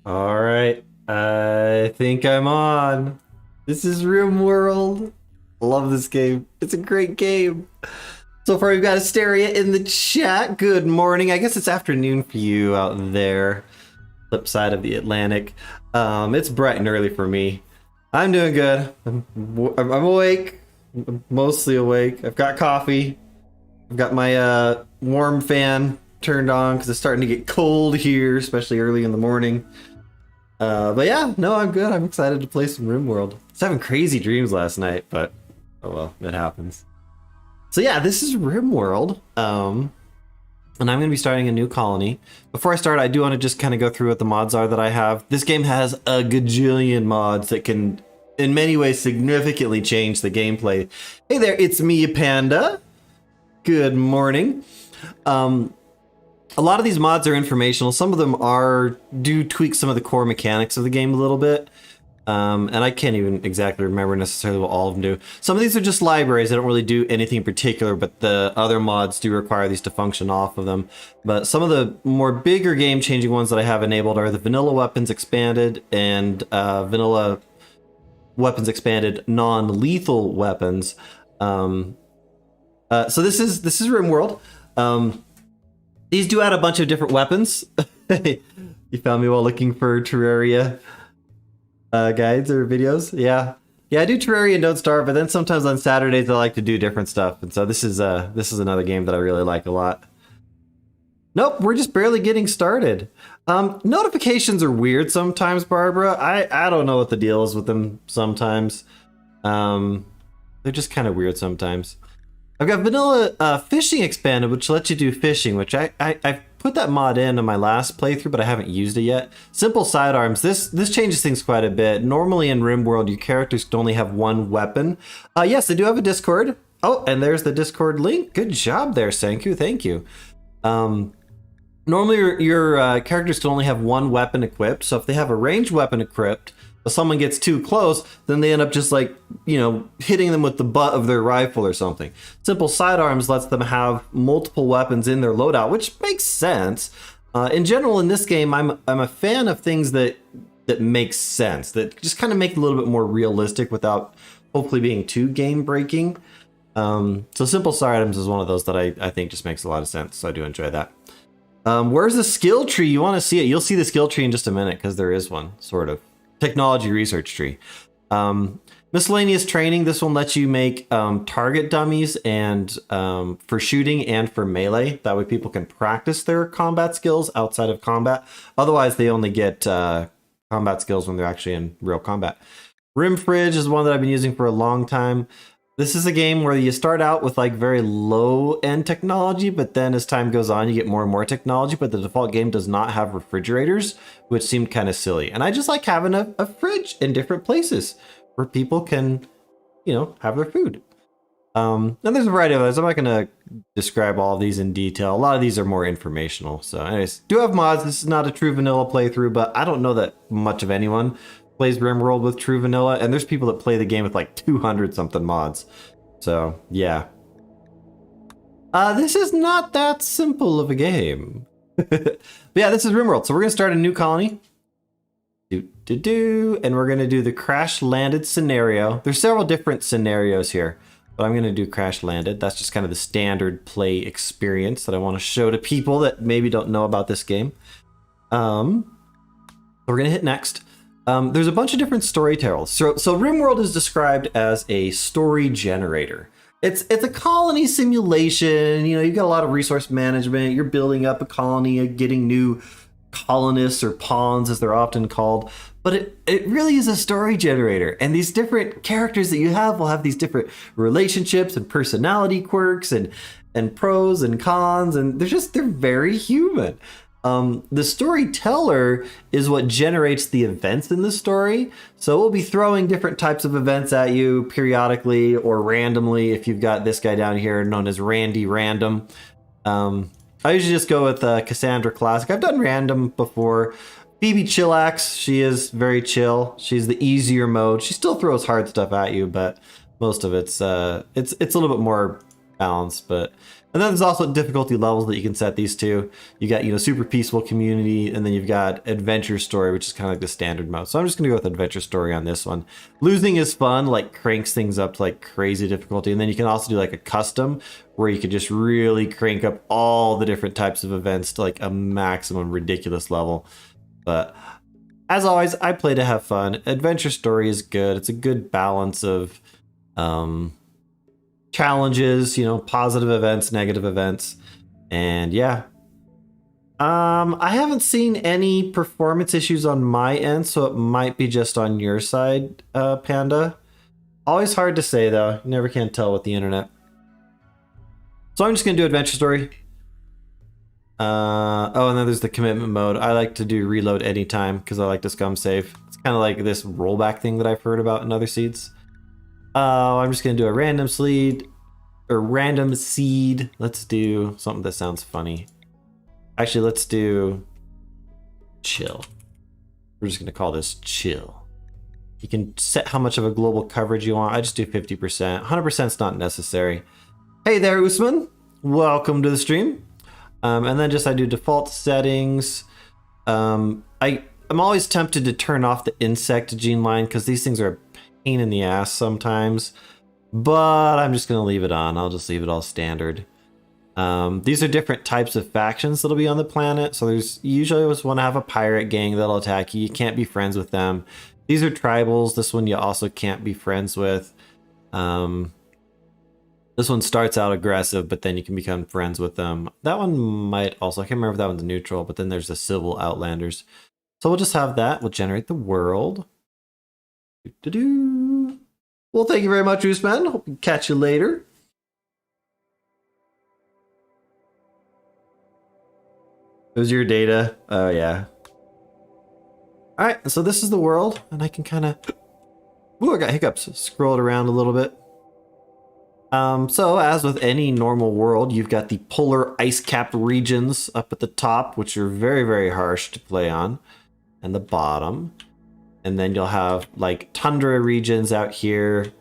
All right, I think I'm on. This is RimWorld. Love this game. It's a great game. So far, we've got Asteria in the chat. Good morning. I guess it's afternoon for you out there, flip side of the Atlantic. It's bright and early for me. I'm doing good. I'm awake. I'm mostly awake. I've got coffee. I've got my warm fan turned on because it's starting to get cold here, especially early in the morning. But yeah, no, I'm good. I'm excited to play some RimWorld. I was having crazy dreams last night, but oh well, it happens. So yeah, this is RimWorld, and I'm going to be starting a new colony. Before I start, I do want to just kind of go through what the mods are that I have. This game has a gajillion mods that can, in many ways, significantly change the gameplay. Hey there, it's me, Panda. Good morning. A lot of these mods are informational. Some of them do tweak some of the core mechanics of the game a little bit. And I can't even exactly remember necessarily what all of them do. Some of these are just libraries. They don't really do anything in particular, but the other mods do require these to function off of them. But some of the more bigger game-changing ones that I have enabled are the Vanilla Weapons Expanded and Vanilla Weapons Expanded non-lethal weapons. So this is RimWorld. These do add a bunch of different weapons. You found me while looking for Terraria guides or videos. Yeah, I do Terraria and Don't Starve, but then sometimes on Saturdays I like to do different stuff. And so this is another game that I really like a lot. Nope, we're just barely getting started. Notifications are weird sometimes, Barbara. I don't know what the deal is with them sometimes. They're just kind of weird sometimes. I've got Vanilla Fishing Expanded, which lets you do fishing, which I put that mod in my last playthrough, but I haven't used it yet. Simple sidearms. This changes things quite a bit. Normally in RimWorld, your characters can only have one weapon. Yes, they do have a Discord. Oh, and there's the Discord link. Good job there, Senku. Thank you. Normally, your characters can only have one weapon equipped. So if they have a ranged weapon equipped, if someone gets too close, then they end up just like, hitting them with the butt of their rifle or something. Simple sidearms lets them have multiple weapons in their loadout, which makes sense. In general, in this game, I'm a fan of things that make sense, that just kind of make it a little bit more realistic without hopefully being too game breaking. So simple sidearms is one of those that I think just makes a lot of sense. So I do enjoy that. Where's the skill tree? You want to see it? You'll see the skill tree in just a minute because there is one, sort of. Technology research tree. Miscellaneous training. This one lets you make target dummies and for shooting and for melee. That way people can practice their combat skills outside of combat. Otherwise, they only get combat skills when they're actually in real combat. Rim Fridge is one that I've been using for a long time. This is a game where you start out with like very low end technology, but then as time goes on, you get more and more technology, but the default game does not have refrigerators, which seemed kind of silly. And I just like having a fridge in different places where people can, have their food. And there's a variety of others. I'm not going to describe all of these in detail. A lot of these are more informational. So anyways, do have mods. This is not a true vanilla playthrough, but I don't know that much of anyone plays RimWorld with true vanilla, and there's people that play the game with like 200 something mods. So yeah, this is not that simple of a game. But yeah, this is RimWorld. So we're gonna start a new colony. And we're gonna do the crash landed scenario. There's several different scenarios here, but I'm gonna do crash landed. That's just kind of the standard play experience that I want to show to people that maybe don't know about this game. So we're gonna hit next. There's a bunch of different storytellers. So RimWorld is described as a story generator. It's a colony simulation. You've got a lot of resource management. You're building up a colony, getting new colonists or pawns as they're often called. But it really is a story generator. And these different characters that you have will have these different relationships and personality quirks and pros and cons. And they're very human. The storyteller is what generates the events in the story. So we'll be throwing different types of events at you periodically or randomly. If you've got this guy down here known as Randy Random. I usually just go with Cassandra Classic. I've done random before. Phoebe Chillax, she is very chill. She's the easier mode. She still throws hard stuff at you, but most of it's a little bit more balance. But and then there's also difficulty levels that you can set these to. You got, you know, super peaceful community, and then you've got adventure story, which is kind of like the standard mode. So I'm just gonna go with adventure story on this one. Losing is fun, like cranks things up to like crazy difficulty, and then you can also do like a custom where you could just really crank up all the different types of events to like a maximum ridiculous level. But as always, I play to have fun. Adventure story is good. It's a good balance of challenges, you know, positive events, negative events, and yeah. I haven't seen any performance issues on my end, so it might be just on your side, Panda. Always hard to say though. You never can tell with the internet. So I'm just gonna do adventure story. Oh, and then there's the commitment mode. I like to do reload anytime because I like to scum save. It's kind of like this rollback thing that I've heard about in other seeds. I'm just gonna do a random seed. Let's do something that sounds funny. Actually, let's do chill. We're just gonna call this chill. You can set how much of a global coverage you want. I just do 50%. 100% is not necessary. Hey there, Usman. Welcome to the stream. And then just I do default settings. I'm always tempted to turn off the insect gene line because these things are a pain in the ass sometimes. But I'm just gonna leave it on. I'll just leave it all standard. These are different types of factions that'll be on the planet. So there's usually always want to have a pirate gang that'll attack you. You can't be friends with them. These are tribals. This one you also can't be friends with. This one starts out aggressive, but then you can become friends with them. That one might also, I can't remember if that one's neutral, but then there's the civil outlanders. So we'll just have that. We'll generate the world. Doo-doo-doo. Well, thank you very much, Usman. Hope we catch you later. It was your data. Oh, yeah. All right, so this is the world, and I can kind of... Ooh, I got hiccups. Scroll it around a little bit. So as with any normal world, you've got the polar ice-capped regions up at the top, which are very, very harsh to play on, and the bottom. And then you'll have like tundra regions out here.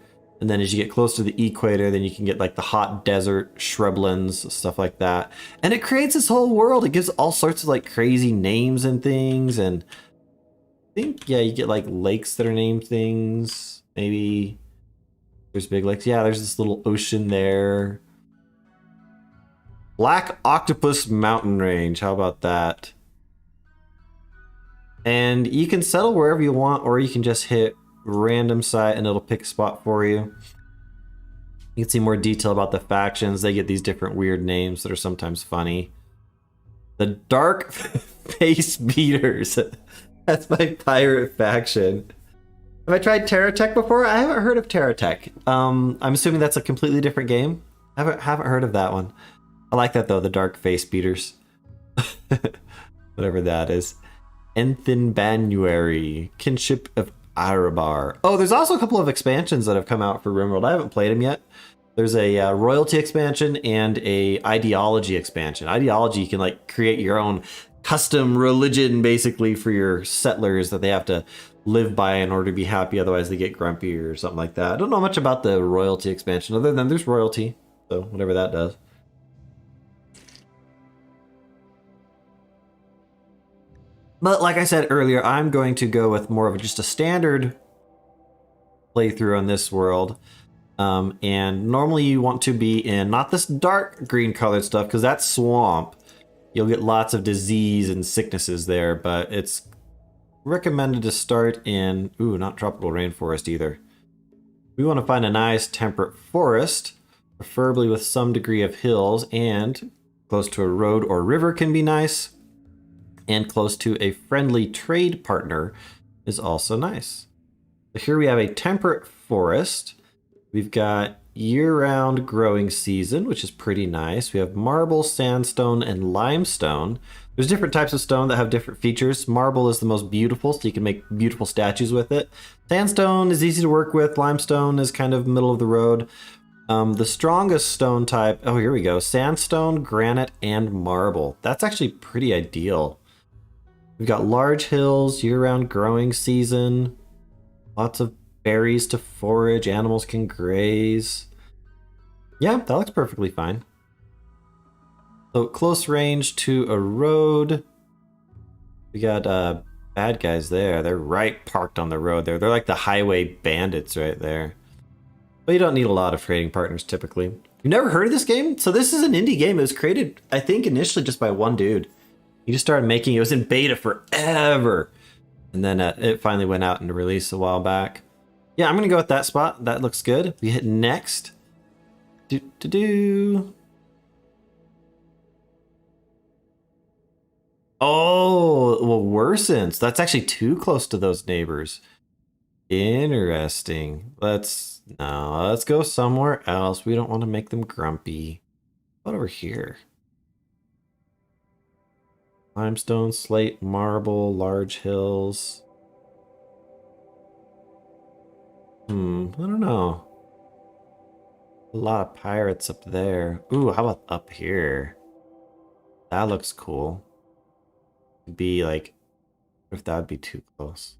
And then as you get close to the equator, then you can get like the hot desert shrublands, stuff like that. And it creates this whole world. It gives all sorts of like crazy names and things. And I think, yeah, you get like lakes that are named things. Maybe there's big lakes. Yeah, there's this little ocean there. Black Octopus Mountain Range. How about that? And you can settle wherever you want, or you can just hit random site and it'll pick a spot for you. You can see more detail about the factions. They get these different weird names that are sometimes funny. The Dark Face Beaters. That's my pirate faction. Have I tried Terratech before? I haven't heard of Terratech. I'm assuming that's a completely different game. I haven't heard of that one. I like that though, the Dark Face Beaters. Whatever that is. Enthin Banuary, Kinship of Arabar. Oh, there's also a couple of expansions that have come out for RimWorld. I haven't played them yet. There's a royalty expansion and a ideology expansion. Ideology, you can like create your own custom religion basically for your settlers that they have to live by in order to be happy. Otherwise they get grumpy or something like that. I don't know much about the royalty expansion other than there's royalty. So whatever that does. But like I said earlier, I'm going to go with more of just a standard playthrough on this world. And normally you want to be in not this dark green colored stuff because that's swamp. You'll get lots of disease and sicknesses there, but it's recommended to start in, ooh, not tropical rainforest either. We want to find a nice temperate forest, preferably with some degree of hills, and close to a road or river can be nice. And close to a friendly trade partner is also nice. So here we have a temperate forest. We've got year-round growing season, which is pretty nice. We have marble, sandstone, and limestone. There's different types of stone that have different features. Marble is the most beautiful, so you can make beautiful statues with it. Sandstone is easy to work with. Limestone is kind of middle of the road. The strongest stone type, oh, here we go. Sandstone, granite, and marble. That's actually pretty ideal. We've got large hills, year-round growing season, lots of berries to forage, animals can graze. Yeah, that looks perfectly fine. So close range to a road. We got bad guys there. They're right parked on the road there. They're like the highway bandits right there. But you don't need a lot of trading partners typically. You've never heard of this game? So this is an indie game. It was created, I think, initially just by one dude. He just started making it. It was in beta forever. And then it finally went out into release a while back. Yeah, I'm going to go with that spot. That looks good. We hit next. Oh, well, worsens. That's actually too close to those neighbors. Interesting. Let's go somewhere else. We don't want to make them grumpy. What over here? Limestone, slate, marble, large hills. I don't know. A lot of pirates up there. Ooh, how about up here? That looks cool. Be like, if that would be too close.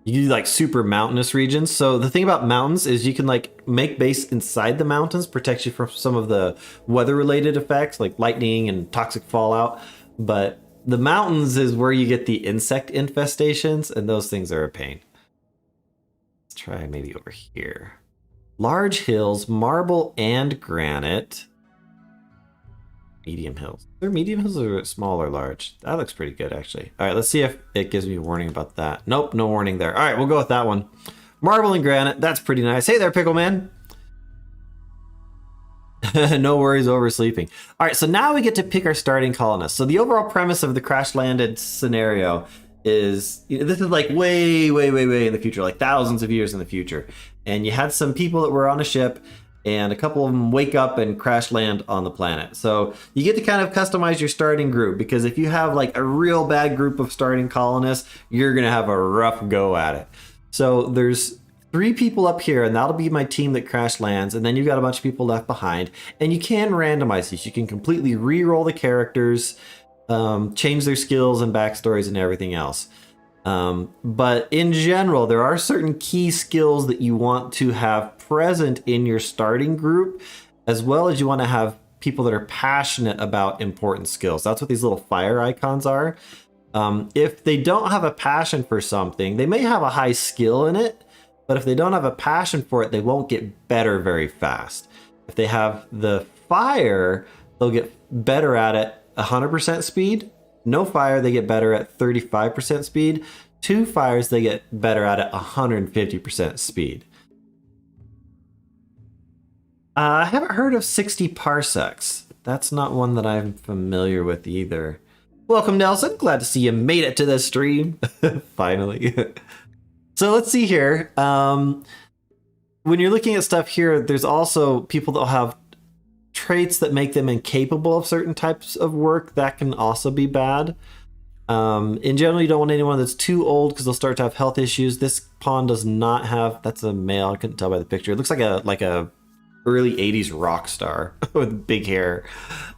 You do like super mountainous regions. So the thing about mountains is you can like make base inside the mountains, protects you from some of the weather related effects like lightning and toxic fallout. But the mountains is where you get the insect infestations, and those things are a pain. Let's try maybe over here. Large hills, marble and granite. Medium hills. Are medium hills or small or large? That looks pretty good, actually. All right, let's see if it gives me a warning about that. Nope, no warning there. All right, we'll go with that one. Marble and granite. That's pretty nice. Hey there, Pickle Man. No worries oversleeping. All right, so now we get to pick our starting colonists. So the overall premise of the crash landed scenario is, this is like way in the future, like thousands of years in the future. And you had some people that were on a ship, and a couple of them wake up and crash land on the planet. So you get to kind of customize your starting group, because if you have like a real bad group of starting colonists, you're going to have a rough go at it. So there's 3 people up here, and that'll be my team that crash lands, and then you've got a bunch of people left behind, and you can randomize these. You can completely re-roll the characters, change their skills and backstories and everything else. But in general, there are certain key skills that you want to have present in your starting group, as well as you want to have people that are passionate about important skills. That's what these little fire icons are. If they don't have a passion for something, they may have a high skill in it, but if they don't have a passion for it, they won't get better very fast. If they have the fire, they'll get better at it 100% speed. No fire, they get better at 35% speed. 2 fires, they get better at it 150% speed. I haven't heard of 60 parsecs. That's not one that I'm familiar with either. Welcome, Nelson. Glad to see you made it to this stream. Finally. So let's see here. When you're looking at stuff here, there's also people that will have traits that make them incapable of certain types of work. That can also be bad. In general, you don't want anyone that's too old, because they'll start to have health issues. This pawn does not have. That's a male. I couldn't tell by the picture. It looks like a early 80s rock star with big hair.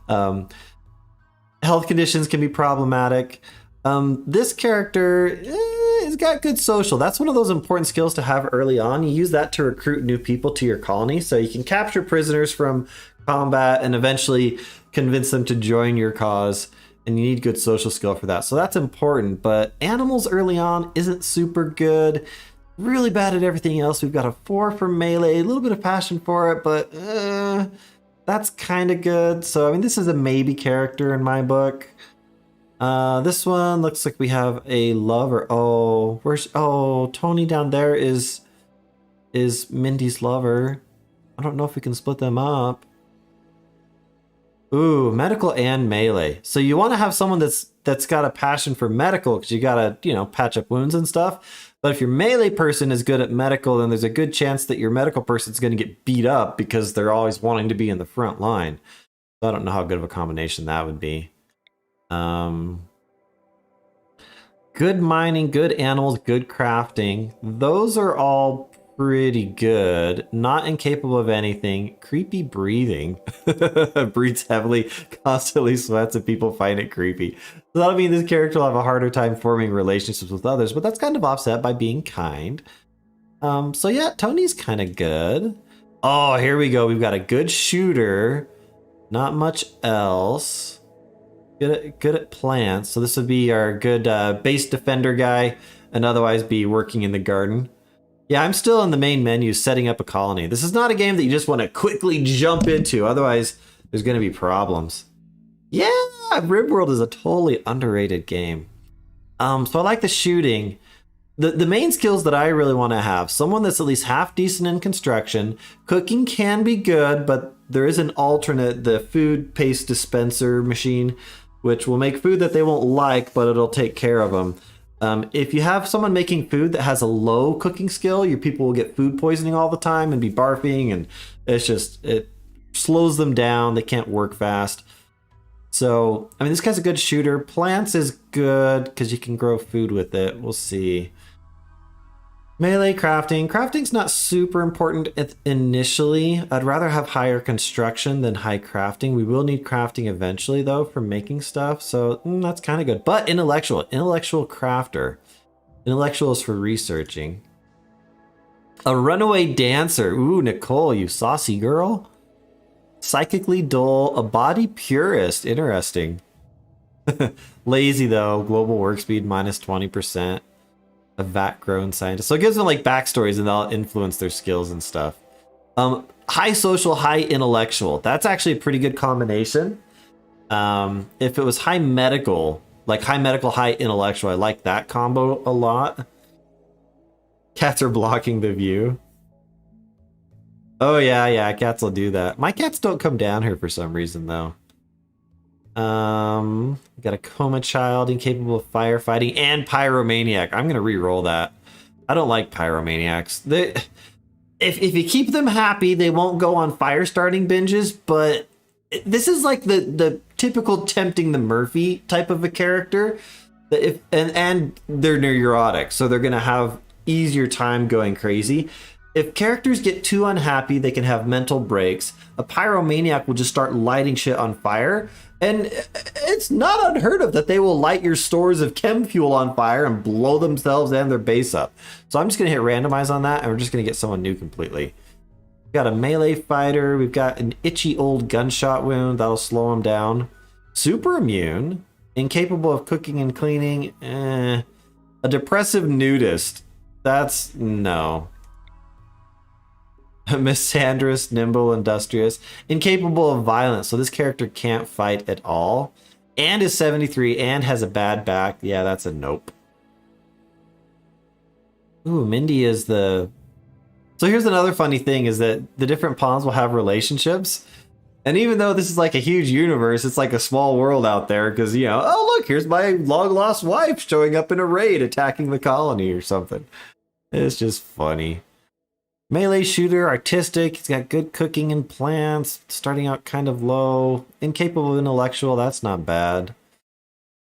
Health conditions can be problematic. This character has got good social. That's one of those important skills to have early on. You use that to recruit new people to your colony, so you can capture prisoners from combat and eventually convince them to join your cause, and you need good social skill for that. So that's important, but animals early on isn't super good. Really bad at everything else. We've got a 4 for melee, a little bit of passion for it, but that's kind of good. So, I mean, this is a maybe character in my book. This one looks like we have a lover. Oh, Tony down there is Mindy's lover. I don't know if we can split them up. Ooh, medical and melee. So you want to have someone that's got a passion for medical, because you gotta, patch up wounds and stuff. But if your melee person is good at medical, then there's a good chance that your medical person's going to get beat up, because they're always wanting to be in the front line. So I don't know how good of a combination that would be. Good mining, good animals, good crafting. Those are all pretty good. Not incapable of anything. Creepy breathing. Breathes heavily, constantly sweats, and people find it creepy. So that'll mean this character will have a harder time forming relationships with others, but that's kind of offset by being kind. So yeah, Tony's kind of good. Oh, here we go. We've got a good shooter. Not much else. Good at plants. So this would be our good base defender guy, and otherwise be working in the garden. Yeah, I'm still in the main menu setting up a colony. This is not a game that you just want to quickly jump into. Otherwise, there's going to be problems. Yeah, RimWorld is a totally underrated game. So I like the shooting. The main skills that I really want to have, someone that's at least half decent in construction. Cooking can be good, but there is an alternate, the food paste dispenser machine, which will make food that they won't like, but it'll take care of them. If you have someone making food that has a low cooking skill, your people will get food poisoning all the time and be barfing, and it slows them down. They can't work fast. So, I mean, this guy's a good shooter. Plants is good because you can grow food with it. We'll see. Melee crafting. Crafting's not super important initially. I'd rather have higher construction than high crafting. We will need crafting eventually, though, for making stuff. So that's kind of good. But intellectual crafter. Intellectual is for researching. A runaway dancer. Ooh, Nicole, you saucy girl. Psychically dull. A body purist. Interesting. Lazy, though. Global work speed minus 20%. A vat-grown scientist. So it gives them like backstories and they'll influence their skills and stuff. High social, high intellectual. That's actually a pretty good combination. If it was high medical, high intellectual, I like that combo a lot. Cats are blocking the view. Oh yeah, cats will do that. My cats don't come down here for some reason though. Got a coma child, incapable of firefighting, and pyromaniac. I'm gonna re-roll that. I don't like pyromaniacs. If you keep them happy, they won't go on fire starting binges, but this is like the typical tempting the Murphy type of a character. And they're neurotic, so they're gonna have easier time going crazy. If characters get too unhappy, they can have mental breaks. A pyromaniac will just start lighting shit on fire. And it's not unheard of that they will light your stores of chem fuel on fire and blow themselves and their base up. So I'm just going to hit randomize on that, and we're just going to get someone new completely. We've got a melee fighter. We've got an itchy old gunshot wound. That'll slow him down. Super immune. Incapable of cooking and cleaning. A depressive nudist. That's no. Misandrous, nimble, industrious, incapable of violence. So this character can't fight at all, and is 73 and has a bad back. Yeah, that's a nope. Ooh, Mindy is the. So here's another funny thing: is that the different pawns will have relationships, and even though this is like a huge universe, it's like a small world out there because oh look, here's my long lost wife showing up in a raid attacking the colony or something. It's just funny. Melee shooter, artistic, he's got good cooking and plants, starting out kind of low. Incapable of intellectual, that's not bad.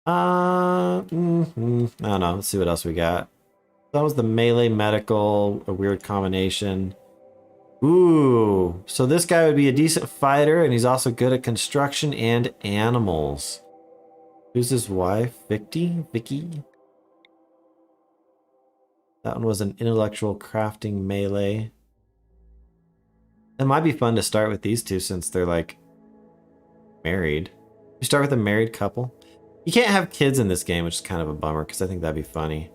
I don't know, let's see what else we got. That was the melee medical, a weird combination. Ooh, so this guy would be a decent fighter, and he's also good at construction and animals. Who's his wife? Vicky? That one was an intellectual crafting melee. It might be fun to start with these two since they're like married. You start with a married couple. You can't have kids in this game, which is kind of a bummer because I think that'd be funny.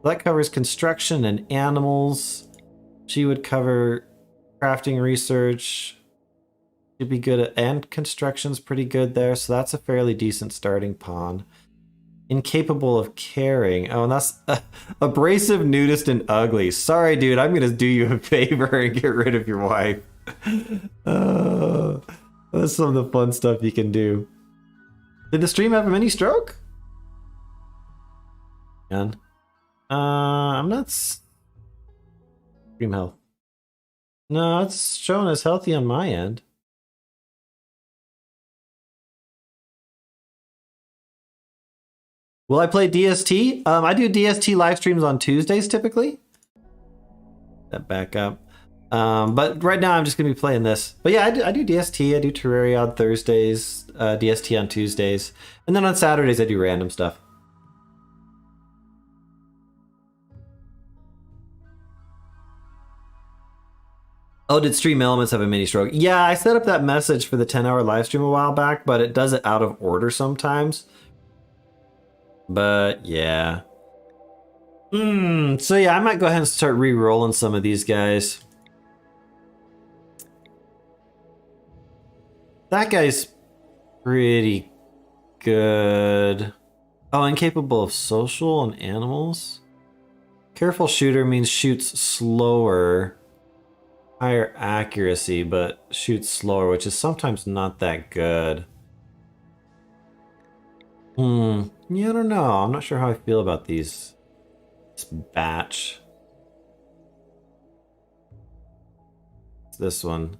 That covers construction and animals. She would cover crafting research. She'd be good at, and construction's pretty good there, so that's a fairly decent starting pawn. Incapable of caring. Oh, and that's abrasive, nudist, and ugly. Sorry, dude. I'm gonna do you a favor and get rid of your wife. That's some of the fun stuff you can do. Did the stream have a mini stroke? And I'm not. Stream health. No, it's showing as healthy on my end. Will I play DST? I do DST live streams on Tuesdays typically. That back up. But right now I'm just gonna be playing this. But yeah, I do DST. I do Terraria on Thursdays, DST on Tuesdays, and then on Saturdays I do random stuff. Oh, did Stream Elements have a mini stroke? Yeah, I set up that message for the 10-hour live stream a while back, but it does it out of order sometimes. But yeah. So yeah, I might go ahead and start re-rolling some of these guys. That guy's pretty good. Oh, incapable of social and animals? Careful shooter means shoots slower. Higher accuracy, but shoots slower, which is sometimes not that good. Yeah, I don't know. I'm not sure how I feel about this batch. It's this one.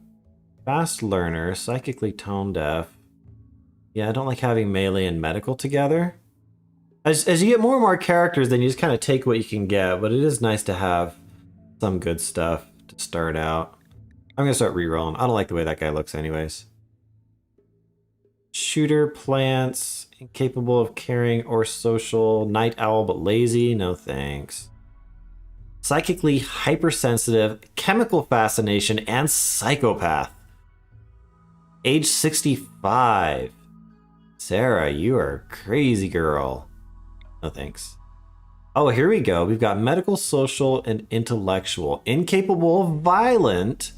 Fast learner, psychically tone deaf. Yeah, I don't like having melee and medical together. As you get more and more characters, then you just kind of take what you can get, but it is nice to have some good stuff to start out. I'm gonna start re-rolling. I don't like the way that guy looks anyways. Shooter, plants, incapable of caring or social, night owl but lazy, no thanks. Psychically hypersensitive, chemical fascination, and psychopath. Age 65. Sarah, you are a crazy girl. No thanks. Oh, here we go. We've got medical, social, and intellectual. Incapable of violent,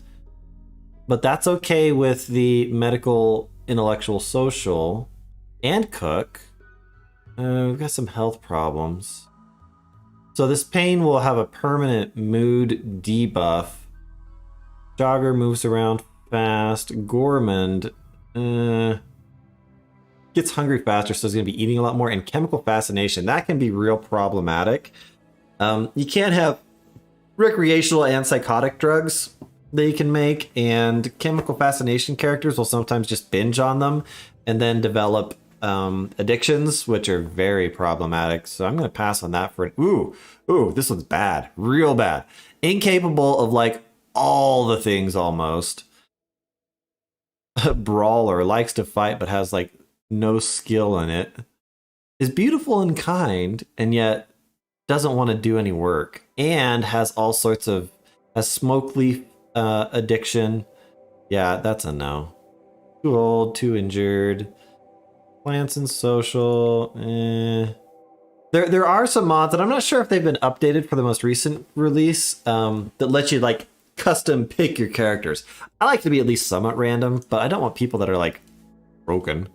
but that's okay with the medical, intellectual, social, and cook. We've got some health problems. So this pain will have a permanent mood debuff. Jogger moves around fast. Gourmand gets hungry faster, so he's going to be eating a lot more. And chemical fascination, that can be real problematic. You can't have recreational and psychotic drugs that you can make, and chemical fascination characters will sometimes just binge on them and then develop addictions, which are very problematic. So I'm going to pass on that for ooh, this one's bad, real bad. Incapable of like all the things almost. Brawler, likes to fight but has like no skill in it. Is beautiful and kind and yet doesn't want to do any work, and has all sorts of smoke leaf addiction. Yeah, that's a no. Too old, too injured. Plants and social. There are some mods, and I'm not sure if they've been updated for the most recent release, that let you like custom pick your characters. I like to be at least somewhat random, but I don't want people that are like broken.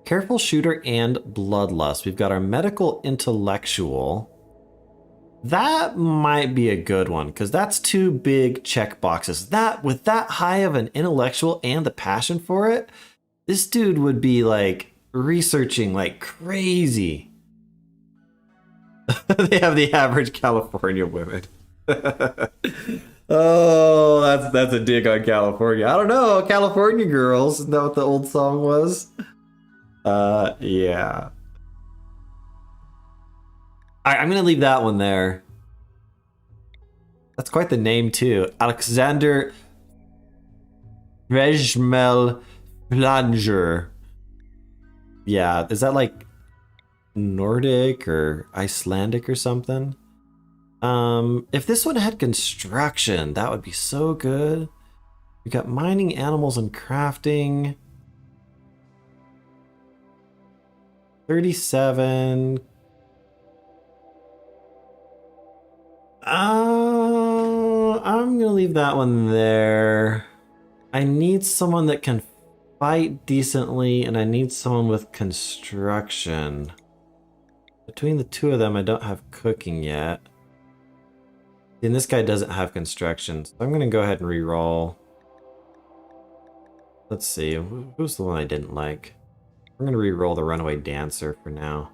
Careful shooter and bloodlust. We've got our medical intellectual. That might be a good one, because that's two big check boxes. That with that high of an intellectual and the passion for it, this dude would be like researching like crazy. They have the average California women. Oh, that's a dig on California. I don't know, California girls. Isn't that what the old song was? Yeah. Alright, I'm gonna leave that one there. That's quite the name too. Alexander Rejmel Flanger. Yeah, is that like Nordic or Icelandic or something? If this one had construction, that would be so good. We got mining, animals, and crafting. 37. I'm gonna leave that one there. I need someone that can fight decently, and I need someone with construction. Between the two of them, I don't have cooking yet. And this guy doesn't have construction, so I'm gonna go ahead and re-roll. Let's see, who's the one I didn't like? I'm gonna re-roll the runaway dancer for now.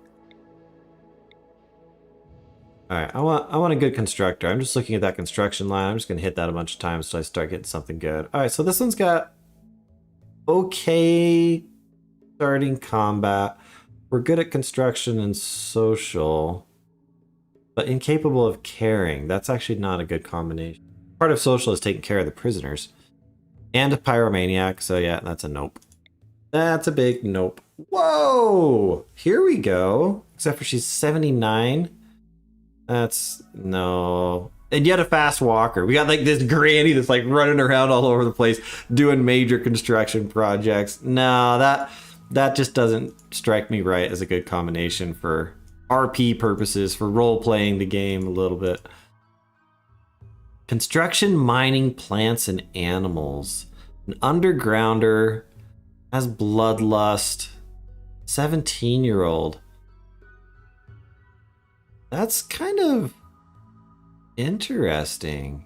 Alright, I want a good constructor. I'm just looking at that construction line. I'm just gonna hit that a bunch of times until I start getting something good. Alright, so this one's got okay starting combat. We're good at construction and social, but incapable of caring. That's actually not a good combination. Part of social is taking care of the prisoners. And a pyromaniac, so yeah, that's a nope. That's a big nope. Whoa! Here we go. Except for she's 79. That's no. And yet a fast walker. We got like this granny that's like running around all over the place doing major construction projects. No, that just doesn't strike me right as a good combination for RP purposes, for role playing the game a little bit. Construction, mining, plants, and animals. An undergrounder has bloodlust. 17-year-old. That's kind of interesting.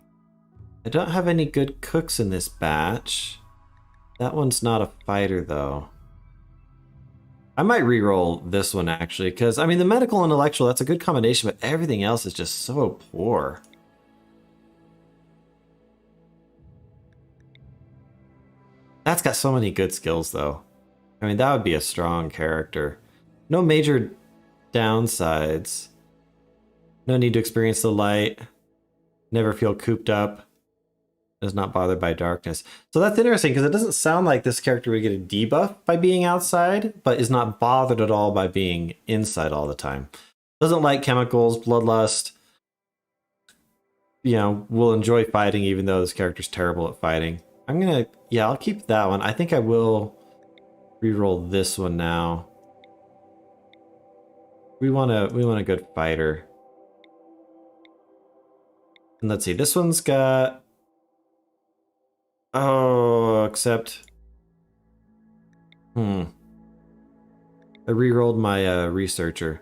I don't have any good cooks in this batch. That one's not a fighter though. I might re-roll this one actually, because I mean the medical and intellectual, that's a good combination, but everything else is just so poor. That's got so many good skills though. I mean, that would be a strong character. No major downsides. No need to experience the light. Never feel cooped up. Is not bothered by darkness. So that's interesting because it doesn't sound like this character would get a debuff by being outside, but is not bothered at all by being inside all the time. Doesn't like chemicals, bloodlust. You know, will enjoy fighting even though this character's terrible at fighting. I'm gonna, yeah, I'll keep that one. I think I will reroll this one now. We want a good fighter. And let's see, this one's got, oh, except, I rerolled my researcher.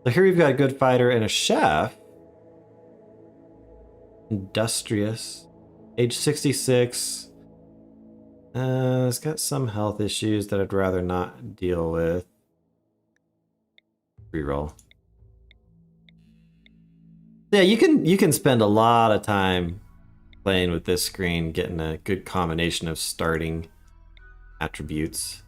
So here we've got a good fighter and a chef. Industrious. Age 66. It's got some health issues that I'd rather not deal with. Reroll. Yeah, you can spend a lot of time playing with this screen, getting a good combination of starting attributes.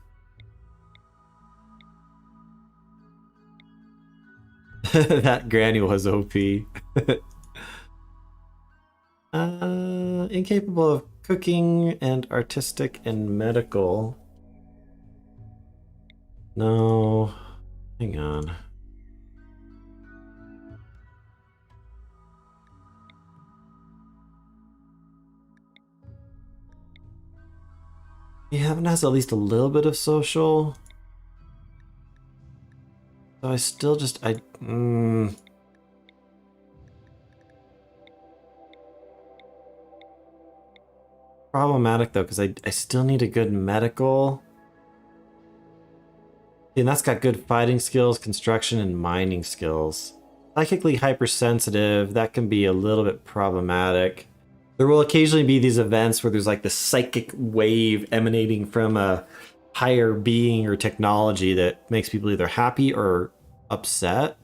That granny was OP. Incapable of cooking and artistic and medical. No, hang on. Yeah, it has at least a little bit of social. So I still just, problematic though, because I still need a good medical. And that's got good fighting skills, construction, and mining skills. Psychically hypersensitive, that can be a little bit problematic. There will occasionally be these events where there's like this psychic wave emanating from a higher being or technology that makes people either happy or upset.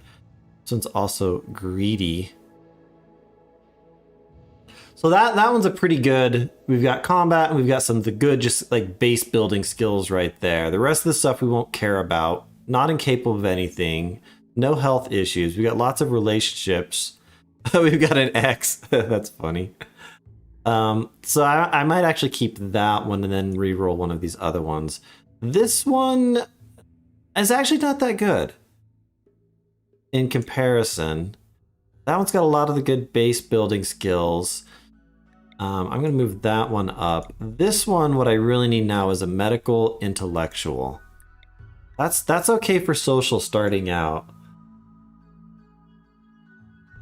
This one's also greedy. So that one's a pretty good. We've got combat and we've got some of the good just like base building skills right there. The rest of the stuff we won't care about. Not incapable of anything. No health issues. We got lots of relationships. We've got an ex. That's funny. So I might actually keep that one and then re-roll one of these other ones. This one is actually not that good in comparison. That one's got a lot of the good base building skills. I'm going to move that one up. This one, what I really need now is a medical intellectual. That's okay for social starting out.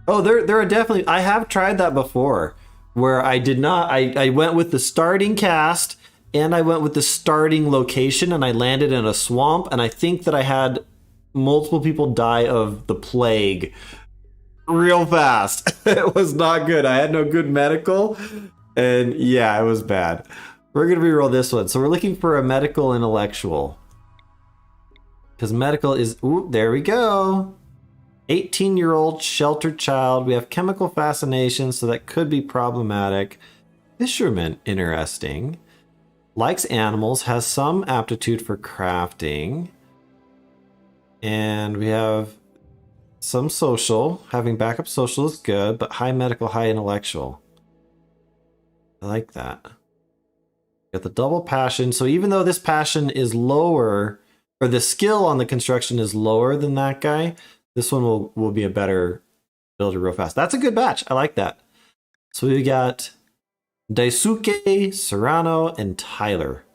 Oh, there are definitely, I have tried that before. Where I did not, I went with the starting cast and I went with the starting location and I landed in a swamp and I think that I had multiple people die of the plague real fast. It was not good. I had no good medical and yeah, it was bad. We're going to reroll this one. So we're looking for a medical intellectual. Because medical is, ooh, there we go. 18-year-old sheltered child. We have chemical fascination, so that could be problematic. Fisherman, interesting. Likes animals, has some aptitude for crafting. And we have some social. Having backup social is good, but high medical, high intellectual. I like that. Got the double passion. So even though this passion is lower, or the skill on the construction is lower than that guy, this one will be a better builder real fast. That's a good batch. I like that. So we got Daisuke, Serrano, and Tyler.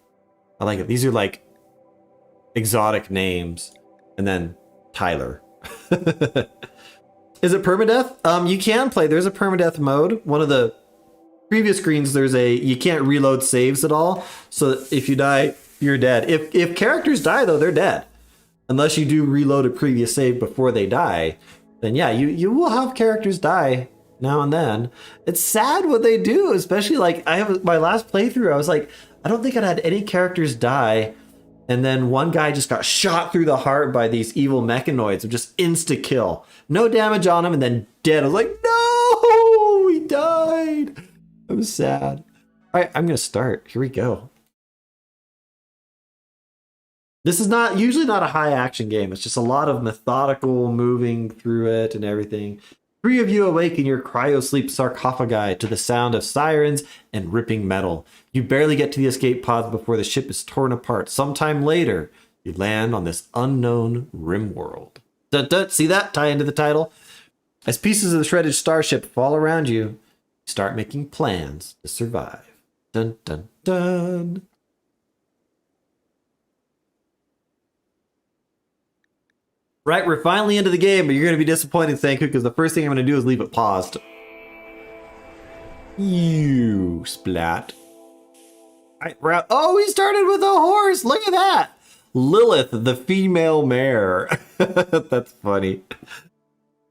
I like it. These are like exotic names. And then Tyler. Is it permadeath? You can play. There's a permadeath mode. One of the previous screens, you can't reload saves at all. So if you die, you're dead. If characters die, though, they're dead. Unless you do reload a previous save before they die, then yeah, you will have characters die now and then. It's sad what they do, especially like I have my last playthrough. I was like, I don't think I'd had any characters die. And then one guy just got shot through the heart by these evil mechanoids of just insta kill. No damage on him and then dead. I was like, no, he died. I was sad. All right, I'm going to start. Here we go. This is usually not a high action game. It's just a lot of methodical moving through it and everything. 3 of you awake in your cryosleep sarcophagi to the sound of sirens and ripping metal. You barely get to the escape pods before the ship is torn apart. Sometime later, you land on this unknown RimWorld. Dun, dun, see that? Tie into the title. As pieces of the shredded starship fall around you, you start making plans to survive. Dun, dun, dun. Right, we're finally into the game, but you're going to be disappointed, Sanku, because the first thing I'm going to do is leave it paused. You splat. Oh, we started with a horse. Look at that. Lilith, the female mare. That's funny.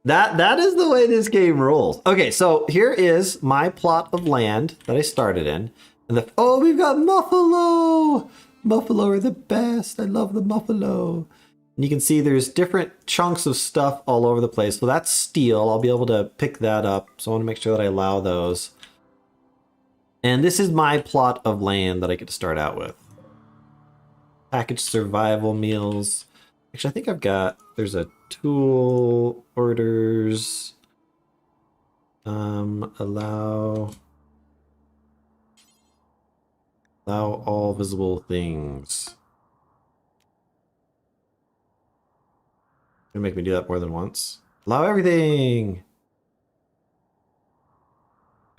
That is the way this game rolls. Okay, so here is my plot of land that I started in. And oh, we've got Muffalo. Muffalo are the best. I love the Muffalo. And you can see there's different chunks of stuff all over the place. So that's steel. I'll be able to pick that up. So I want to make sure that I allow those. And this is my plot of land that I get to start out with. Packaged survival meals. Actually, I think there's a tool, orders, allow all visible things. Gonna make me do that more than once. Allow everything.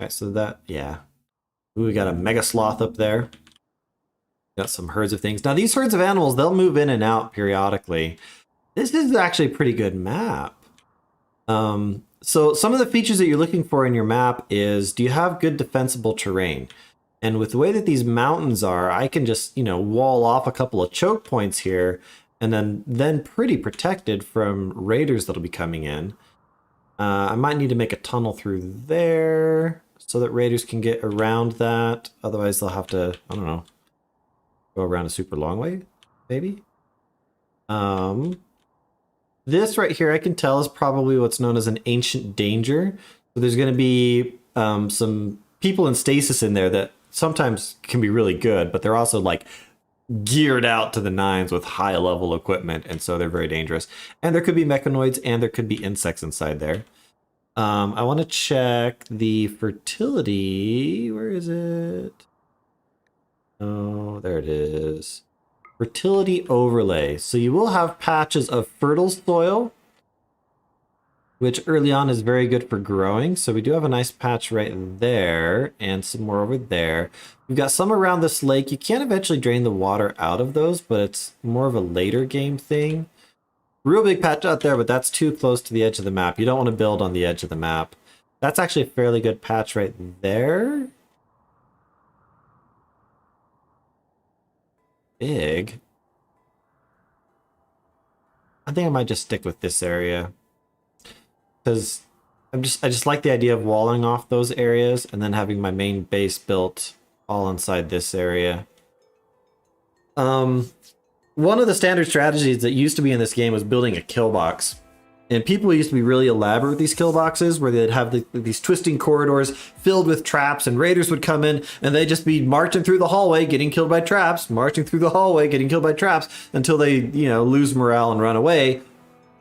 Alright, so that, yeah. Ooh, we got a mega sloth up there. Got some herds of things. Now these herds of animals, they'll move in and out periodically. This is actually a pretty good map. So some of the features that you're looking for in your map is, do you have good defensible terrain? And with the way that these mountains are, I can just, wall off a couple of choke points here, and then pretty protected from raiders that'll be coming in. I might need to make a tunnel through there so that raiders can get around that. Otherwise they'll have to, I don't know, go around a super long way, maybe? This right here I can tell is probably what's known as an ancient danger. So there's going to be some people in stasis in there that sometimes can be really good, but they're also like geared out to the nines with high level equipment, and so they're very dangerous. And there could be mechanoids and there could be insects inside there. I want to check the fertility. Where is it? Oh, there it is. Fertility overlay. So you will have patches of fertile soil, which early on is very good for growing. So we do have a nice patch right there and some more over there. We've got some around this lake. You can eventually drain the water out of those, but it's more of a later game thing. Real big patch out there, but that's too close to the edge of the map. You don't want to build on the edge of the map. That's actually a fairly good patch right there. Big. I think I might just stick with this area, because I just like the idea of walling off those areas and then having my main base built all inside this area. One of the standard strategies that used to be in this game was building a kill box. And people used to be really elaborate with these kill boxes, where they'd have these twisting corridors filled with traps, and raiders would come in and they'd just be marching through the hallway, getting killed by traps, marching through the hallway, getting killed by traps, until they, lose morale and run away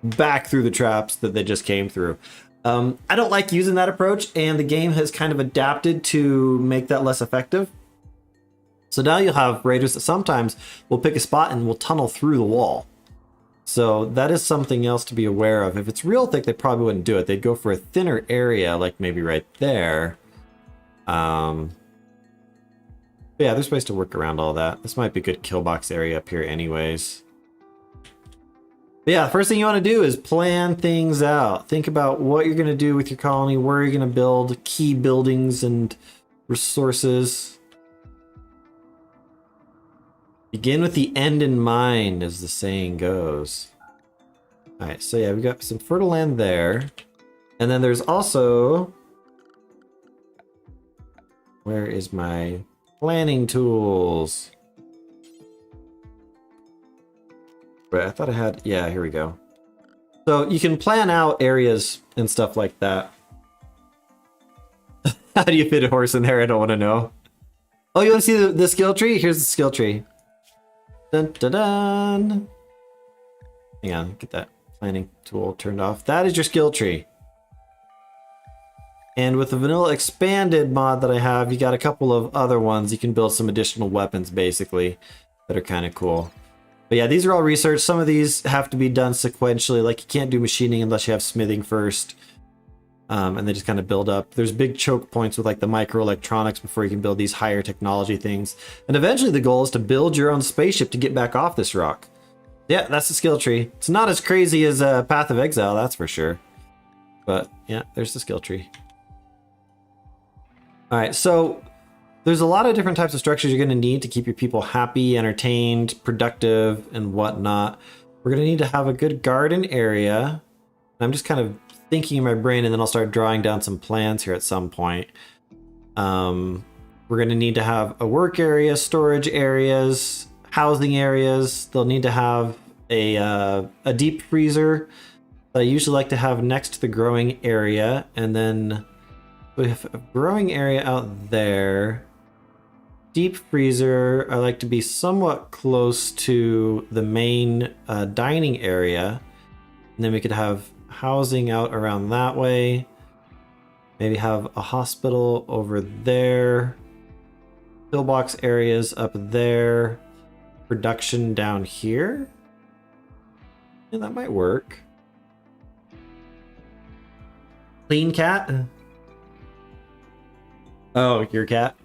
back through the traps that they just came through. I don't like using that approach, and the game has kind of adapted to make that less effective. So now you'll have raiders that sometimes will pick a spot and will tunnel through the wall. So that is something else to be aware of. If it's real thick, they probably wouldn't do it. They'd go for a thinner area, like maybe right there. But yeah, there's ways to work around all that. This might be a good kill box area up here anyways. But yeah, the first thing you want to do is plan things out. Think about what you're going to do with your colony, where you're going to build key buildings and resources. Begin with the end in mind, as the saying goes. Alright, so yeah, we've got some fertile land there. And then there's also... Where is my planning tools? Right, I thought I had... Yeah, here we go. So you can plan out areas and stuff like that. How do you fit a horse in there? I don't want to know. Oh, you want to see the skill tree? Here's the skill tree. Dun dun dun. Hang on, get that planning tool turned off. That is your skill tree. And with the vanilla expanded mod that I have, you got a couple of other ones. You can build some additional weapons, basically, that are kind of cool. But yeah, these are all research. Some of these have to be done sequentially. Like, you can't do machining unless you have smithing first. And they just kind of build up. There's big choke points with like the microelectronics before you can build these higher technology things. And eventually the goal is to build your own spaceship to get back off this rock. Yeah, that's the skill tree. It's not as crazy as Path of Exile, that's for sure. But yeah, there's the skill tree. All right, so there's a lot of different types of structures you're going to need to keep your people happy, entertained, productive, and whatnot. We're going to need to have a good garden area. I'm just kind of thinking in my brain, and then I'll start drawing down some plans here at some point. We're going to need to have a work area, storage areas, housing areas. They'll need to have a deep freezer that I usually like to have next to the growing area, and then we have a growing area out there. Deep freezer, I like to be somewhat close to the main dining area, and then we could have housing out around that way. Maybe have a hospital over there. Pillbox areas up there. Production down here. Yeah, that might work. Clean cat. Oh, your cat.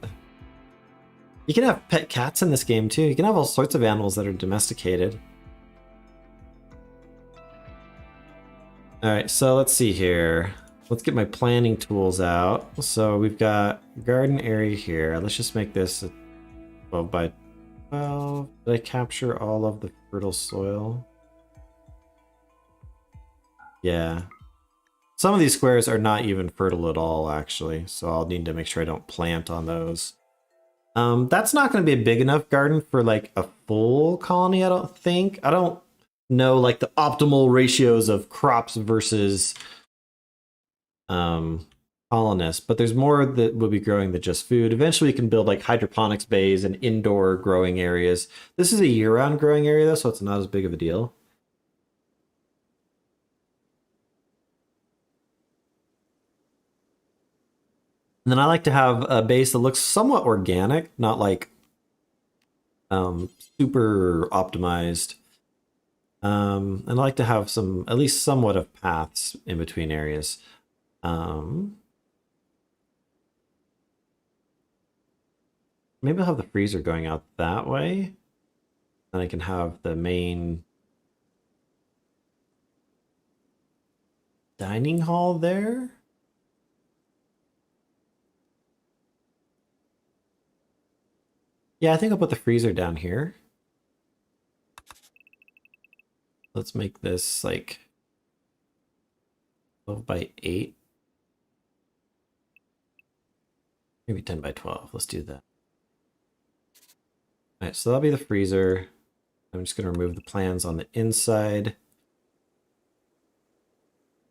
You can have pet cats in this game too. You can have all sorts of animals that are domesticated. Alright, so let's see here. Let's get my planning tools out. So we've got garden area here. Let's just make this a 12 by 12. Did I capture all of the fertile soil? Yeah. Some of these squares are not even fertile at all, actually. So I'll need to make sure I don't plant on those. That's not going to be a big enough garden for like a full colony, I don't think. I don't know like the optimal ratios of crops versus colonists, but there's more that will be growing than just food. Eventually you can build like hydroponics bays and indoor growing areas. This is a year-round growing area though, so it's not as big of a deal. And then I like to have a base that looks somewhat organic, not like super optimized. And I like to have some, at least somewhat of paths in between areas. Maybe I'll have the freezer going out that way. And I can have the main dining hall there. Yeah, I think I'll put the freezer down here. Let's make this like 12 by 8. Maybe 10 by 12. Let's do that. All right, so that'll be the freezer. I'm just going to remove the plans on the inside.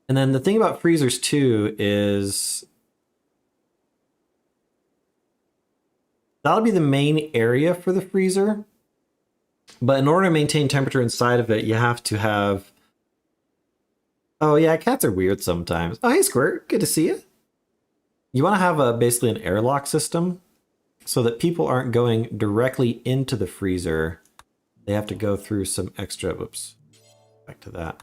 And then the thing about freezers too is that'll be the main area for the freezer. But in order to maintain temperature inside of it, you have to have... Oh yeah, cats are weird sometimes. Oh, hey Squirt, good to see you. You want to have basically an airlock system so that people aren't going directly into the freezer. They have to go through some extra... Whoops. Back to that.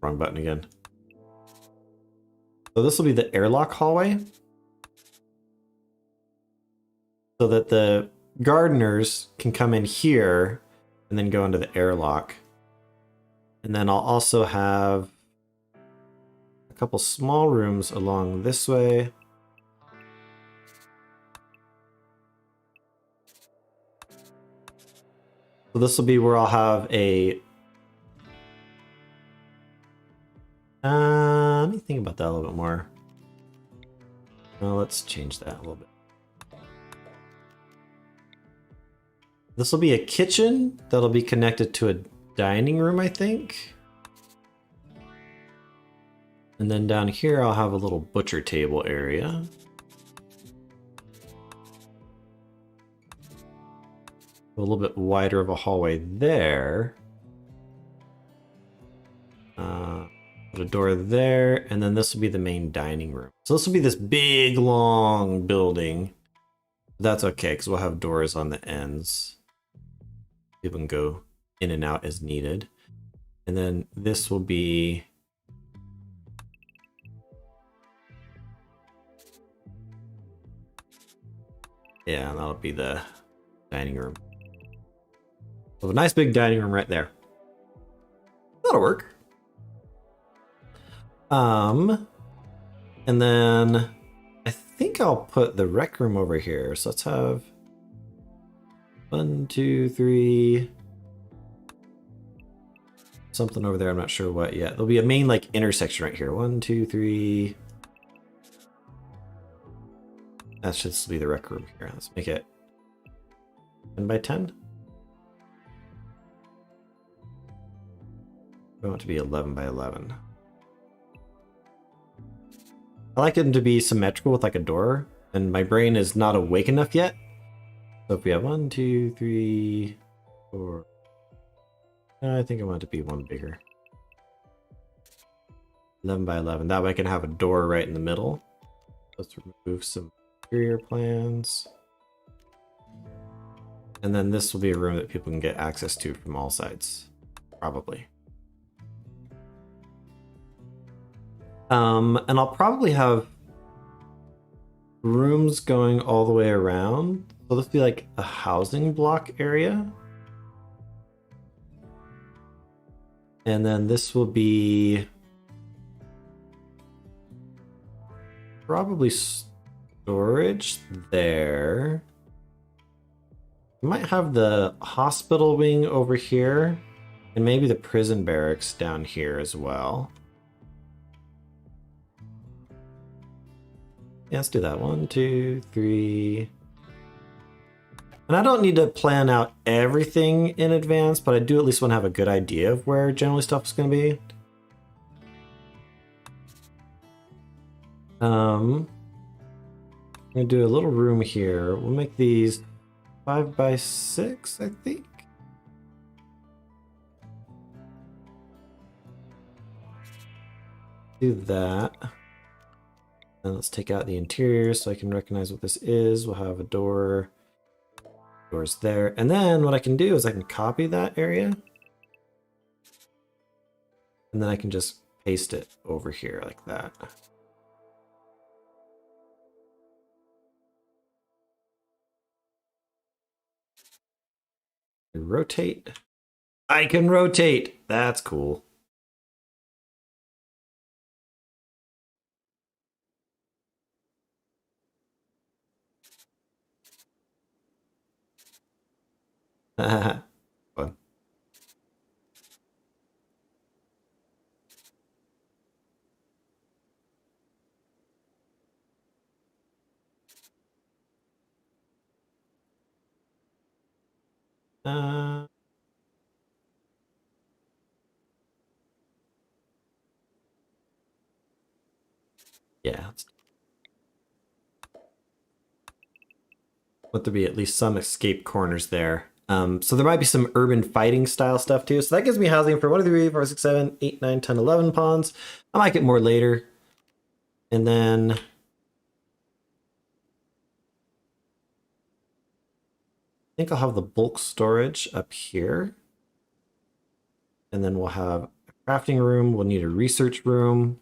Wrong button again. So this will be the airlock hallway. So that the gardeners can come in here and then go into the airlock. And then I'll also have a couple small rooms along this way. So this will be where I'll have a... let me think about that a little bit more. Well, let's change that a little bit. This will be a kitchen that'll be connected to a dining room, I think. And then down here, I'll have a little butcher table area. A little bit wider of a hallway there. Put a door there, and then this will be the main dining room. So this will be this big, long building. That's okay, because we'll have doors on the ends. People can go in and out as needed. And then this will be... yeah, that'll be the dining room. So a nice big dining room right there. That'll work. And then I think I'll put the rec room over here. So let's have 1, 2, 3. Something over there. I'm not sure what yet. There'll be a main like intersection right here. 1, 2, 3. That should be the rec room here. Let's make it 10 by 10. I want it to be 11 by 11. I like them to be symmetrical with like a door, and my brain is not awake enough yet. So if we have 1, 2, 3, 4. I think I want it to be one bigger. 11 by 11. That way I can have a door right in the middle. Let's remove some interior plans. And then this will be a room that people can get access to from all sides. Probably. And I'll probably have rooms going all the way around. So this will be like a housing block area. And then this will be probably storage there. We might have the hospital wing over here and maybe the prison barracks down here as well. Yeah, let's do that. 1, 2, 3. And I don't need to plan out everything in advance, but I do at least want to have a good idea of where generally stuff is going to be. I'm going to do a little room here. We'll make these 5 by 6, I think. Do that. And let's take out the interior so I can recognize what this is. We'll have a door. Doors there. And then what I can do is I can copy that area. And then I can just paste it over here like that. And rotate. I can rotate. That's cool. Fun. Yeah. Want there be at least some escape corners there. So there might be some urban fighting style stuff too. So that gives me housing for 1, 2, 3, 4, 6, 7, 8, 9, 10, 11 pawns. I might get more later. And then I think I'll have the bulk storage up here. And then we'll have a crafting room. We'll need a research room.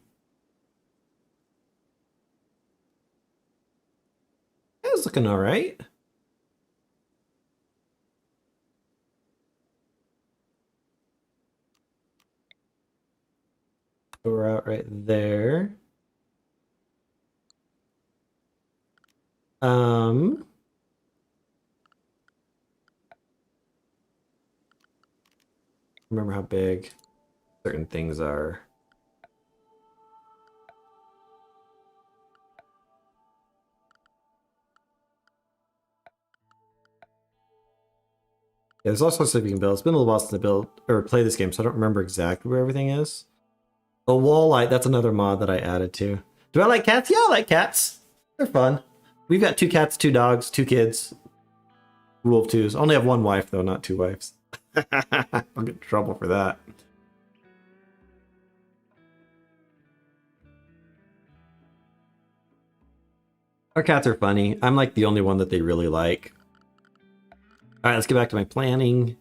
is looking all right. We're out right there. Remember how big certain things are. Yeah, there's all sorts of stuff you can build. It's been a little while since I built or played this game, so I don't remember exactly where everything is. A wall light, that's another mod that I added to. Do I like cats? Yeah, I like cats. They're fun. We've got 2 cats, 2 dogs, 2 kids. Rule of 2s. Only have 1 wife, though, not 2 wives. I'll get in trouble for that. Our cats are funny. I'm like the only one that they really like. Alright, let's get back to my planning.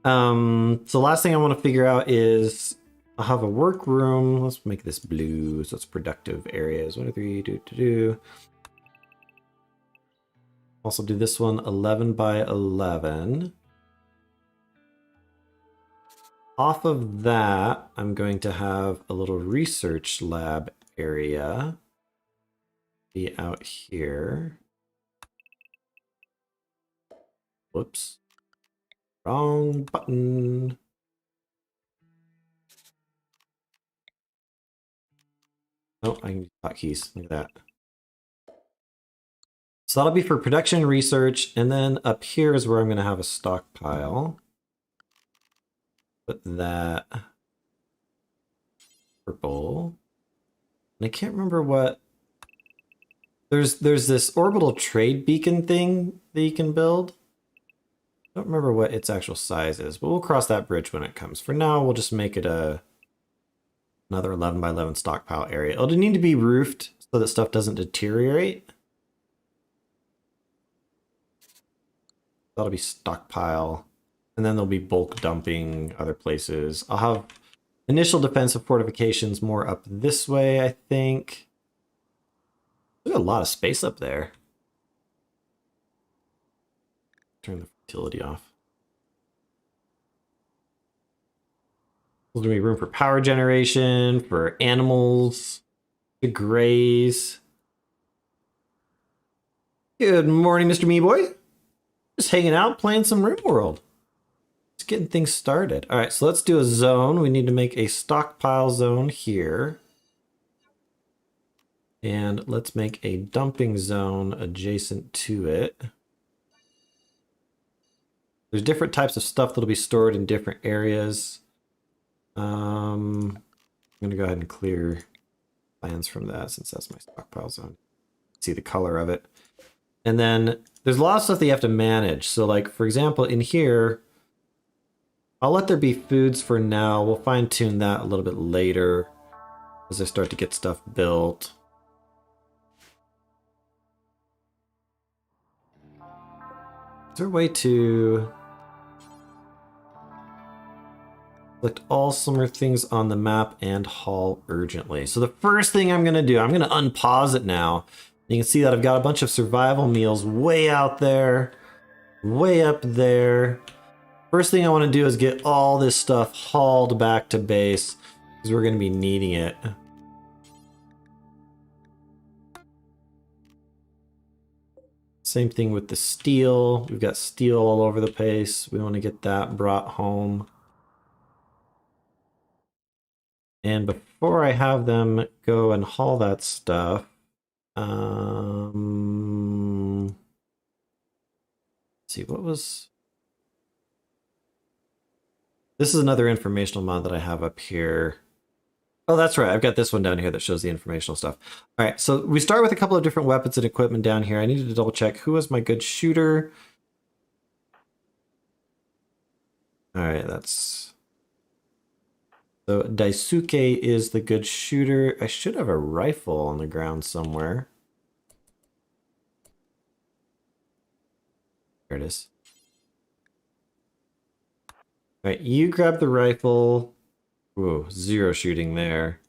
So last thing I want to figure out is I'll have a workroom. Let's make this blue so it's productive areas. 1, 2, 3, Also do this one 11 by 11. Off of that, I'm going to have a little research lab area be out here. Whoops. Wrong button. Oh, I can use hotkeys. Look at that. So that'll be for production research, and then up here is where I'm going to have a stockpile. Put that purple. And I can't remember what... There's this orbital trade beacon thing that you can build. I don't remember what its actual size is, but we'll cross that bridge when it comes. For now, we'll just make it another 11 by 11 stockpile area. It'll need to be roofed so that stuff doesn't deteriorate. That'll be stockpile. And then there'll be bulk dumping other places. I'll have initial defensive fortifications more up this way, I think. There's a lot of space up there. Turn the fertility off. There's gonna be room for power generation, for animals to graze. Good morning, Mr. Meeboy. Just hanging out, playing some RimWorld. Just getting things started. All right, so let's do a zone. We need to make a stockpile zone here. And let's make a dumping zone adjacent to it. There's different types of stuff that'll be stored in different areas. I'm gonna go ahead and clear plans from that since that's my stockpile zone. See the color of it. And then there's a lot of stuff that you have to manage. So like, for example, in here, I'll let there be foods for now. We'll fine tune that a little bit later as I start to get stuff built. Is there a way to select all summer things on the map and haul urgently? So the first thing I'm gonna do, I'm gonna unpause it now. You can see that I've got a bunch of survival meals way out there, way up there. First thing I want to do is get all this stuff hauled back to base because we're going to be needing it. Same thing with the steel. We've got steel all over the place. We want to get that brought home. And before I have them go and haul that stuff, let's see, what was... This is another informational mod that I have up here. Oh, that's right. I've got this one down here that shows the informational stuff. All right, so we start with a couple of different weapons and equipment down here. I needed to double check who was my good shooter. All right, that's... So Daisuke is the good shooter. I should have a rifle on the ground somewhere. There it is. All right, you grab the rifle. Whoa, 0 shooting there.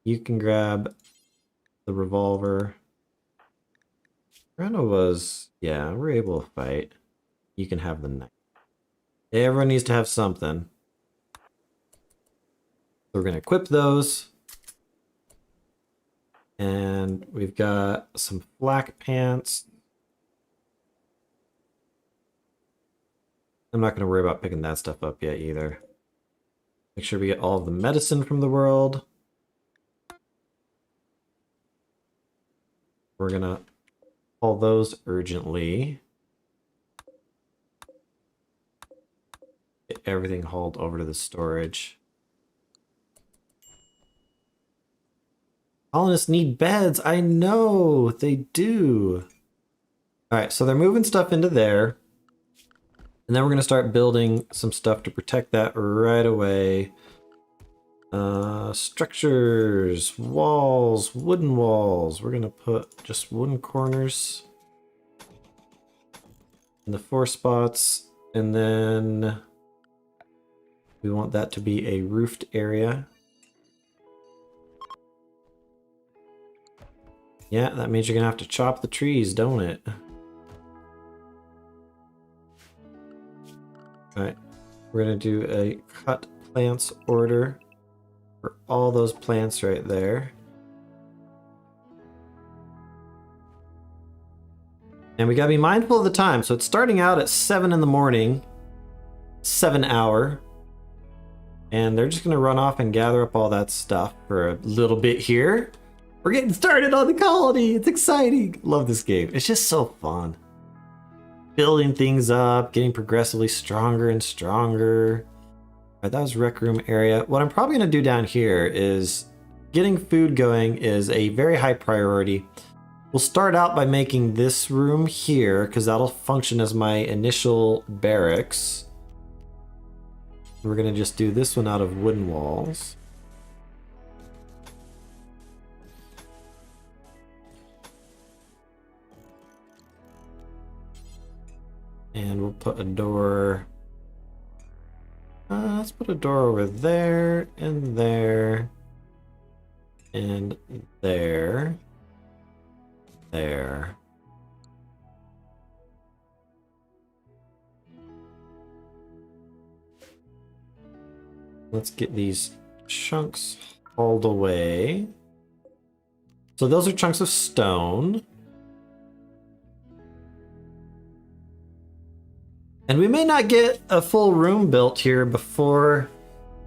You can grab the revolver. Rena was, yeah, we're able to fight. You can have the knife. Everyone needs to have something. So we're gonna equip those. And we've got some flak pants. I'm not gonna worry about picking that stuff up yet either. Make sure we get all of the medicine from the world. We're gonna haul those urgently. Get everything hauled over to the storage. Colonists need beds. I know they do. All right, so they're moving stuff into there. And then we're going to start building some stuff to protect that right away. Structures, walls, wooden walls. We're going to put just wooden corners in the 4 spots. And then we want that to be a roofed area. Yeah, that means you're going to have to chop the trees, don't it? Alright, we're going to do a cut plants order for all those plants right there. And we got to be mindful of the time. So it's starting out at 7 in the morning, 7 hour. And they're just going to run off and gather up all that stuff for a little bit here. We're getting started on the colony. It's exciting. Love this game. It's just so fun. Building things up, getting progressively stronger and stronger. All right, that was rec room area. What I'm probably going to do down here is getting food going is a very high priority. We'll start out by making this room here because that'll function as my initial barracks. We're going to just do this one out of wooden walls. And we'll put a door. Let's put a door over there, and there, and there, there. Let's get these chunks hauled away. So those are chunks of stone. And we may not get a full room built here before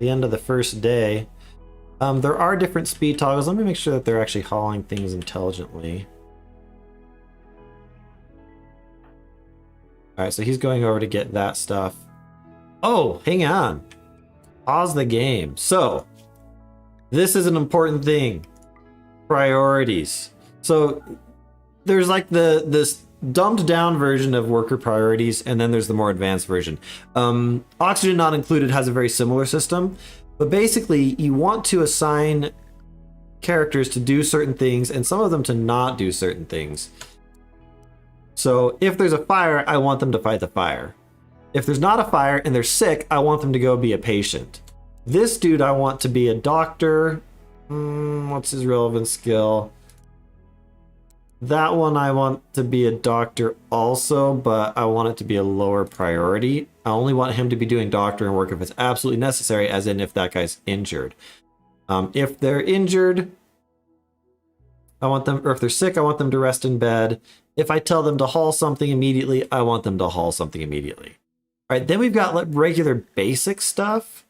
the end of the first day. There are different speed toggles. Let me make sure that they're actually hauling things intelligently. All right, so he's going over to get that stuff. Oh, hang on. Pause the game. So, this is an important thing. Priorities. So, there's like this dumbed down version of worker priorities, and then there's the more advanced version. Oxygen Not Included has a very similar system, but basically you want to assign characters to do certain things and some of them to not do certain things. So if there's a fire, I want them to fight the fire. If there's not a fire and they're sick, I want them to go be a patient. This dude I want to be a doctor. What's his relevant skill? That one I want to be a doctor also, but I want it to be a lower priority. I only want him to be doing doctoring work if it's absolutely necessary, as in if that guy's injured. If they're injured, I want them, or if they're sick, I want them to rest in bed. If I tell them to haul something immediately, I want them to haul something immediately. All right, then we've got like regular basic stuff.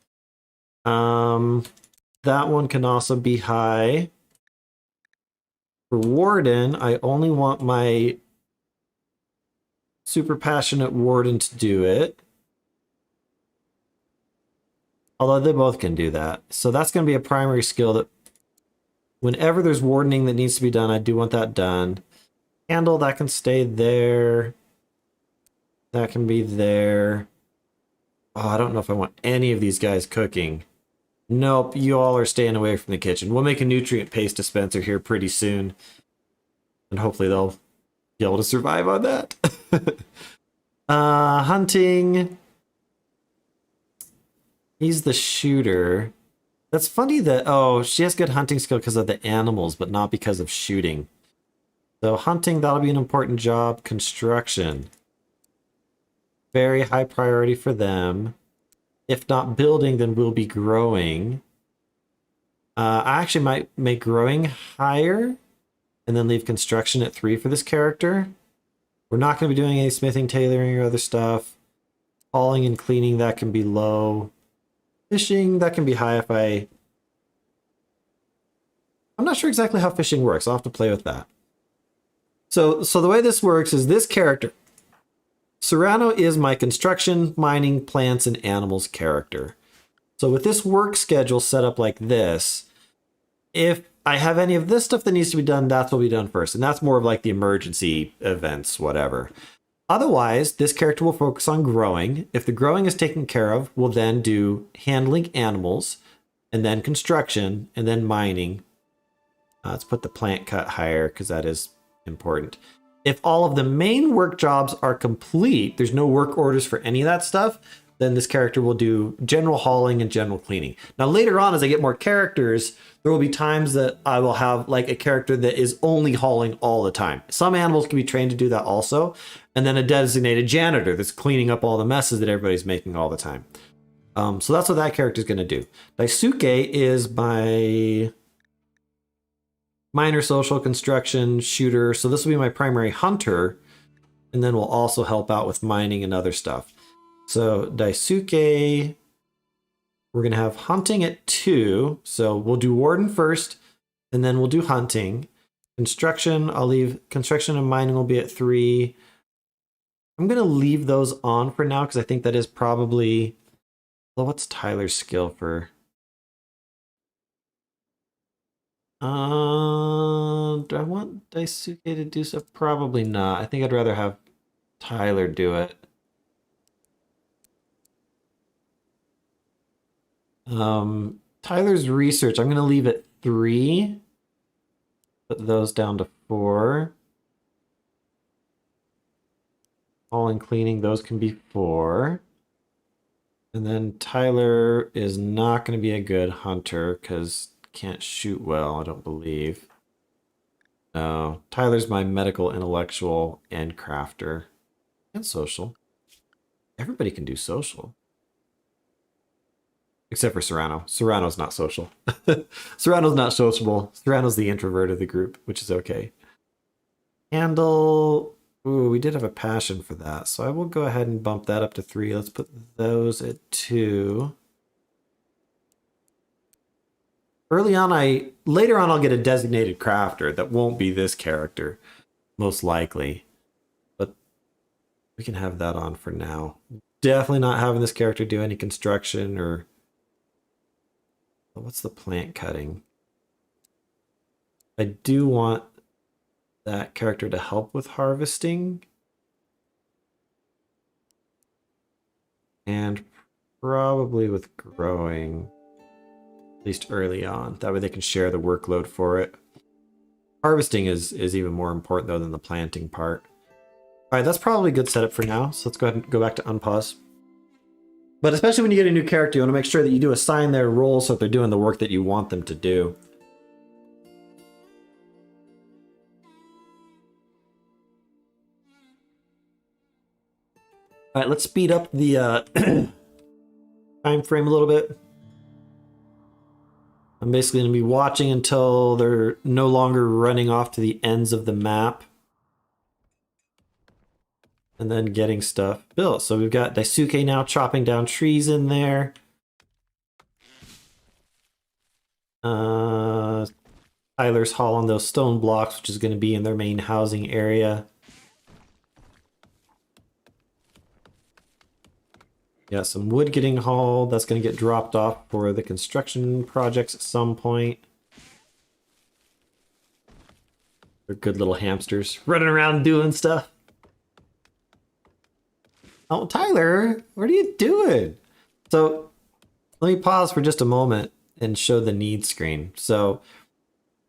That one can also be high. For Warden, I only want my super passionate Warden to do it. Although they both can do that. So that's going to be a primary skill that whenever there's wardening that needs to be done, I do want that done. Candle, that can stay there. That can be there. Oh, I don't know if I want any of these guys cooking. Nope, you all are staying away from the kitchen. We'll make a nutrient paste dispenser here pretty soon. And hopefully they'll be able to survive on that. Hunting. He's the shooter. That's funny that, oh, she has good hunting skill because of the animals, but not because of shooting. So hunting, that'll be an important job. Construction. Very high priority for them. If not building, then we'll be growing. I actually might make growing higher and then leave construction at 3 for this character. We're not going to be doing any smithing, tailoring, or other stuff. Hauling and cleaning, that can be low. Fishing, that can be high if I'm not sure exactly how fishing works. I'll have to play with that. So the way this works is this character. Serrano is my construction, mining, plants, and animals character. So with this work schedule set up like this, if I have any of this stuff that needs to be done, that's what will be done first. And that's more of like the emergency events, whatever. Otherwise, this character will focus on growing. If the growing is taken care of, we'll then do handling animals, and then construction, and then mining. Let's put the plant cut higher because that is important. If all of the main work jobs are complete, there's no work orders for any of that stuff, then this character will do general hauling and general cleaning. Now later on, as I get more characters, there will be times that I will have like a character that is only hauling all the time. Some animals can be trained to do that also. And then a designated janitor that's cleaning up all the messes that everybody's making all the time. So that's what that character is going to do. Daisuke is my minor, social, construction, shooter. So this will be my primary hunter. And then we'll also help out with mining and other stuff. So Daisuke, we're going to have hunting at 2. So we'll do warden first, and then we'll do hunting. Construction, I'll leave construction and mining will be at 3. I'm going to leave those on for now because I think that is probably... Well, what's Tyler's skill for? Do I want Daisuke to do stuff? Probably not. I think I'd rather have Tyler do it. Tyler's research, I'm going to leave at 3. Put those down to 4. Hauling, cleaning, those can be 4. And then Tyler is not going to be a good hunter because can't shoot well, I don't believe. No, Tyler's my medical, intellectual, and crafter. And social. Everybody can do social. Except for Serrano. Serrano's not social. Serrano's not sociable. Serrano's the introvert of the group, which is okay. Handle... Ooh, we did have a passion for that, so I will go ahead and bump that up to 3. Let's put those at 2. Later on I'll get a designated crafter that won't be this character, most likely. But we can have that on for now. Definitely not having this character do any construction or... What's the plant cutting? I do want that character to help with harvesting. And probably with growing. At least early on. That way they can share the workload for it. Harvesting is even more important though than the planting part. Alright, that's probably a good setup for now. So let's go ahead and go back to unpause. But especially when you get a new character, you want to make sure that you do assign their role so that they're doing the work that you want them to do. All right, let's speed up the time frame a little bit. I'm basically going to be watching until they're no longer running off to the ends of the map. And then getting stuff built. So we've got Daisuke now chopping down trees in there. Tyler's hauling those stone blocks, which is going to be in their main housing area. Got some wood getting hauled. That's going to get dropped off for the construction projects at some point. They're good little hamsters running around doing stuff. Oh, Tyler, what are you doing? So let me pause for just a moment and show the need screen. So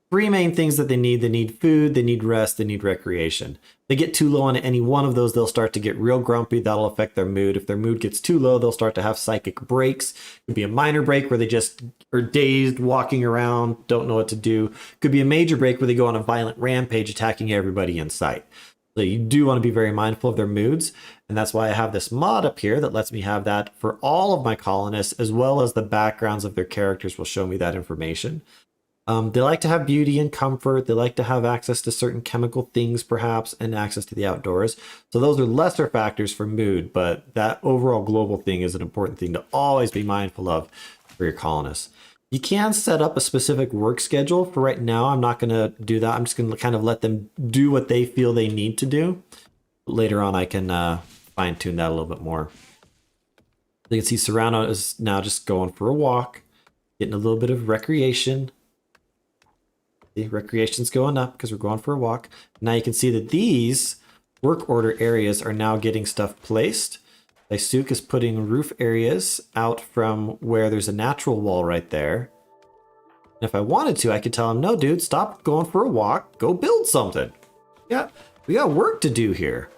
three main things that they need. They need food, they need rest, they need recreation. If they get too low on any one of those, they'll start to get real grumpy. That'll affect their mood. If their mood gets too low, they'll start to have psychic breaks. It could be a minor break where they just are dazed, walking around, don't know what to do. Could be a major break where they go on a violent rampage, attacking everybody in sight. So you do want to be very mindful of their moods. And that's why I have this mod up here that lets me have that for all of my colonists, as well as the backgrounds of their characters will show me that information. They like to have beauty and comfort. They like to have access to certain chemical things, perhaps, and access to the outdoors. So those are lesser factors for mood, but that overall global thing is an important thing to always be mindful of for your colonists. You can set up a specific work schedule. For right now, I'm not going to do that. I'm just going to kind of let them do what they feel they need to do. Later on, I can fine-tune that a little bit more. You can see Serrano is now just going for a walk, getting a little bit of recreation. The recreation's going up because we're going for a walk. Now you can see that these work order areas are now getting stuff placed. Daisuke is putting roof areas out from where there's a natural wall right there. And if I wanted to, I could tell him, no, dude, stop going for a walk. Go build something. Yeah, we got work to do here.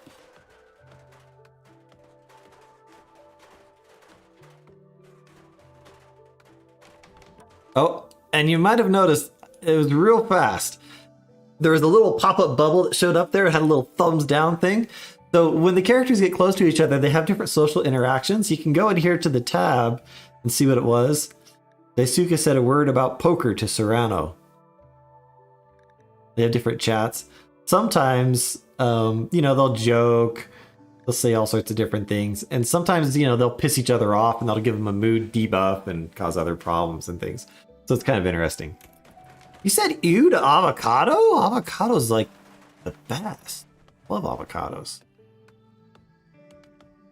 Oh, and you might have noticed it was real fast. There was a little pop-up bubble that showed up there. It had a little thumbs down thing. So when the characters get close to each other, they have different social interactions. You can go in here to the tab and see what it was. Daisuke said a word about poker to Serrano. They have different chats. Sometimes, they'll joke. They'll say all sorts of different things. And sometimes, they'll piss each other off and that'll give them a mood debuff and cause other problems and things. So it's kind of interesting. You said ew to avocado? Avocado's like the best. Love avocados.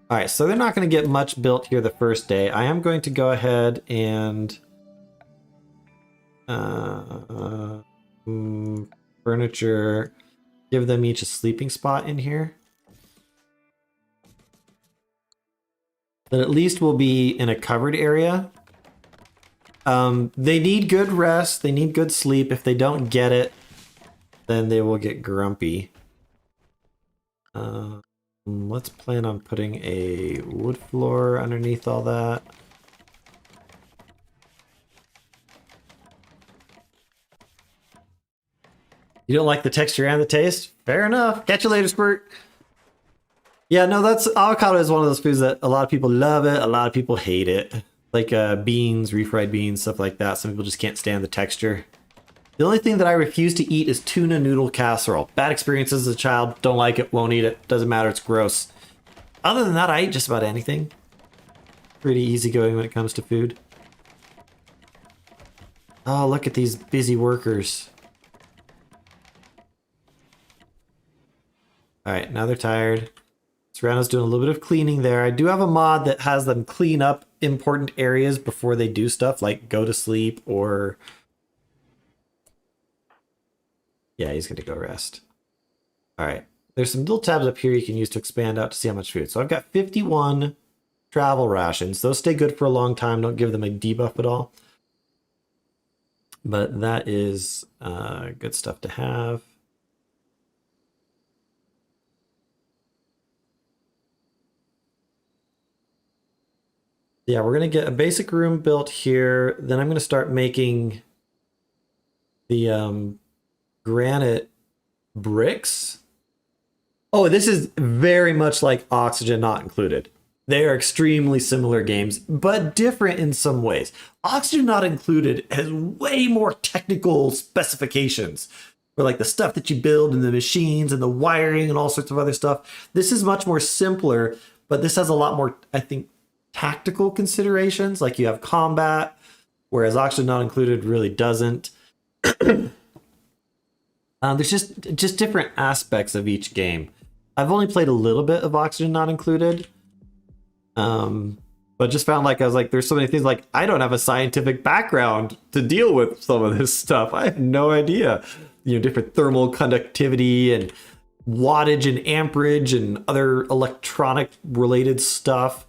All right, so they're not going to get much built here the first day. I am going to go ahead and furniture, give them each a sleeping spot in here. That at least will be in a covered area. They need good rest. They need good sleep. If they don't get it, then they will get grumpy. Let's plan on putting a wood floor underneath all that. You don't like the texture and the taste? Fair enough. Catch you later, Squirt. Yeah, no, avocado is one of those foods that a lot of people love it. A lot of people hate it. Like beans, refried beans, stuff like that. Some people just can't stand the texture. The only thing that I refuse to eat is tuna noodle casserole. Bad experiences as a child. Don't like it. Won't eat it. Doesn't matter. It's gross. Other than that, I eat just about anything. Pretty easygoing when it comes to food. Oh, look at these busy workers. All right, now they're tired. Serrano's doing a little bit of cleaning there. I do have a mod that has them clean up important areas before they do stuff, like go to sleep or... Yeah, he's going to go rest. All right. There's some little tabs up here you can use to expand out to see how much food. So I've got 51 travel rations. Those stay good for a long time. Don't give them a debuff at all. But that is good stuff to have. Yeah, we're going to get a basic room built here. Then I'm going to start making the granite bricks. Oh, this is very much like Oxygen Not Included. They are extremely similar games, but different in some ways. Oxygen Not Included has way more technical specifications for like the stuff that you build and the machines and the wiring and all sorts of other stuff. This is much more simpler, but this has a lot more, I think, tactical considerations. Like you have combat, whereas Oxygen Not Included really doesn't. There's just different aspects of each game. I've only played a little bit of Oxygen Not Included, but just found I was like, there's so many things, like I don't have a scientific background to deal with some of this stuff. I have no idea, different thermal conductivity and wattage and amperage and other electronic related stuff.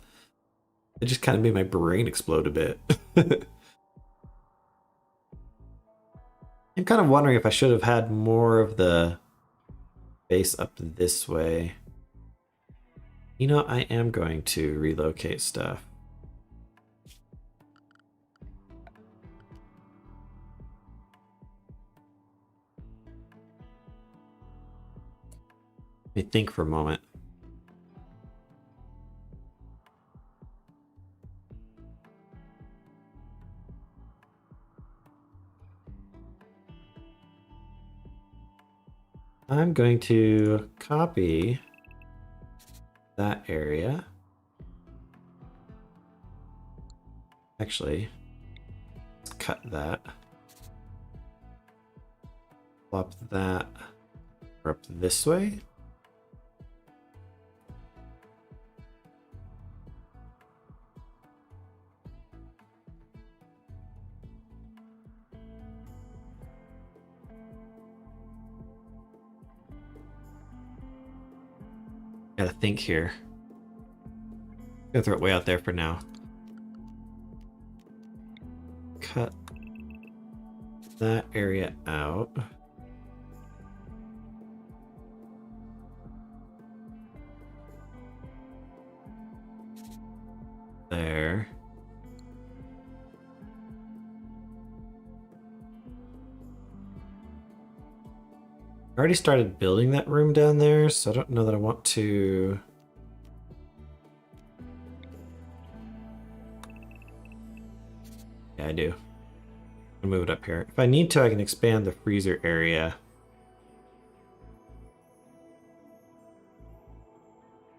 It just kind of made my brain explode a bit. I'm kind of wondering if I should have had more of the base up this way. You know, I am going to relocate stuff. Let me think for a moment. I'm going to copy that area. Actually, let's cut that. Flop that up this way. Gotta think here. I'm gonna throw it way out there for now. Cut that area out. There. I already started building that room down there, so I don't know that I want to. Yeah, I do. I'll move it up here. If I need to, I can expand the freezer area.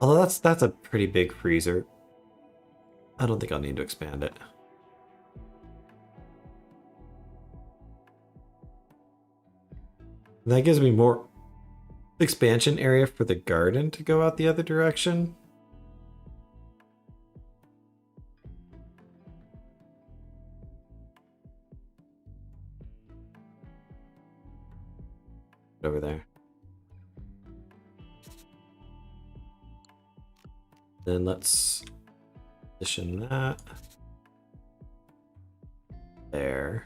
Although that's a pretty big freezer. I don't think I'll need to expand it. That gives me more expansion area for the garden to go out the other direction. Over there. Then let's position that there.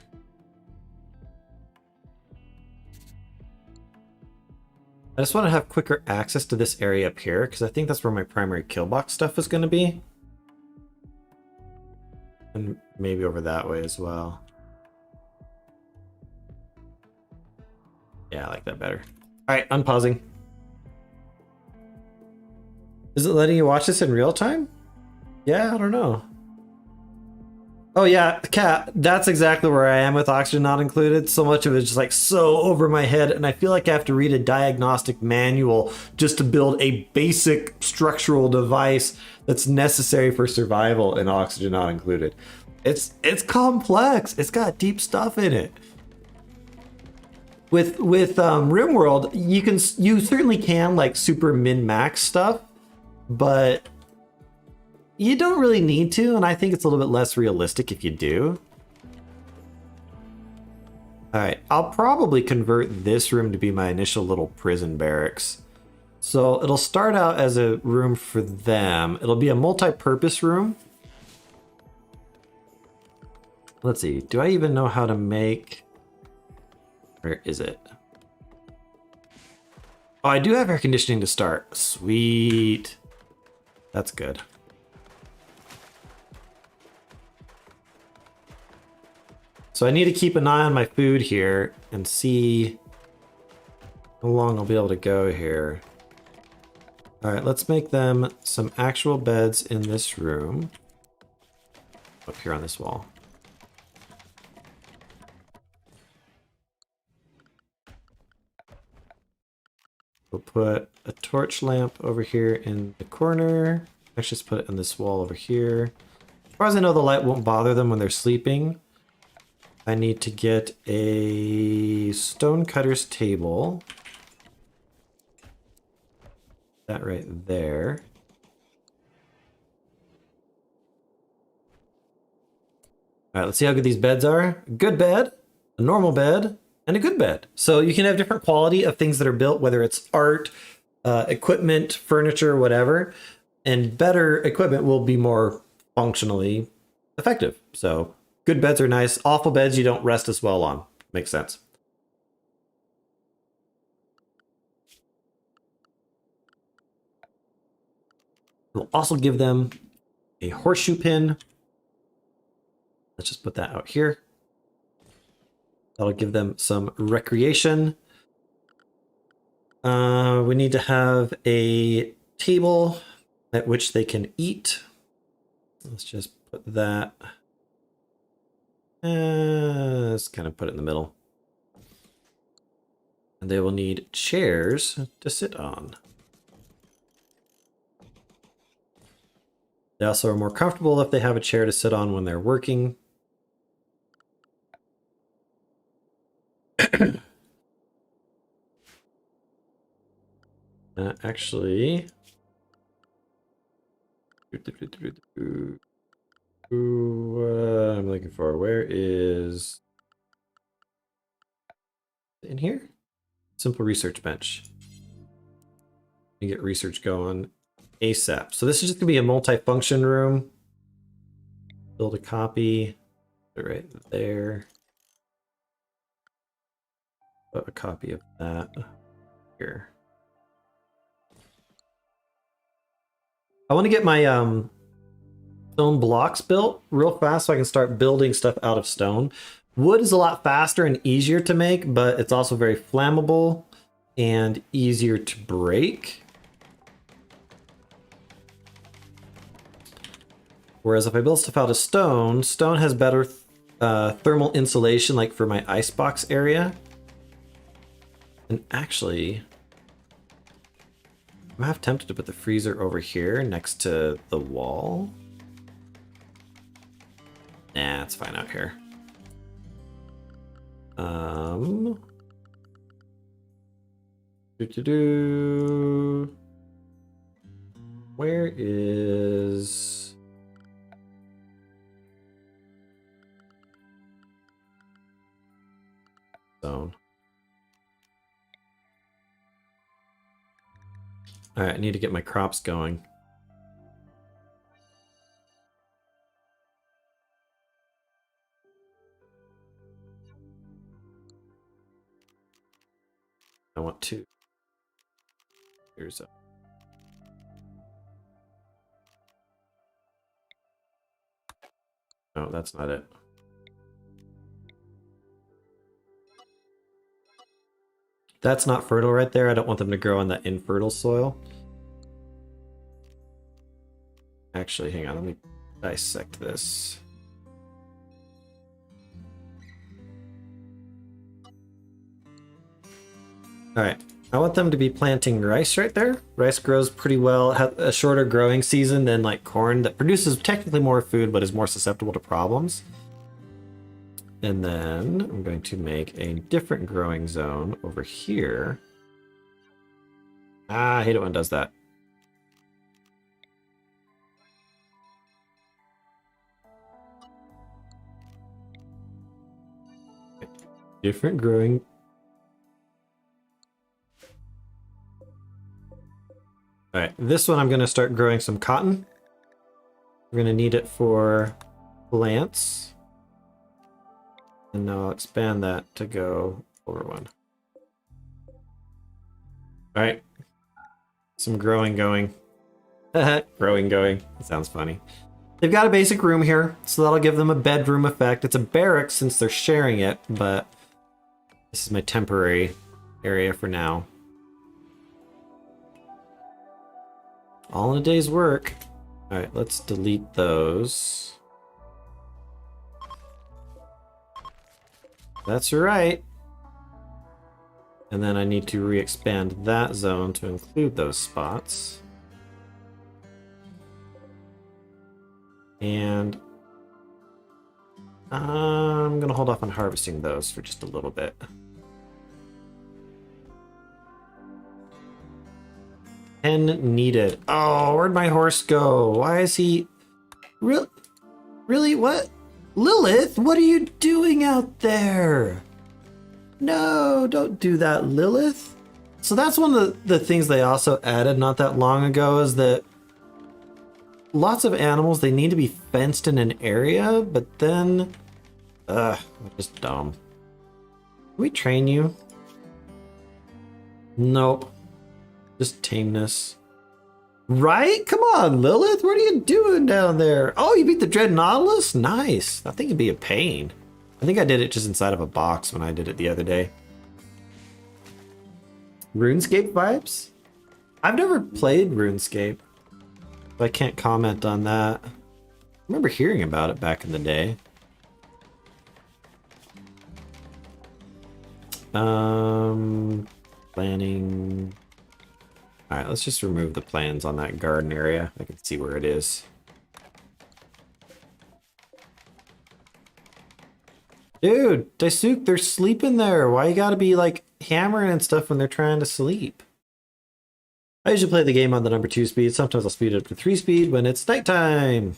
I just want to have quicker access to this area up here because I think that's where my primary kill box stuff is going to be. And maybe over that way as well. Yeah, I like that better. All right, unpausing. Is it letting you watch this in real time? Yeah, I don't know. Oh yeah, Cat, that's exactly where I am with oxygen not included. So much of it is just like so over my head, and I feel like I have to read a diagnostic manual just to build a basic structural device that's necessary for survival in oxygen not included. It's complex. It's got deep stuff in it. With RimWorld, you certainly can like super min-max stuff, but you don't really need to, and I think it's a little bit less realistic if you do. All right, I'll probably convert this room to be my initial little prison barracks. So it'll start out as a room for them. It'll be a multi-purpose room. Let's see, do I even know how to make... Where is it? Oh, I do have air conditioning to start. Sweet. That's good. So I need to keep an eye on my food here and see how long I'll be able to go here. All right, let's make them some actual beds in this room. Up here on this wall. We'll put a torch lamp over here in the corner. Let's just put it in this wall over here. As far as I know, the light won't bother them when they're sleeping. I need to get a stonecutter's table. That right there. All right, let's see how good these beds are. A good bed, a normal bed, and a good bed. So you can have different quality of things that are built, whether it's art, equipment, furniture, whatever. And better equipment will be more functionally effective. So good beds are nice. Awful beds you don't rest as well on. Makes sense. We'll also give them a horseshoe pin. Let's just put that out here. That'll give them some recreation. We need to have a table at which they can eat. Let's just put that. Let's kind of put it in the middle. And they will need chairs to sit on. They also are more comfortable if they have a chair to sit on when they're working. Actually, I'm looking for, where is in here? Simple research bench. You get research going ASAP. So this is just gonna be a multi-function room. Build a copy, put it right there. Put a copy of that here. I want to get my stone blocks built real fast so I can start building stuff out of stone. Wood is a lot faster and easier to make, but it's also very flammable and easier to break. Whereas if I build stuff out of stone, stone has better thermal insulation, like for my icebox area. And actually, I'm half tempted to put the freezer over here next to the wall. Nah, it's fine out here. Where is zone? All right, I need to get my crops going. I want 2. Here's a. No, that's not it. That's not fertile right there. I don't want them to grow on that infertile soil. Actually, hang on, let me dissect this. All right, I want them to be planting rice right there. Rice grows pretty well, has a shorter growing season than like corn that produces technically more food, but is more susceptible to problems. And then I'm going to make a different growing zone over here. Ah, I hate it when it does that. Different growing. All right, this one I'm going to start growing some cotton. We're going to need it for plants. And now I'll expand that to go over one. All right, some growing going. Growing going, it sounds funny. They've got a basic room here, so that'll give them a bedroom effect. It's a barrack since they're sharing it, but this is my temporary area for now. All in a day's work. All right, let's delete those. That's right. And then I need to re-expand that zone to include those spots. And I'm gonna hold off on harvesting those for just a little bit. Pen needed. Oh, where'd my horse go? Why is he... Really? What? Lilith, what are you doing out there? No, don't do that, Lilith. So that's one of the things they also added not that long ago, is that lots of animals, they need to be fenced in an area, but then... just dumb. Can we train you? Nope. Just tameness. Right? Come on, Lilith. What are you doing down there? Oh, you beat the Dread Nautilus? Nice. That thing could be a pain. I think I did it just inside of a box when I did it the other day. RuneScape vibes? I've never played RuneScape, so I can't comment on that. I remember hearing about it back in the day. Planning. All right, let's just remove the plans on that garden area. I can see where it is. Dude, Daisuke, they're sleeping there. Why you gotta be like hammering and stuff when they're trying to sleep? I usually play the game on the number 2 speed. Sometimes I'll speed it up to 3 speed when it's nighttime.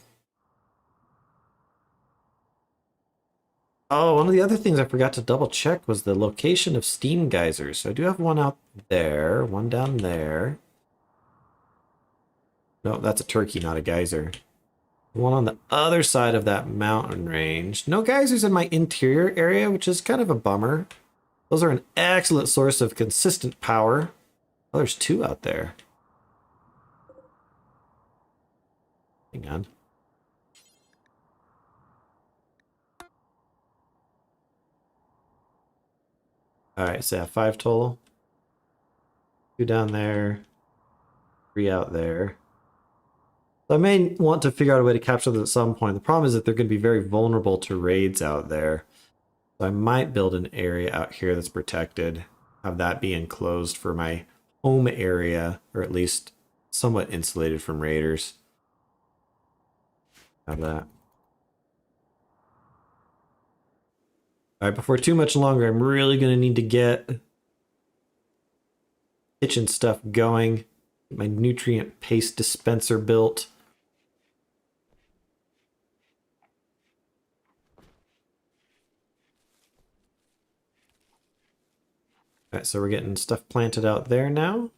Oh, one of the other things I forgot to double check was the location of steam geysers. So I do have one out there, one down there. No, that's a turkey, not a geyser. One on the other side of that mountain range. No geysers in my interior area, which is kind of a bummer. Those are an excellent source of consistent power. Oh, there's 2 out there. Hang on. Alright, so I have 5 total. 2 down there. 3 out there. So I may want to figure out a way to capture them at some point. The problem is that they're going to be very vulnerable to raids out there. So I might build an area out here that's protected. Have that be enclosed for my home area, or at least somewhat insulated from raiders. Have that. All right, before too much longer, I'm really going to need to get kitchen stuff going. Get my nutrient paste dispenser built. All right, so we're getting stuff planted out there now.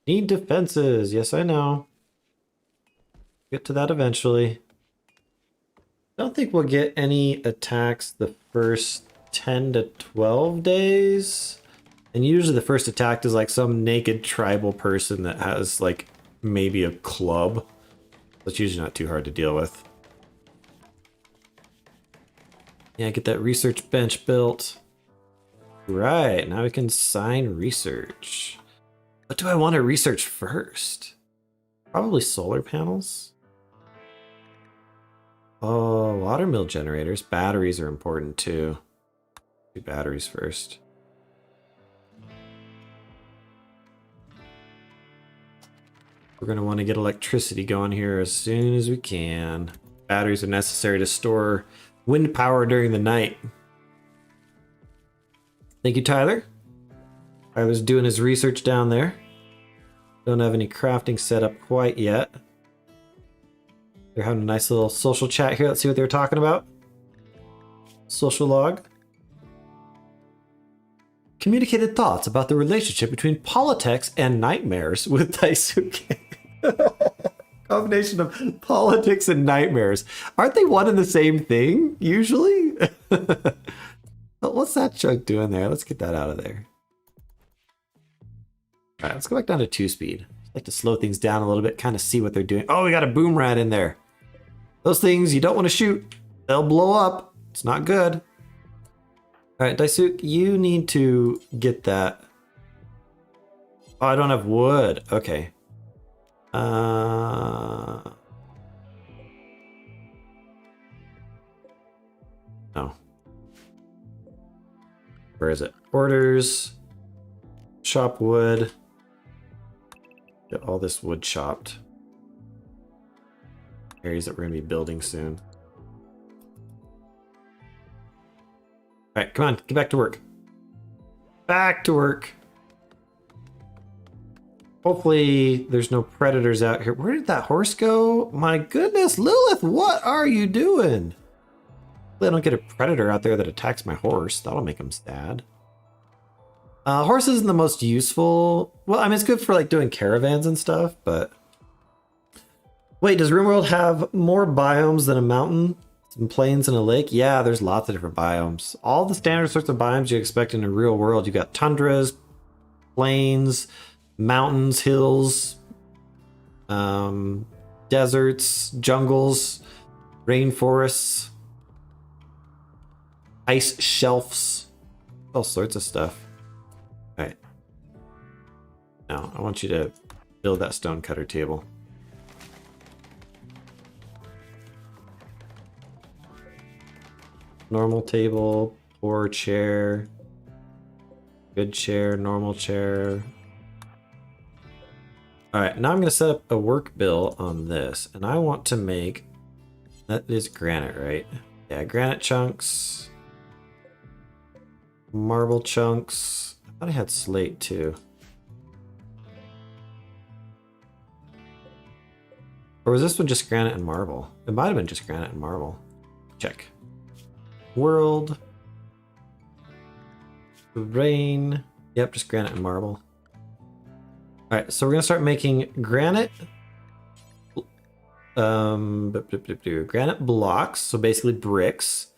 Need defenses. Yes, I know. Get to that eventually. Don't think we'll get any attacks the first 10 to 12 days. And usually the first attack is like some naked tribal person that has like maybe a club. That's usually not too hard to deal with. Yeah, get that research bench built. Right, now we can sign research. What do I want to research first? Probably solar panels. Oh, water mill generators. Batteries are important too. Do batteries first. We're going to want to get electricity going here as soon as we can. Batteries are necessary to store wind power during the night. Thank you, Tyler. Tyler's doing his research down there. Don't have any crafting set up quite yet. They're having a nice little social chat here. Let's see what they're talking about. Social log. Communicated thoughts about the relationship between politics and nightmares with Daisuke. Combination of politics and nightmares. Aren't they one and the same thing, usually? What's that chunk doing there? Let's get that out of there. All right, let's go back down to 2 speed. I'd like to slow things down a little bit, kind of see what they're doing. Oh, we got a boom rat in there. Those things you don't want to shoot. They'll blow up. It's not good. All right, Daisuke, you need to get that. Oh, I don't have wood. Okay. No. Where is it? Orders. Chop wood. Get all this wood chopped. Areas that we're going to be building soon. All right, come on, get back to work. Back to work. Hopefully there's no predators out here. Where did that horse go? My goodness, Lilith, what are you doing? Hopefully I don't get a predator out there that attacks my horse. That'll make him sad. Horse isn't the most useful. Well, I mean, it's good for like doing caravans and stuff, but... Wait, does RimWorld have more biomes than a mountain? Some plains and a lake? Yeah, there's lots of different biomes. All the standard sorts of biomes you expect in a real world. You've got tundras, plains, mountains, hills, deserts, jungles, rainforests, ice shelves, all sorts of stuff. All right. Now, I want you to build that stone cutter table. Normal table, poor chair, good chair, normal chair. All right, now I'm going to set up a work bill on this, and I want to make, that is granite, right? Yeah, granite chunks, marble chunks. I thought I had slate too. Or was this one just granite and marble? It might have been just granite and marble. Check. World. Rain. Yep, just granite and marble. Alright, so we're gonna start making granite. Granite blocks, so basically bricks.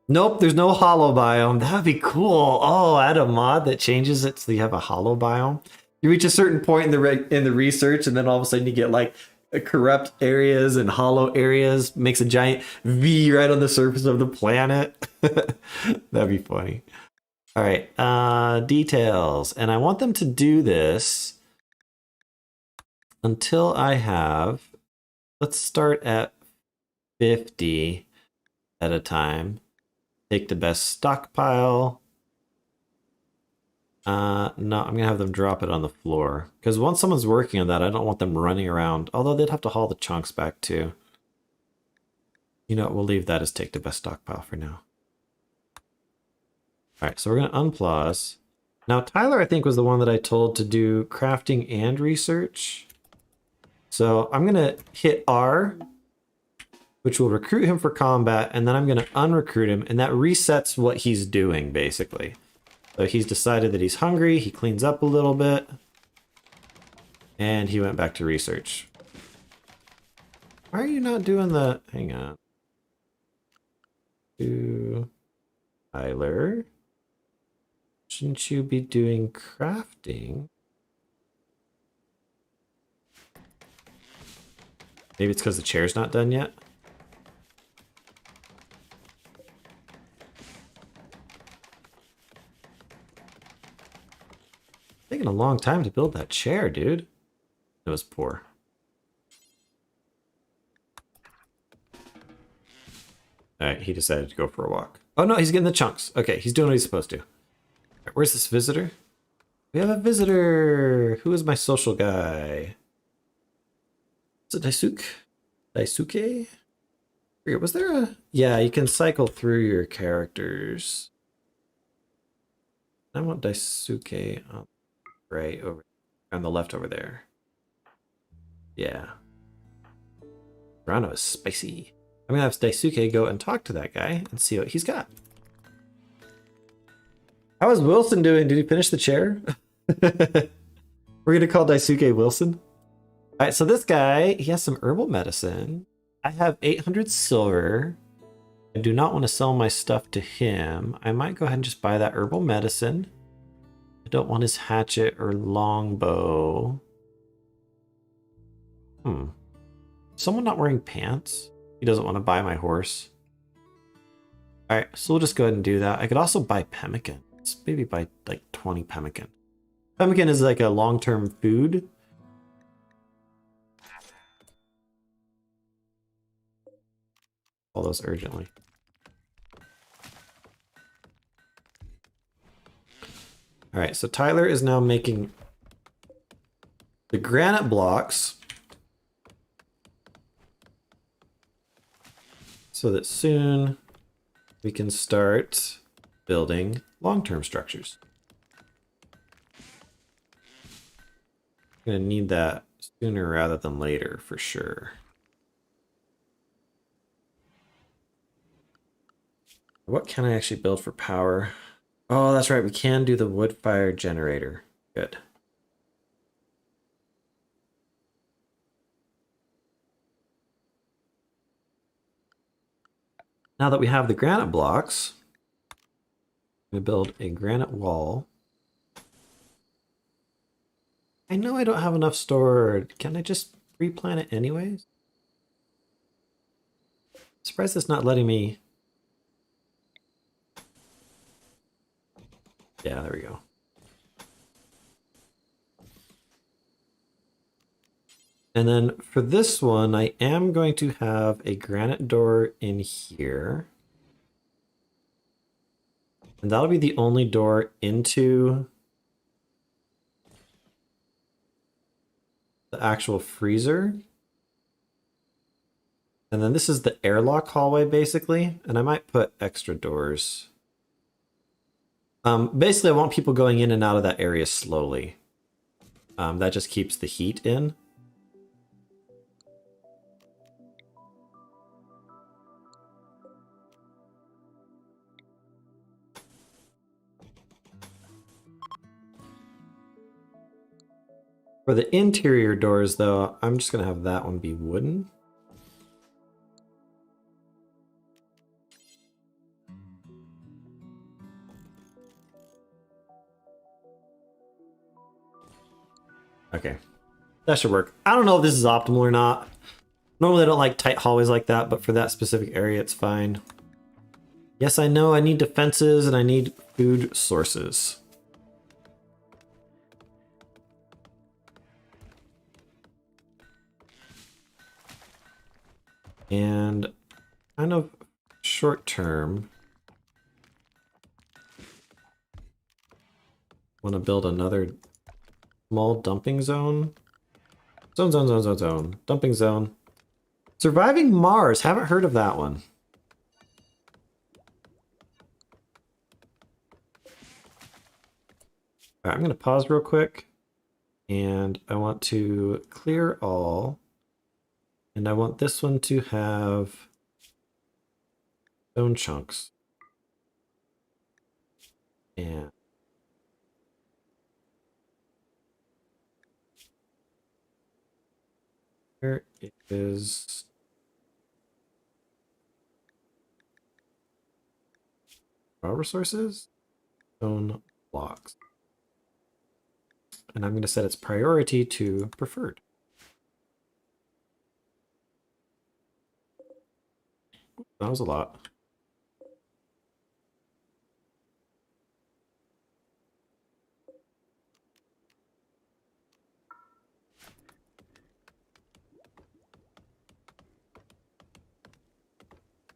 Nope, there's no hollow biome. That'd be cool. Oh, add a mod that changes it so you have a hollow biome. You reach a certain point in the research, and then all of a sudden you get like corrupt areas and hollow areas. Makes a giant V right on the surface of the planet. That'd be funny. All right, details, and I want them to do this until I have. Let's start at 50 at a time. Take the best stockpile. No, I'm gonna have them drop it on the floor. Because once someone's working on that, I don't want them running around. Although they'd have to haul the chunks back too. You know what, we'll leave that as take the best stockpile for now. Alright, so we're gonna unpause. Now Tyler, I think, was the one that I told to do crafting and research. So I'm gonna hit R, which will recruit him for combat, and then I'm gonna unrecruit him, and that resets what he's doing, basically. So he's decided that he's hungry, he cleans up a little bit, and he went back to research. Why are you not doing the... Hang on. Tyler? Shouldn't you be doing crafting? Maybe it's because the chair's not done yet? Taking a long time to build that chair, dude. It was poor. Alright, he decided to go for a walk. Oh no, he's getting the chunks. Okay, he's doing what he's supposed to. Right, where's this visitor? We have a visitor! Who is my social guy? Is it Daisuke? Daisuke? Was there a... Yeah, you can cycle through your characters. I want Daisuke on the right over... on the left over there. Yeah. Rano is spicy. I'm gonna have Daisuke go and talk to that guy and see what he's got. How is Wilson doing? Did he finish the chair? We're gonna call Daisuke Wilson. All right, so this guy, he has some herbal medicine. I have 800 silver. I do not want to sell my stuff to him. I might go ahead and just buy that herbal medicine. I don't want his hatchet or longbow. Someone not wearing pants? He doesn't want to buy my horse. All right, so we'll just go ahead and do that. I could also buy pemmican. Let's maybe buy like 20 pemmican. Pemmican is like a long-term food. All those urgently. All right, so Tyler is now making the granite blocks so that soon we can start building long-term structures. I'm gonna need that sooner rather than later for sure. What can I actually build for power? Oh, that's right. We can do the wood fire generator. Good. Now that we have the granite blocks, I'm going to build a granite wall. I know I don't have enough stored. Can I just pre-plan it anyways? Surprised it's not letting me. Yeah, there we go. And then for this one, I am going to have a granite door in here. And that'll be the only door into the actual freezer. And then this is the airlock hallway, basically. And I might put extra doors. Basically, I want people going in and out of that area slowly. That just keeps the heat in. For the interior doors, though, I'm just going to have that one be wooden. Okay, that should work. I don't know if this is optimal or not. Normally I don't like tight hallways like that, but for that specific area, it's fine. Yes, I know I need defenses and I need food sources. And kind of short term, want to build another small dumping zone. Zone. Dumping zone. Surviving Mars. Haven't heard of that one. All right, I'm going to pause real quick. And I want to clear all. And I want this one to have stone chunks. And here it is. Raw resources, stone blocks. And I'm going to set its priority to preferred. That was a lot.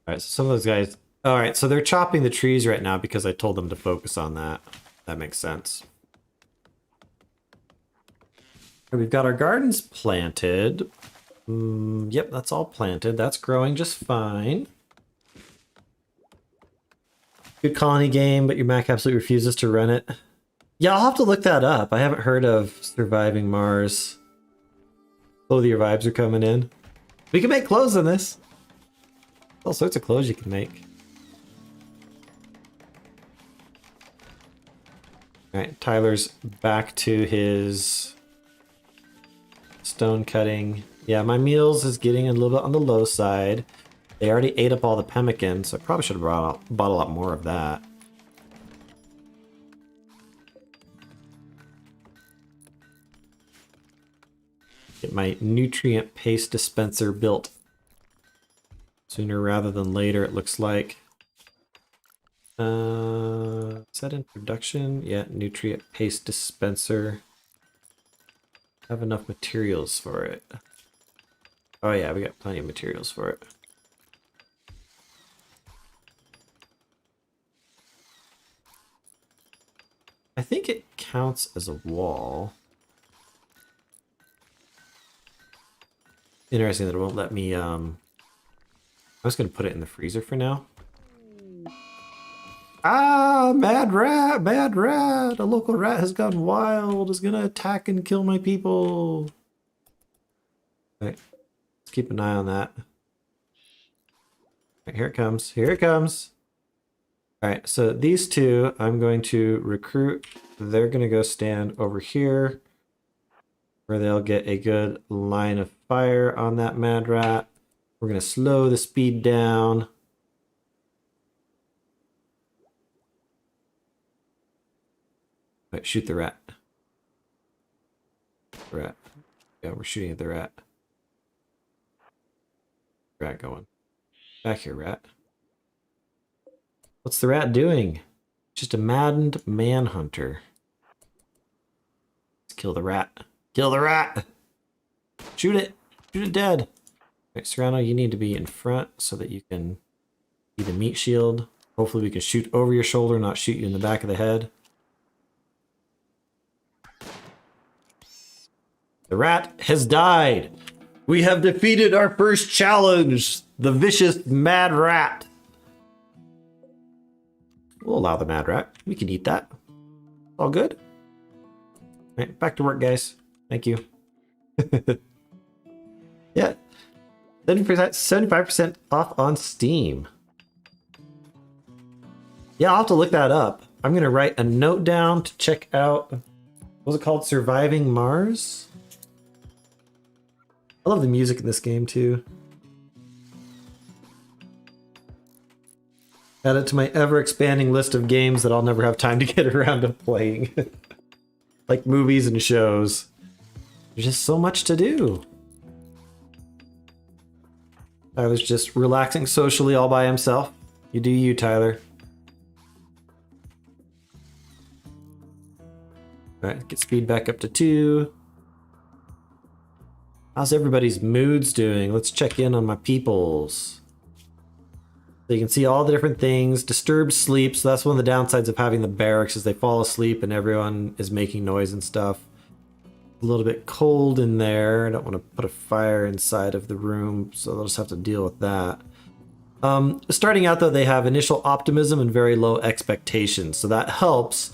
All right, so some of those guys. All right, so they're chopping the trees right now because I told them to focus on that. That makes sense. We've got our gardens planted. Yep, that's all planted. That's growing just fine. Good colony game, but your Mac absolutely refuses to run it. Yeah, I'll have to look that up. I haven't heard of Surviving Mars. Oh, your vibes are coming in. We can make clothes in this. All sorts of clothes you can make. All right, Tyler's back to his stone cutting. Yeah, my meals is getting a little bit on the low side. They already ate up all the pemmican, so I probably should have bought a lot more of that. Get my nutrient paste dispenser built sooner rather than later, it looks like. Is that in production? Yeah, nutrient paste dispenser. Have enough materials for it. Oh yeah, we got plenty of materials for it. I think it counts as a wall. Interesting that it won't let me, I'm just gonna put it in the freezer for now. Ah, mad rat, mad rat! A local rat has gone wild, is gonna attack and kill my people. Right, let's keep an eye on that. Right, here it comes, here it comes. All right, so these two I'm going to recruit. They're gonna go stand over here where they'll get a good line of fire on that mad rat. We're gonna slow the speed down. Right, shoot the rat. The rat. Yeah, we're shooting at the rat. Rat going. Back here, rat. What's the rat doing? Just a maddened manhunter. Let's kill the rat. Kill the rat! Shoot it! Shoot it dead! Alright, Serrano, you need to be in front so that you can be the meat shield. Hopefully we can shoot over your shoulder, not shoot you in the back of the head. The rat has died! We have defeated our first challenge! The vicious mad rat! We'll allow the mad rat. We can eat that. All good? Alright, back to work, guys. Thank you. Yeah. 75% off on Steam. Yeah, I'll have to look that up. I'm going to write a note down to check out... What was it called? Surviving Mars? I love the music in this game, too. Add it to my ever-expanding list of games that I'll never have time to get around to playing. Like movies and shows. There's just so much to do. Tyler's just relaxing socially all by himself. You do you, Tyler. Alright, get speed back up to 2. How's everybody's moods doing? Let's check in on my peoples. So you can see all the different things. Disturbed sleep, so that's one of the downsides of having the barracks is they fall asleep and everyone is making noise and stuff. A little bit cold in there. I don't want to put a fire inside of the room, so they'll just have to deal with that. Starting out though, they have initial optimism and very low expectations, so that helps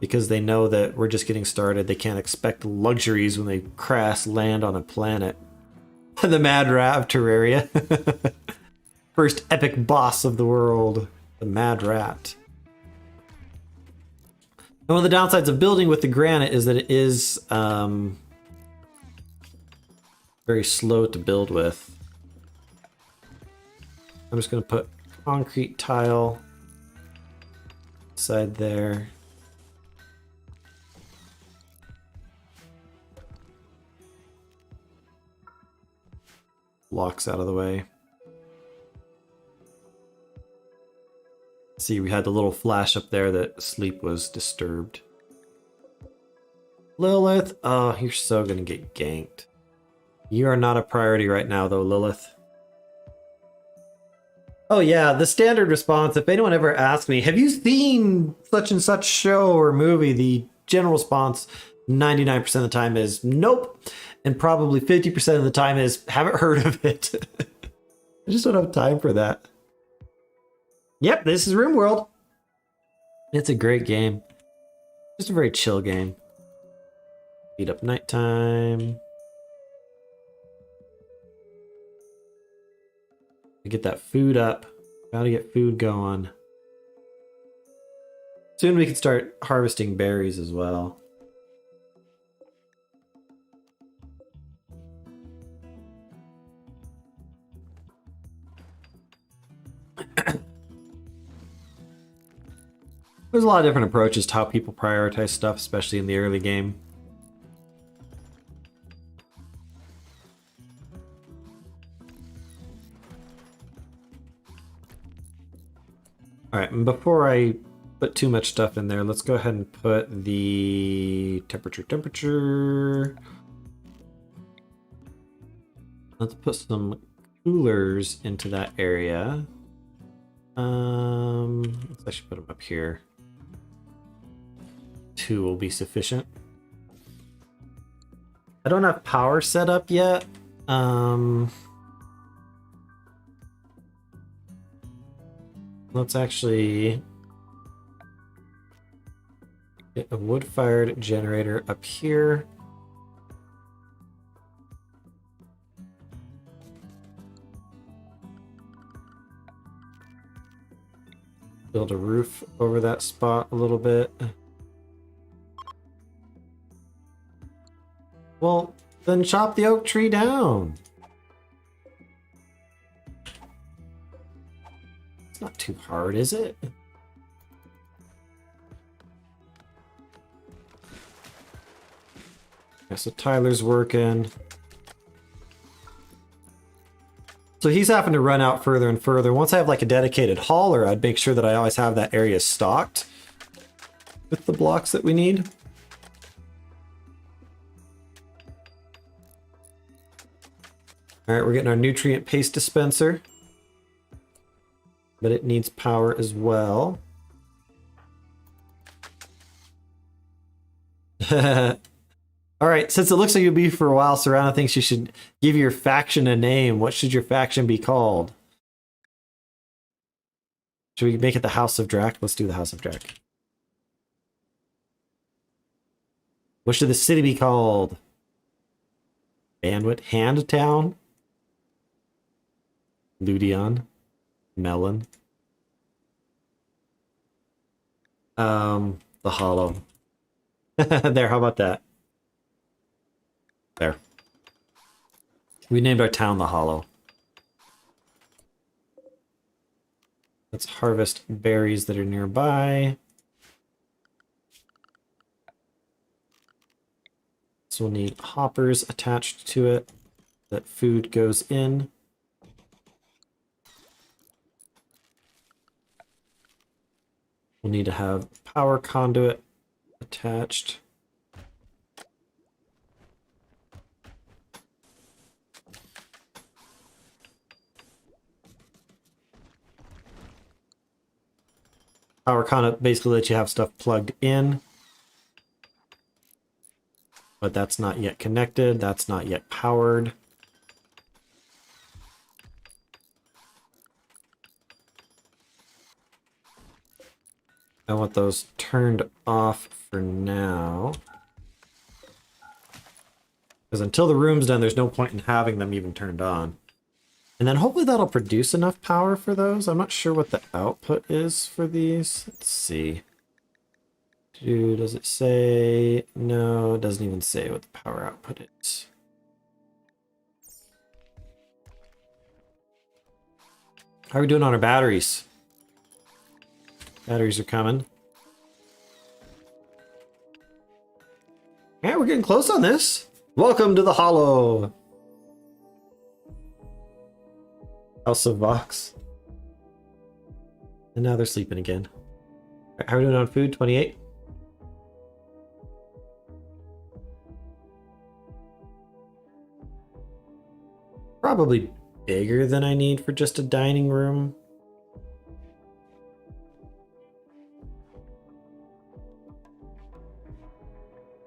because they know that we're just getting started. They can't expect luxuries when they crash land on a planet. The Mad Rat of Terraria. First epic boss of the world, the Mad Rat. And one of the downsides of building with the granite is that it is very slow to build with. I'm just going to put concrete tile inside there. Blocks out of the way. See, we had the little flash up there that sleep was disturbed. Lilith, oh, you're so gonna get ganked. You are not a priority right now though, Lilith. Oh yeah, the standard response, if anyone ever asks me, have you seen such and such show or movie? The general response 99% of the time is nope. And probably 50% of the time is haven't heard of it. I just don't have time for that. Yep, this is RimWorld. It's a great game. Just a very chill game. Beat up nighttime. Get that food up. Gotta get food going. Soon we can start harvesting berries as well. There's a lot of different approaches to how people prioritize stuff, especially in the early game. Alright, and before I put too much stuff in there, let's go ahead and put the temperature. Let's put some coolers into that area. Let's actually put them up here. 2 will be sufficient. I don't have power set up yet. Let's actually get a wood-fired generator up here. Build a roof over that spot a little bit. Well, then chop the oak tree down. It's not too hard, is it? Okay, so Tyler's working. So he's having to run out further and further. Once I have like a dedicated hauler, I'd make sure that I always have that area stocked with the blocks that we need. All right, we're getting our nutrient paste dispenser, but it needs power as well. All right, since it looks like you'll be for a while, Serrano thinks you should give your faction a name. What should your faction be called? Should we make it the House of Drac? Let's do the House of Drac. What should the city be called? Bandwidth? Handtown? Ludion? Melon? The Hollow. There, how about that? There. We named our town the Hollow. Let's harvest berries that are nearby. So we'll need hoppers attached to it that food goes in. We'll need to have power conduit attached. Power conduit basically lets you have stuff plugged in. But that's not yet connected. That's not yet powered. I want those turned off for now. Because until the room's done, there's no point in having them even turned on. And then hopefully that'll produce enough power for those. I'm not sure what the output is for these. Let's see. Does it say? No, it doesn't even say what the power output is. How are we doing on our batteries? Batteries are coming. Yeah, we're getting close on this. Welcome to the Hollow. House of Vox. And now they're sleeping again. How are we doing on food? 28? Probably bigger than I need for just a dining room.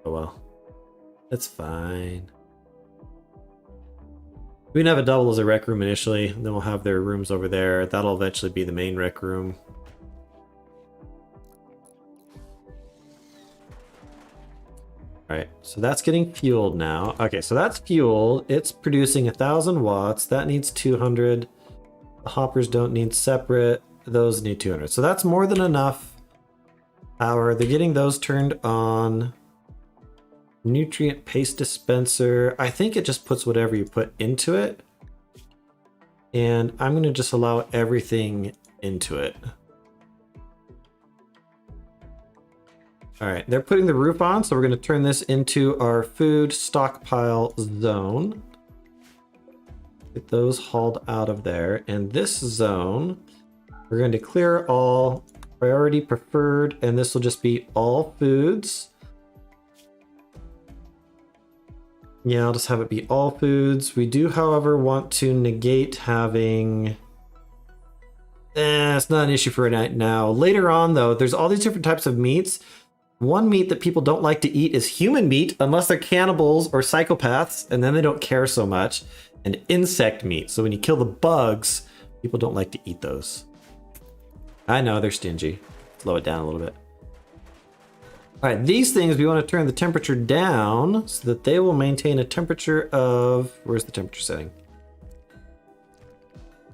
Oh well. That's fine. We can have a double as a rec room initially, and then we'll have their rooms over there. That'll eventually be the main rec room. Alright, so that's getting fueled now. Okay, so that's fueled. It's producing 1,000 watts. That needs 200. The hoppers don't need separate. Those need 200. So that's more than enough power. They're getting those turned on. Nutrient paste dispenser. I think it just puts whatever you put into it. And I'm going to just allow everything into it. All right, they're putting the roof on, so we're going to turn this into our food stockpile zone. Get those hauled out of there. And this zone, we're going to clear all priority preferred, and this will just be all foods. Yeah, I'll just have it be all foods. We do, however, want to negate having... it's not an issue for right now. Later on, though, there's all these different types of meats. One meat that people don't like to eat is human meat, unless they're cannibals or psychopaths, and then they don't care so much. And insect meat. So when you kill the bugs, people don't like to eat those. I know, they're stingy. Slow it down a little bit. All right, these things, we want to turn the temperature down so that they will maintain a temperature of, where's the temperature setting?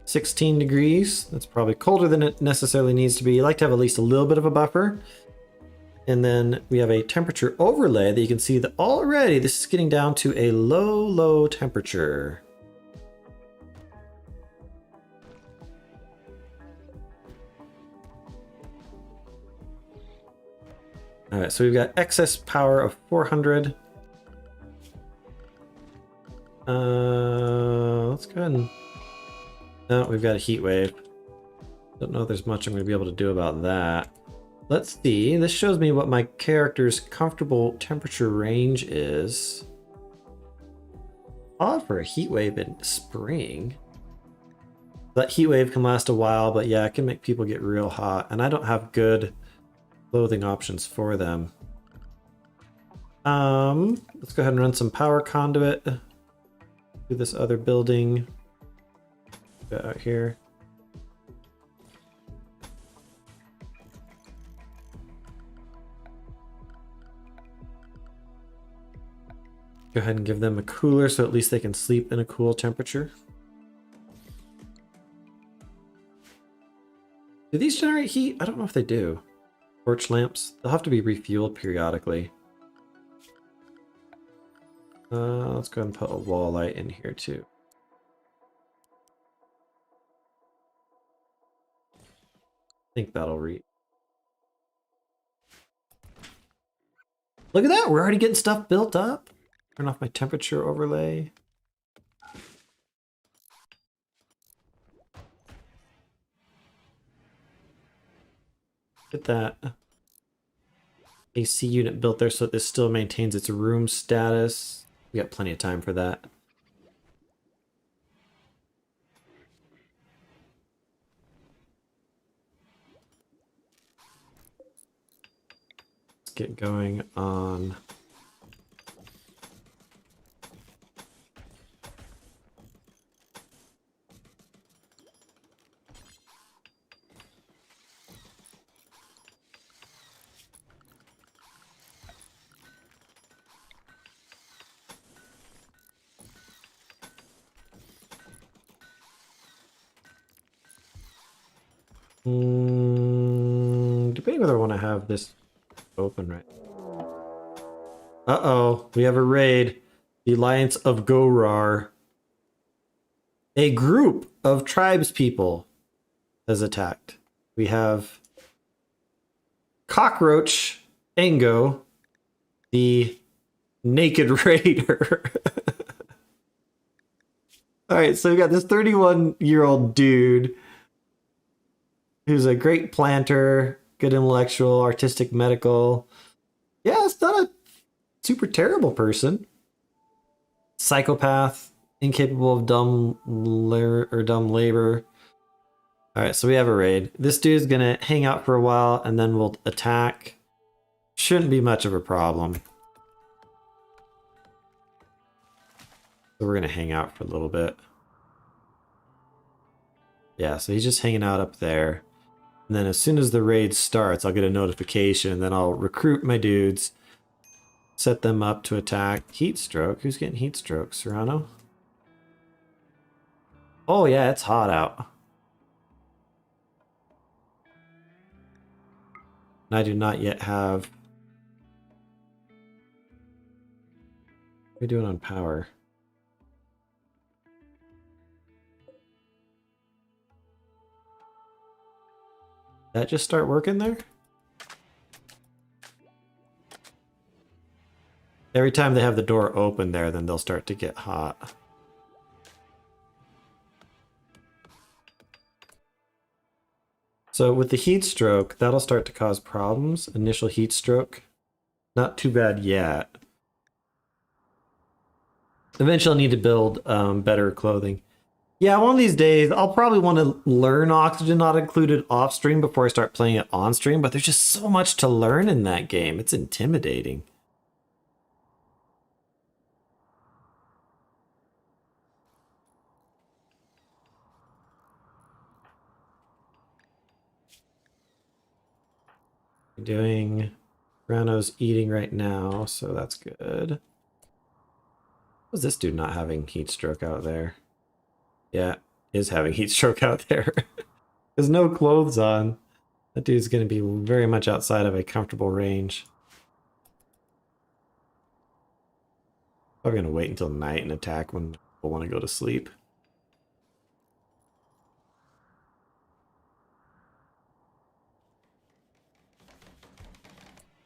16 degrees. That's probably colder than it necessarily needs to be. You like to have at least a little bit of a buffer. And then we have a temperature overlay that you can see that already this is getting down to a low, low temperature. All right, so we've got excess power of 400. Let's go ahead and Oh, we've got a heat wave. Don't know if there's much I'm going to be able to do about that. Let's see. This shows me what my character's comfortable temperature range is. Odd for a heat wave in spring. That heat wave can last a while, but yeah, it can make people get real hot. And I don't have good clothing options for them. Let's go ahead and run some power conduit to this other building. Go out here. Go ahead and give them a cooler so at least they can sleep in a cool temperature. Do these generate heat? I don't know if they do. Torch lamps. They'll have to be refueled periodically. Let's go ahead and put a wall light in here too. I think that'll read. Look at that! We're already getting stuff built up. Turn off my temperature overlay. Get that AC unit built there so that this still maintains its room status. We got plenty of time for that. Let's get going on debating whether I want to have this open right. Uh-oh, we have a raid. The Alliance of Gorar. A group of tribes people has attacked. We have Cockroach Ango, the Naked Raider. Alright, so we got this 31-year-old dude who's a great planter, good intellectual, artistic, medical. Yeah, it's not a super terrible person. Psychopath, incapable of dumb labor. Alright, so we have a raid. This dude's gonna hang out for a while and then we'll attack. Shouldn't be much of a problem. So we're gonna hang out for a little bit. Yeah, so he's just hanging out up there. And then as soon as the raid starts, I'll get a notification, and then I'll recruit my dudes, set them up to attack. Heat stroke? Who's getting heat stroke? Serrano? Oh yeah, it's hot out. And I do not yet have... What are we doing on power? That just start working there? Every time they have the door open there, then they'll start to get hot. So with the heat stroke, that'll start to cause problems. Initial heat stroke. Not too bad yet. Eventually I'll need to build better clothing. Yeah, one of these days, I'll probably want to learn Oxygen Not Included off stream before I start playing it on stream, but there's just so much to learn in that game. It's intimidating. Doing... Rano's eating right now, so that's good. Was this dude not having heat stroke out there? Yeah, is having heat stroke out there. There's no clothes on. That dude's going to be very much outside of a comfortable range. Probably going to wait until night and attack when people want to go to sleep.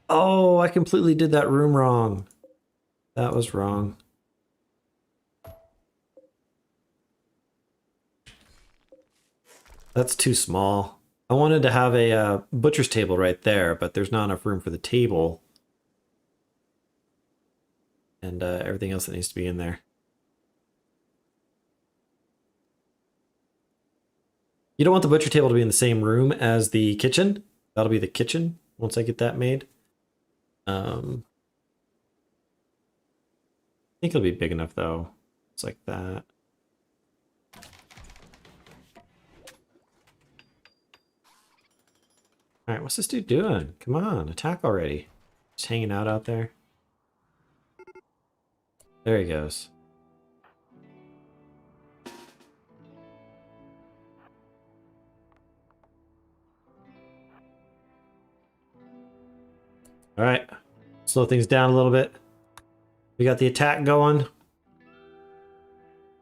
Oh, I completely did that room wrong. That was wrong. That's too small. I wanted to have a butcher's table right there, but there's not enough room for the table. And everything else that needs to be in there. You don't want the butcher table to be in the same room as the kitchen. That'll be the kitchen once I get that made. I think it'll be big enough though. It's like that. All right, what's this dude doing? Come on, attack already. Just hanging out there. There he goes. All right, slow things down a little bit. We got the attack going.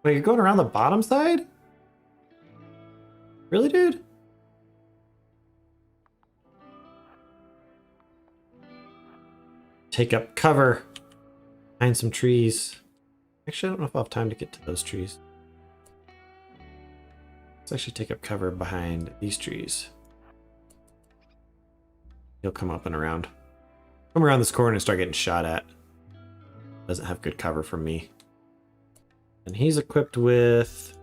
Wait, you're going around the bottom side? Really, dude? Take up cover behind some trees. Actually, I don't know if I'll have time to get to those trees. Let's actually take up cover behind these trees. He'll come up and around. Come around this corner and start getting shot at. Doesn't have good cover from me. And he's equipped with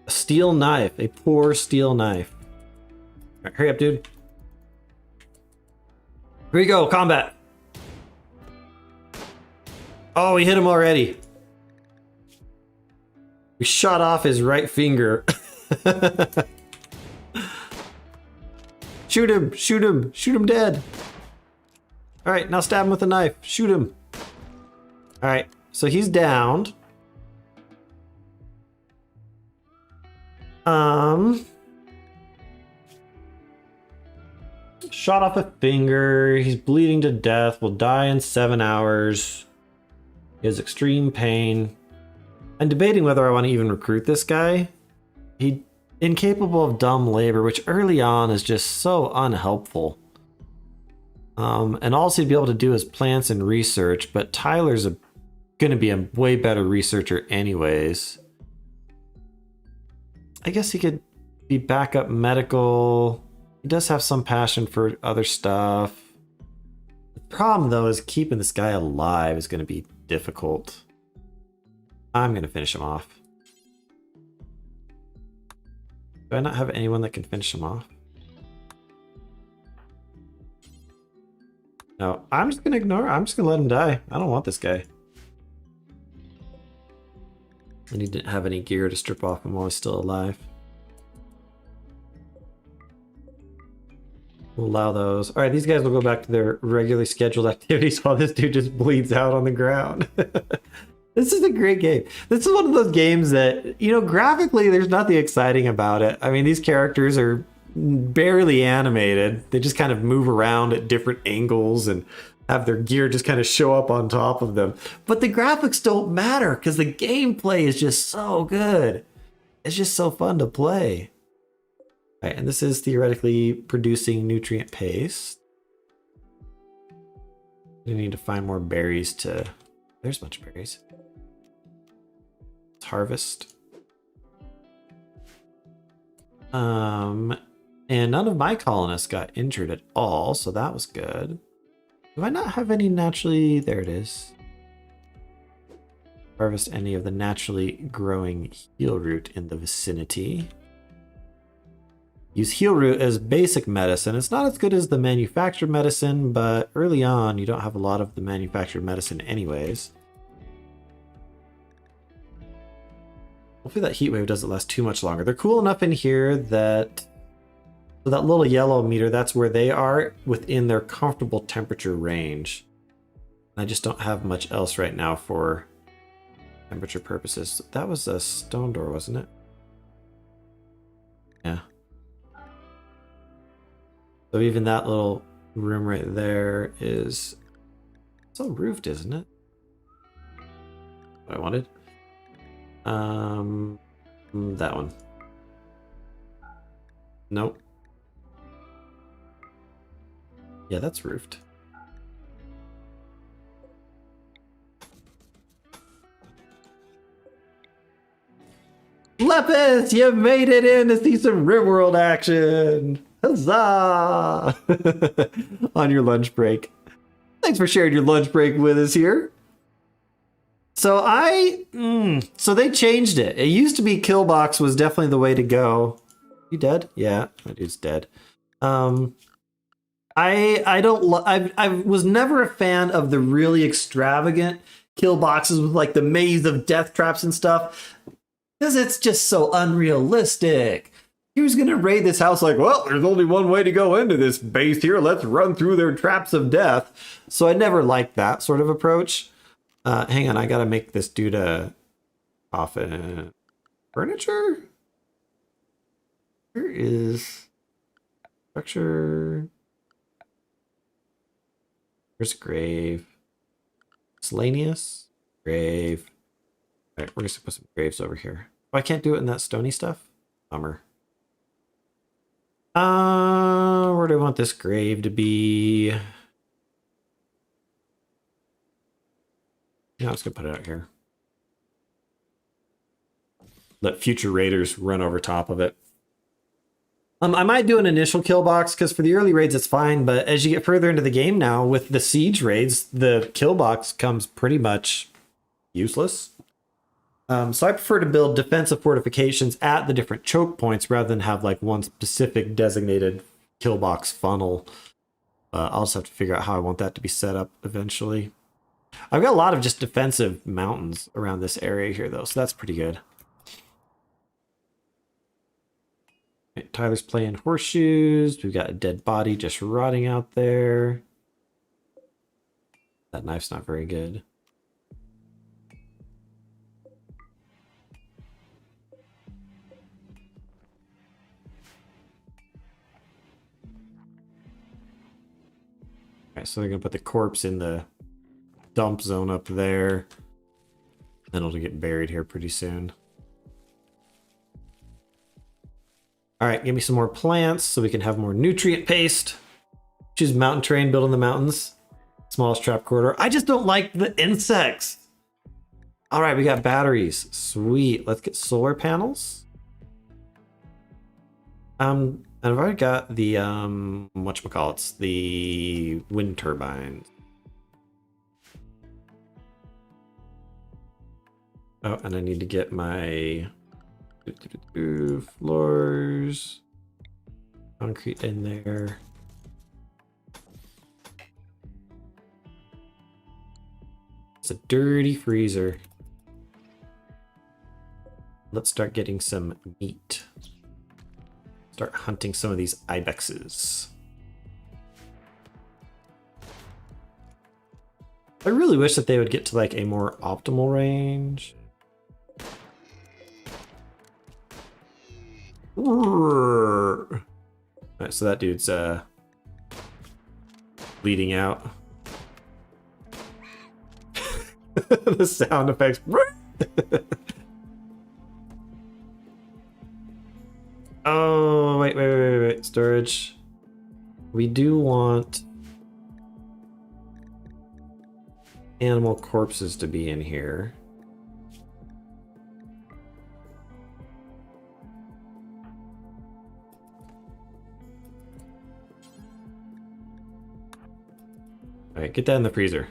a steel knife, a poor steel knife. All right, hurry up, dude. Here we go, combat. Oh, we hit him already. We shot off his right finger. Shoot him, shoot him, shoot him dead. All right, now stab him with a knife. Shoot him. All right, so he's downed. Shot off a finger. He's bleeding to death. Will die in 7 hours. He has extreme pain. I'm debating whether I want to even recruit this guy. He incapable of dumb labor, which early on is just so unhelpful. And all he'd be able to do is plants and research, but Tyler's going to be a way better researcher anyways. I guess he could be backup medical. He does have some passion for other stuff. The problem though is keeping this guy alive is going to be difficult. I'm going to finish him off. Do I not have anyone that can finish him off? No, I'm just going to ignore. I'm just going to let him die. I don't want this guy. And he didn't have any gear to strip off him while he's still alive. We'll allow those. All right, these guys will go back to their regularly scheduled activities while this dude just bleeds out on the ground. This is a great game. This is one of those games that, you know, graphically, there's nothing exciting about it. I mean, these characters are barely animated. They just kind of move around at different angles and have their gear just kind of show up on top of them. But the graphics don't matter because the gameplay is just so good. It's just so fun to play. All right, and this is theoretically producing nutrient paste. We need to find more berries to... There's a bunch of berries. Let's harvest. And none of my colonists got injured at all, so that was good. Do I not have any naturally... There it is. Harvest any of the naturally growing heal root in the vicinity. Use heal root as basic medicine. It's not as good as the manufactured medicine, but early on you don't have a lot of the manufactured medicine anyways. Hopefully that heat wave doesn't last too much longer. They're cool enough in here that... So that little yellow meter, that's where they are within their comfortable temperature range. I just don't have much else right now for temperature purposes. That was a stone door, wasn't it? Yeah. So even that little room right there is... It's all roofed, isn't it? What I wanted? That one. Nope. Yeah, that's roofed. Look Lepus, you made it in to see some RimWorld action. Huzzah! On your lunch break. Thanks for sharing your lunch break with us here. So so they changed it. It used to be Killbox was definitely the way to go. You dead? Yeah, that dude's dead. I was never a fan of the really extravagant kill boxes with like the maze of death traps and stuff, because it's just so unrealistic. He was gonna raid this house like, well, there's only one way to go into this base here. Let's run through their traps of death. So I never liked that sort of approach. Hang on, I gotta make this dude a coffin. Furniture? Where is structure? Where's grave? Miscellaneous? Grave. All right, we're just gonna put some graves over here. Oh, I can't do it in that stony stuff? Bummer. Where do I want this grave to be? Yeah, I'm just gonna put it out here. Let future raiders run over top of it. I might do an initial kill box because for the early raids it's fine, but as you get further into the game now with the siege raids, the kill box comes pretty much useless. So I prefer to build defensive fortifications at the different choke points rather than have like one specific designated kill box funnel. I'll just have to figure out how I want that to be set up eventually. I've got a lot of just defensive mountains around this area here though, so that's pretty good. Right, Tyler's playing horseshoes. We've got a dead body just rotting out there. That knife's not very good. Alright, so they're gonna put the corpse in the dump zone up there. Then it'll get buried here pretty soon. All right, give me some more plants so we can have more nutrient paste. Choose mountain terrain, build in the mountains. Smallest trap corridor. I just don't like the insects. All right, we got batteries. Sweet. Let's get solar panels. And I've already got the whatchamacallits, the wind turbines. Oh, and I need to get my floors, concrete in there. It's a dirty freezer. Let's start getting some meat. Start hunting some of these ibexes. I really wish that they would get to like a more optimal range. Alright, so that dude's bleeding out. The sound effects. Oh, wait. Storage. We do want animal corpses to be in here. All right, get that in the freezer.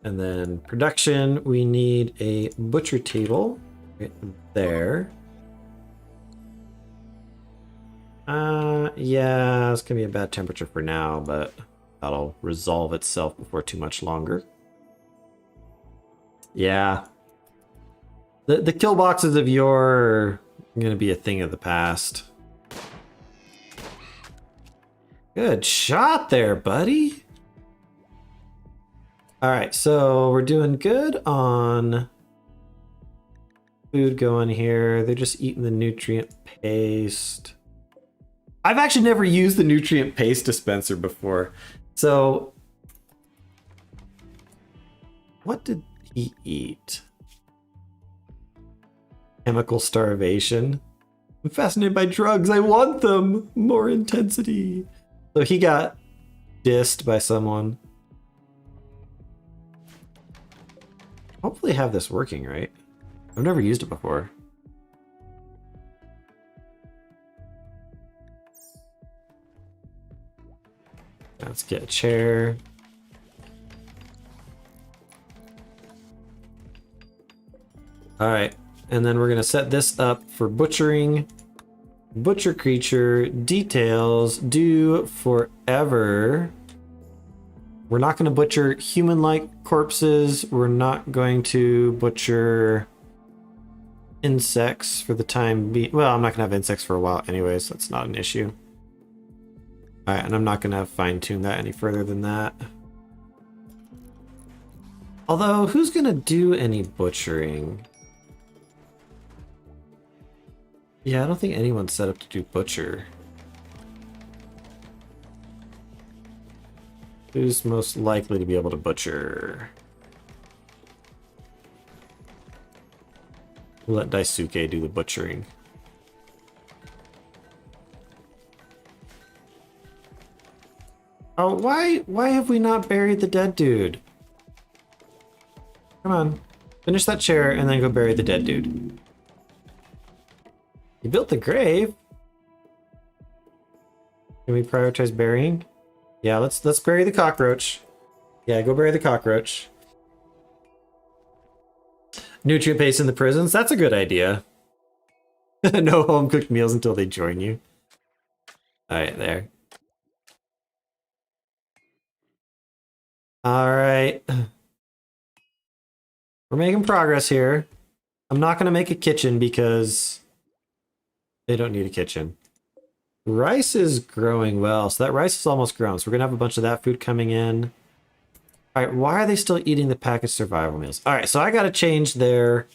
And then production, we need a butcher table right there. Yeah, it's gonna be a bad temperature for now, but that'll resolve itself before too much longer. Yeah. The kill boxes of yore are gonna be a thing of the past. Good shot there, buddy. All right, so we're doing good on food going here. They're just eating the nutrient paste. I've actually never used the nutrient paste dispenser before. So what did he eat? Chemical starvation. I'm fascinated by drugs. I want them. More intensity. So he got dissed by someone. hopefully have this working, right? I've never used it before. Let's get a chair. All right, and then we're gonna set this up for butchering. Butcher creature details do forever. We're not gonna butcher human-like corpses. We're not going to butcher insects for the time being. Well, I'm not gonna have insects for a while anyways. So that's not an issue. All right, and I'm not gonna fine-tune that any further than that. Although, who's gonna do any butchering? Yeah, I don't think anyone's set up to do butcher. Who's most likely to be able to butcher? We'll let Daisuke do the butchering. Oh, why have we not buried the dead dude? Come on. Finish that chair and then go bury the dead dude. You built the grave. Can we prioritize burying? Yeah, let's bury the cockroach. Yeah, go bury the cockroach. Nutrient paste in the prisons. That's a good idea. No home cooked meals until they join you. All right, there. All right. We're making progress here. I'm not going to make a kitchen because they don't need a kitchen. Rice is growing well, so that rice is almost grown. So we're going to have a bunch of that food coming in. All right, why are they still eating the packaged survival meals? All right, so I got to change their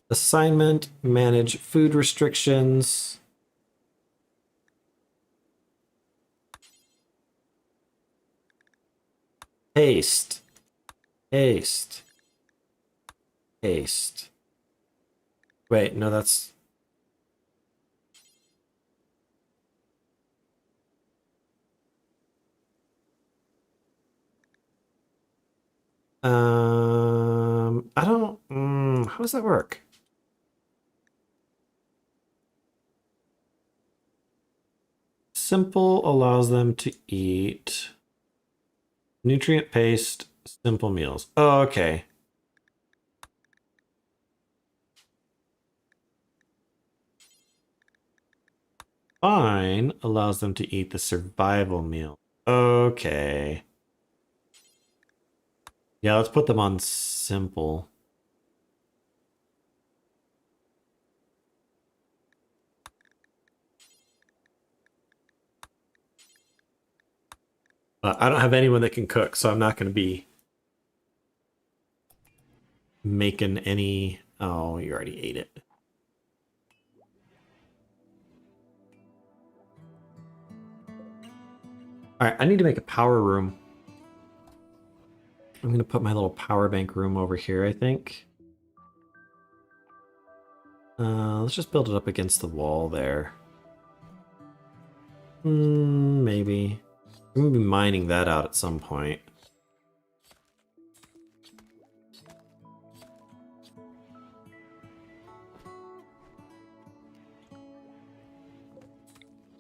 assignment, manage food restrictions. Haste. Haste. Haste. Wait, no, that's... I don't... how does that work? Simple allows them to eat nutrient paste, simple meals. Oh, okay. Fine allows them to eat the survival meal. Okay. Yeah, let's put them on simple. I don't have anyone that can cook, so I'm not going to be making any... Oh, you already ate it. All right, I need to make a power room. I'm going to put my little power bank room over here, I think. Let's just build it up against the wall there. Maybe. I'm going to be mining that out at some point.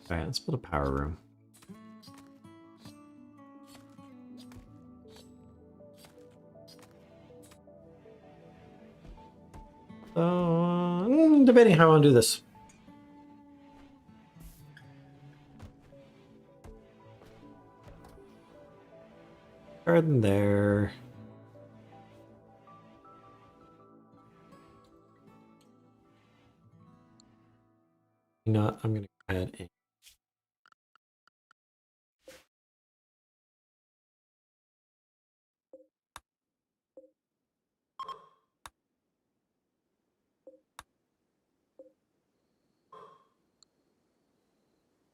All right, let's build a power room. I'm debating how I want to do this. Garden there. You know what? I'm going to go ahead and...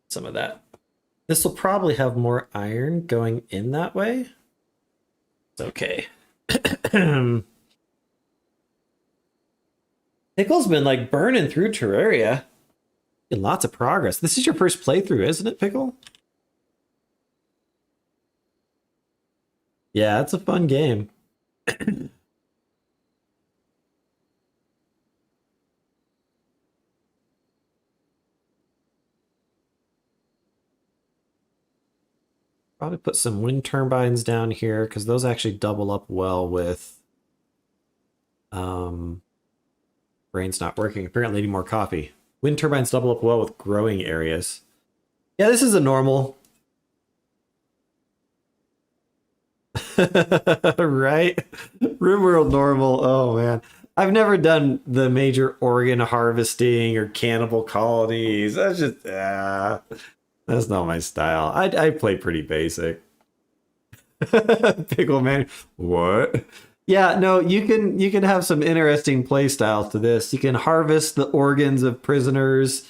some of that. This will probably have more iron going in that way. It's okay. Pickle's been like burning through Terraria. Getting lots of progress. This is your first playthrough, isn't it, Pickle? Yeah, it's a fun game. Probably put some wind turbines down here because those actually double up well with brain's not working. Apparently need more coffee. Wind turbines double up well with growing areas. Yeah, this is a normal. Right? RimWorld normal. Oh man. I've never done the major organ harvesting or cannibal colonies. That's just that's not my style. I play pretty basic. Pickle man. What? Yeah, no, you can have some interesting play styles to this. You can harvest the organs of prisoners,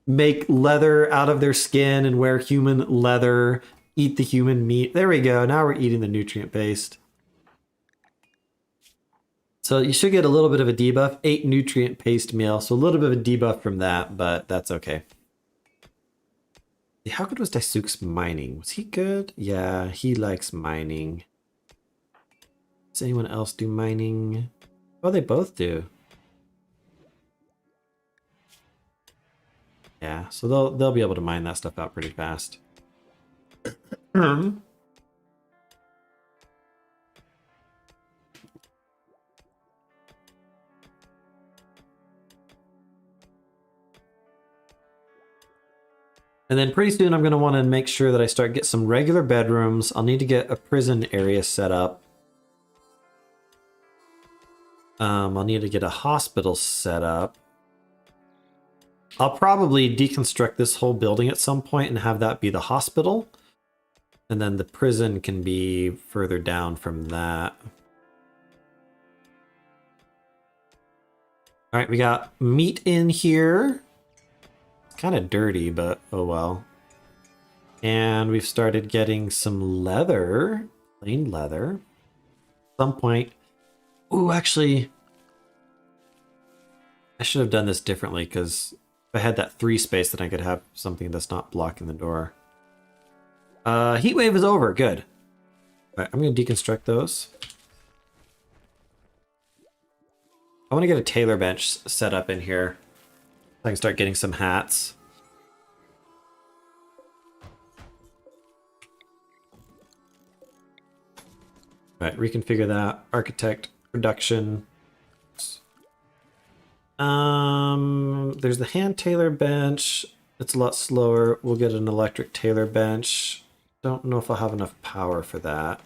make leather out of their skin and wear human leather, eat the human meat. There we go. Now we're eating the nutrient based. So you should get a little bit of a debuff. 8 nutrient paste meal. So a little bit of a debuff from that, but that's okay. How good was Daisuk's mining? Was he good? Yeah, he likes mining. Does anyone else do mining? Oh, they both do. Yeah, so they'll be able to mine that stuff out pretty fast. And then pretty soon I'm going to want to make sure that I get some regular bedrooms. I'll need to get a prison area set up. I'll need to get a hospital set up. I'll probably deconstruct this whole building at some point and have that be the hospital. And then the prison can be further down from that. All right, we got meat in here. Kind of dirty, but oh well. And we've started getting some leather, plain leather. At some point, ooh, actually, I should have done this differently because if I had that 3 space, then I could have something that's not blocking the door. Heat wave is over, good. All right, I'm gonna deconstruct those. I want to get a tailor bench set up in here. I can start getting some hats. All right, reconfigure that. Architect, production. There's the hand tailor bench. It's a lot slower. We'll get an electric tailor bench. Don't know if I'll have enough power for that.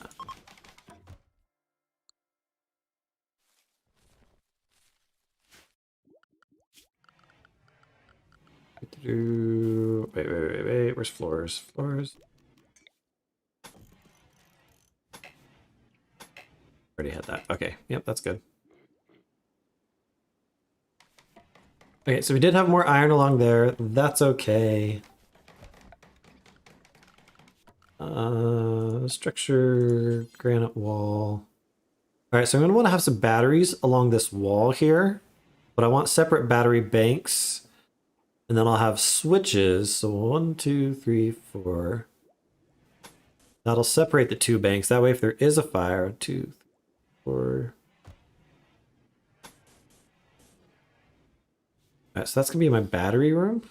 Wait. Where's floors? Floors. Already had that. Okay. Yep, that's good. Okay, so we did have more iron along there. That's okay. Structure, granite wall. All right, so I'm going to want to have some batteries along this wall here, but I want separate battery banks. And then I'll have switches. So 1, 2, 3, 4. That'll separate the 2 banks. That way, if there is a fire, 2, 3, 4. All right, so that's gonna be my battery room.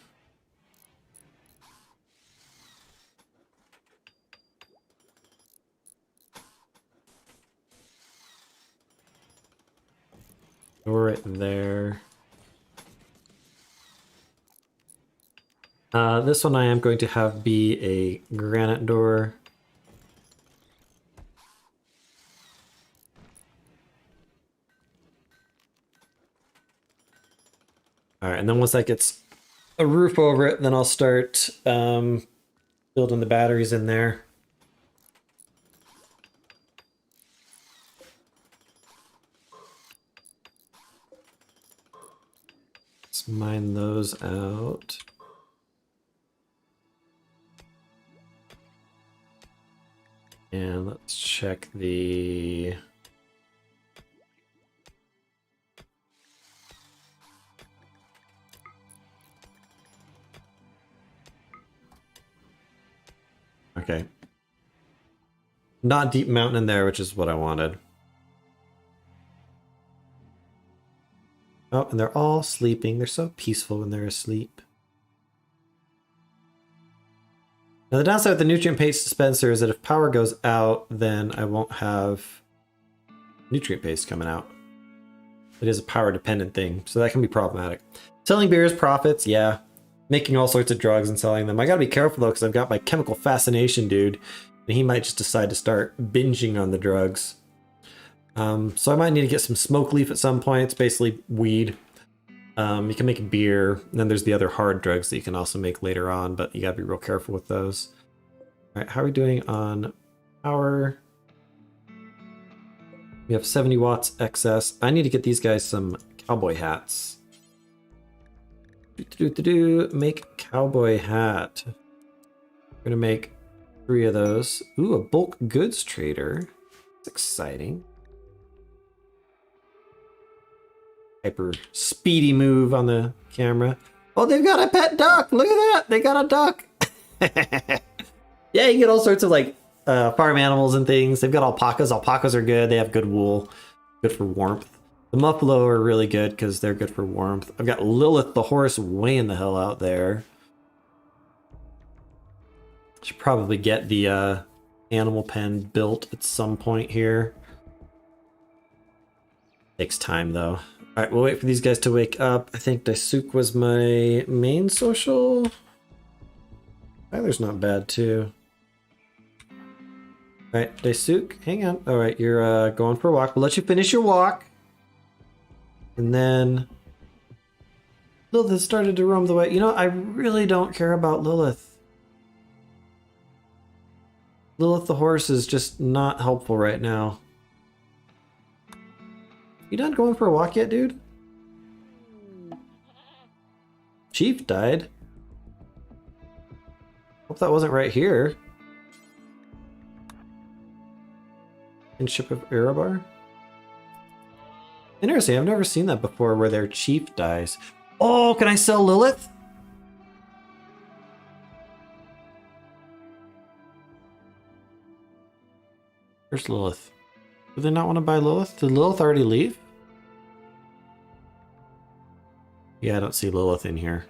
Door right there. This one I am going to have be a granite door. All right, and then once that gets a roof over it, then I'll start building the batteries in there. Let's mine those out. And let's check the... Okay. Not deep mountain in there, which is what I wanted. Oh, and they're all sleeping. They're so peaceful when they're asleep. Now the downside with the nutrient-paste dispenser is that if power goes out, then I won't have nutrient paste coming out. It is a power-dependent thing, so that can be problematic. Selling beers profits, yeah. Making all sorts of drugs and selling them. I gotta be careful though, because I've got my chemical fascination dude, and he might just decide to start binging on the drugs. So I might need to get some smoke leaf at some point. It's basically weed. You can make beer, and then there's the other hard drugs that you can also make later on, but you gotta be real careful with those. All right, how are we doing on power? We have 70 watts excess. I need to get these guys some cowboy hats. Make cowboy hat. We're gonna make 3 of those. Ooh, a bulk goods trader. That's exciting. Hyper speedy move on the camera. Oh, they've got a pet duck. Look at that. They got a duck. Yeah, you get all sorts of like farm animals and things. They've got alpacas. Alpacas are good. They have good wool. Good for warmth. The Muffalo are really good because they're good for warmth. I've got Lilith the horse way in the hell out there. Should probably get the animal pen built at some point here. Takes time though. Alright, we'll wait for these guys to wake up. I think Daisuke was my main social. Tyler's not bad too. Alright, Daisuke, hang on. Alright, you're going for a walk. We'll let you finish your walk. And then Lilith started to roam the way. You know, I really don't care about Lilith. Lilith the horse is just not helpful right now. You done going for a walk yet, dude? Chief died. Hope that wasn't right here. Kinship of Erebar? Interesting, I've never seen that before where their chief dies. Oh, can I sell Lilith? Where's Lilith? Do they not want to buy Lilith? Did Lilith already leave? Yeah, I don't see Lilith in here.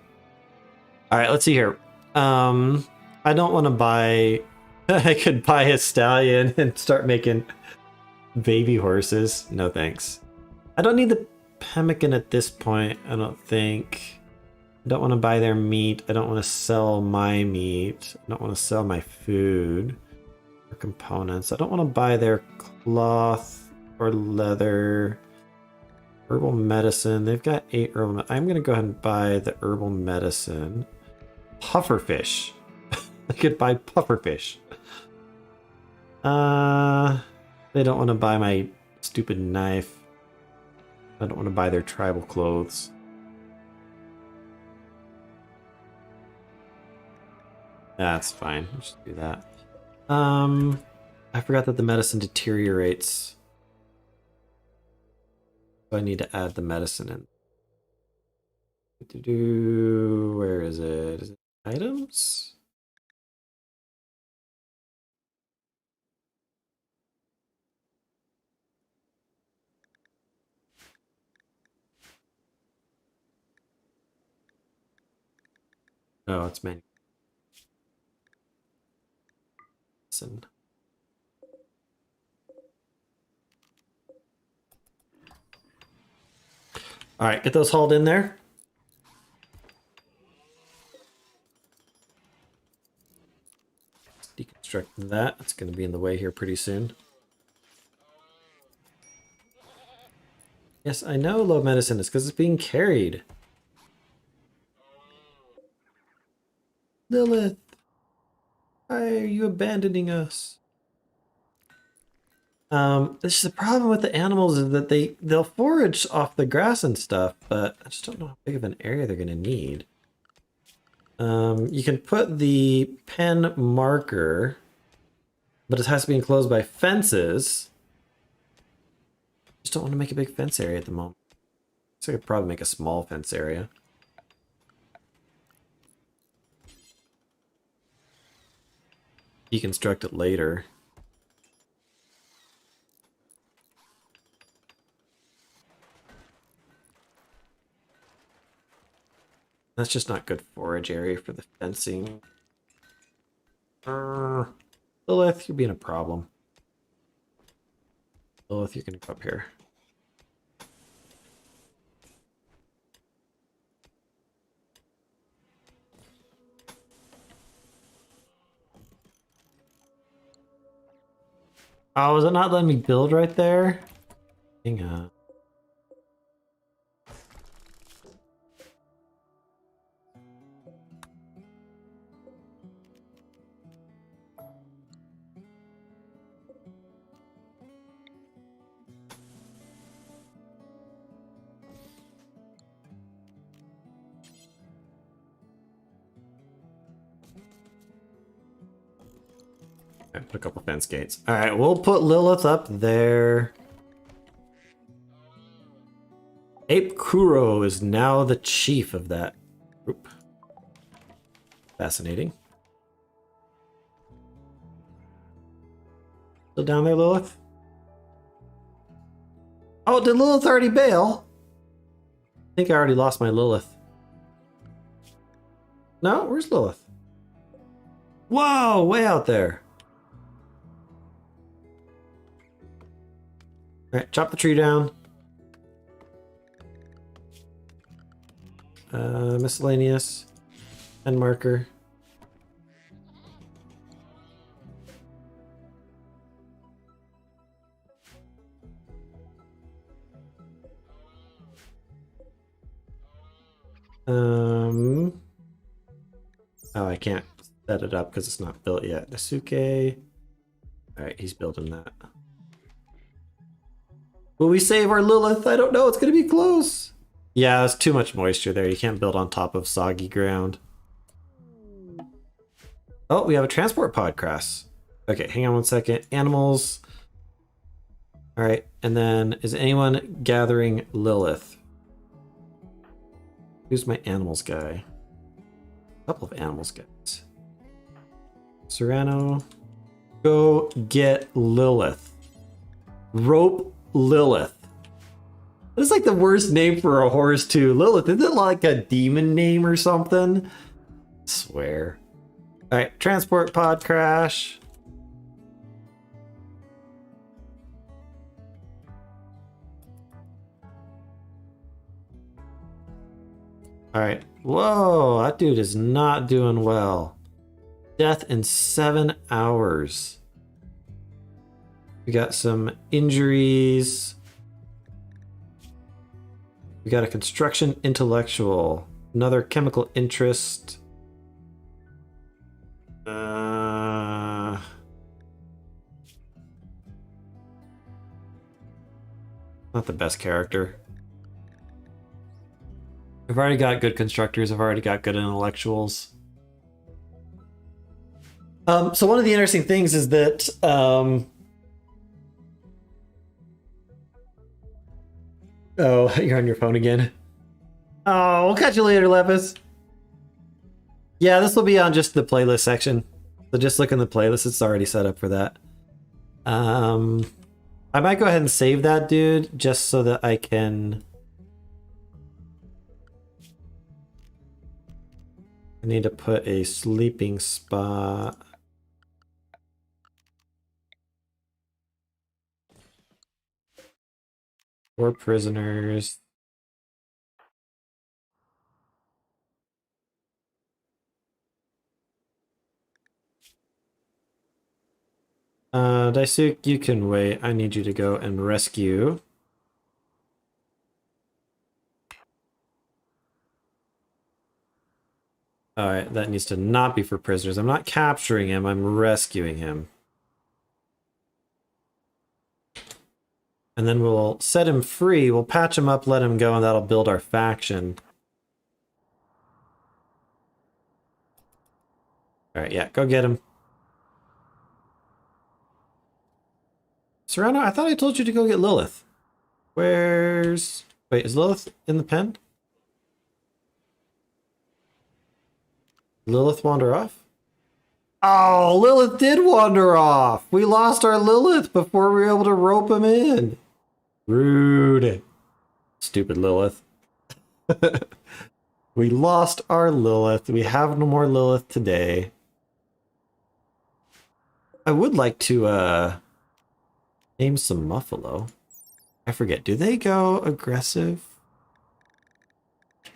Alright, let's see here. I don't want to buy... I could buy a stallion and start making baby horses. No thanks. I don't need the pemmican at this point, I don't think. I don't want to buy their meat. I don't want to sell my meat. I don't want to sell my food or components. I don't want to buy their cloth or leather. Herbal medicine. They've got 8 herbal. I'm going to go ahead and buy the herbal medicine. Pufferfish. I could buy pufferfish. They don't want to buy my stupid knife. I don't want to buy their tribal clothes. That's fine. Let's just do that. I forgot that the medicine deteriorates. So I need to add the medicine in. Where is it? Is it items? Oh, it's menu. Listen. All right, get those hauled in there. Deconstruct that. It's going to be in the way here pretty soon. Yes, I know low medicine is because it's being carried. Lilith, why are you abandoning us? This is the problem with the animals is that they'll forage off the grass and stuff, but I just don't know how big of an area they're gonna need. You can put the pen marker, but it has to be enclosed by fences. Just don't want to make a big fence area at the moment. So I could probably make a small fence area. Deconstruct it later. That's just not good forage area for the fencing. Lilith, you're being a problem. Lilith, you're gonna go up here. Oh, is it not letting me build right there? Hang on. Put a couple fence gates. All right, we'll put Lilith up there. Ape Kuro is now the chief of that group. Fascinating. Still down there, Lilith? Oh, did Lilith already bail? I think I already lost my Lilith. No, where's Lilith? Whoa, way out there. All right, chop the tree down. Miscellaneous. End marker. Oh, I can't set it up because it's not built yet. Nasuke. All right, he's building that. Will we save our Lilith? I don't know. It's going to be close. Yeah, there's too much moisture there. You can't build on top of soggy ground. Oh, we have a transport pod crash. Okay, hang on one second. Animals. All right, and then is anyone gathering Lilith? Who's my animals guy? A couple of animals guys. Serrano. Go get Lilith. Rope Lilith. That's like the worst name for a horse too. Lilith, isn't it like a demon name or something? I swear. Alright, transport pod crash. Alright. Whoa, that dude is not doing well. Death in 7 hours. We got some injuries. We got a construction intellectual. Another chemical interest. Not the best character. I've already got good constructors. I've already got good intellectuals. So one of the interesting things is that oh, you're on your phone again. Oh, we'll catch you later, Lepus. Yeah, this will be on just the playlist section. So just look in the playlist. It's already set up for that. I might go ahead and save that, dude, just so that I can... I need to put a sleeping spot. For prisoners. Daisuke, you can wait. I need you to go and rescue. Alright, that needs to not be for prisoners. I'm not capturing him, I'm rescuing him. And then we'll set him free, we'll patch him up, let him go, and that'll build our faction. Alright, yeah, go get him. Serrano, I thought I told you to go get Lilith. Where's... Wait, is Lilith in the pen? Lilith wander off? Oh, Lilith did wander off! We lost our Lilith before we were able to rope him in. Rude. Stupid Lilith. We lost our Lilith. We have no more Lilith today. I would like to name some Muffalo. I forget, do they go aggressive?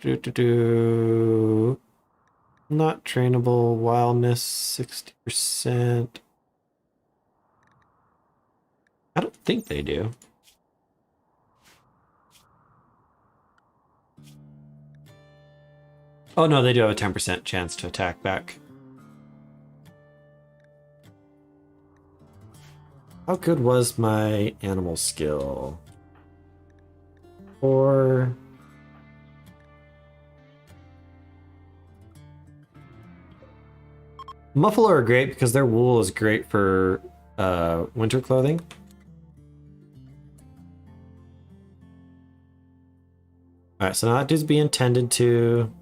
Not trainable, wildness 60%. I don't think they do. Oh no, they do have a 10% chance to attack back. How good was my animal skill? 4. Muffalo are great because their wool is great for winter clothing. Alright, so now that dude's being tended to.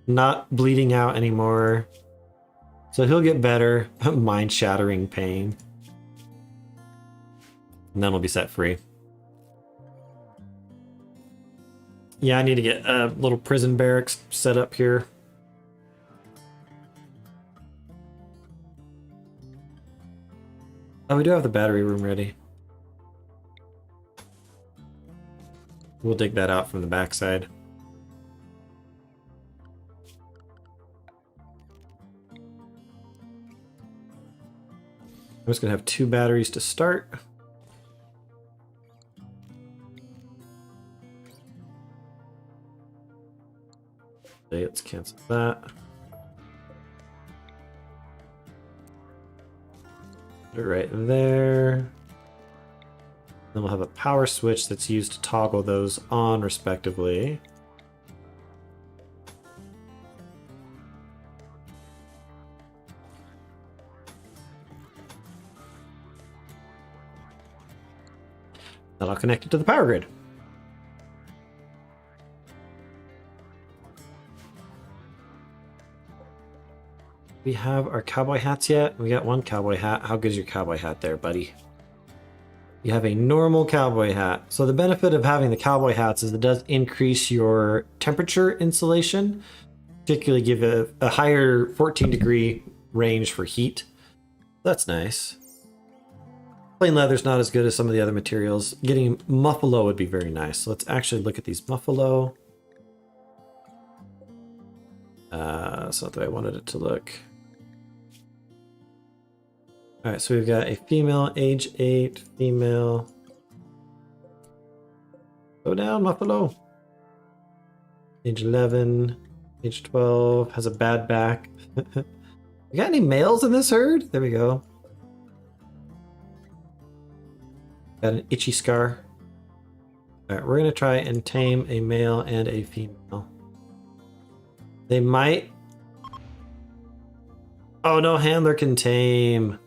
Not bleeding out anymore. So he'll get better. Mind-shattering pain. And then we'll be set free. Yeah, I need to get a little prison barracks set up here. Oh, we do have the battery room ready. We'll dig that out from the backside. I'm just gonna have 2 batteries to start. Okay, let's cancel that. Put it right there. Then we'll have a power switch that's used to toggle those on respectively. Then I'll connect it to the power grid. We have our cowboy hats yet? We got 1 cowboy hat. How good is your cowboy hat there, buddy? You have a normal cowboy hat. So the benefit of having the cowboy hats is it does increase your temperature insulation, particularly give a higher 14-degree range for heat. That's nice. Plain leather's not as good as some of the other materials. Getting Muffalo would be very nice. So let's actually look at these Muffalo. That's not the way I wanted it to look. All right, so we've got a female, age 8, female. Go down, Muffalo. Age 11, age 12, has a bad back. You got any males in this herd? There we go. Got an itchy scar. All right, we're gonna try and tame a male and a female. They might. Oh, no handler can tame.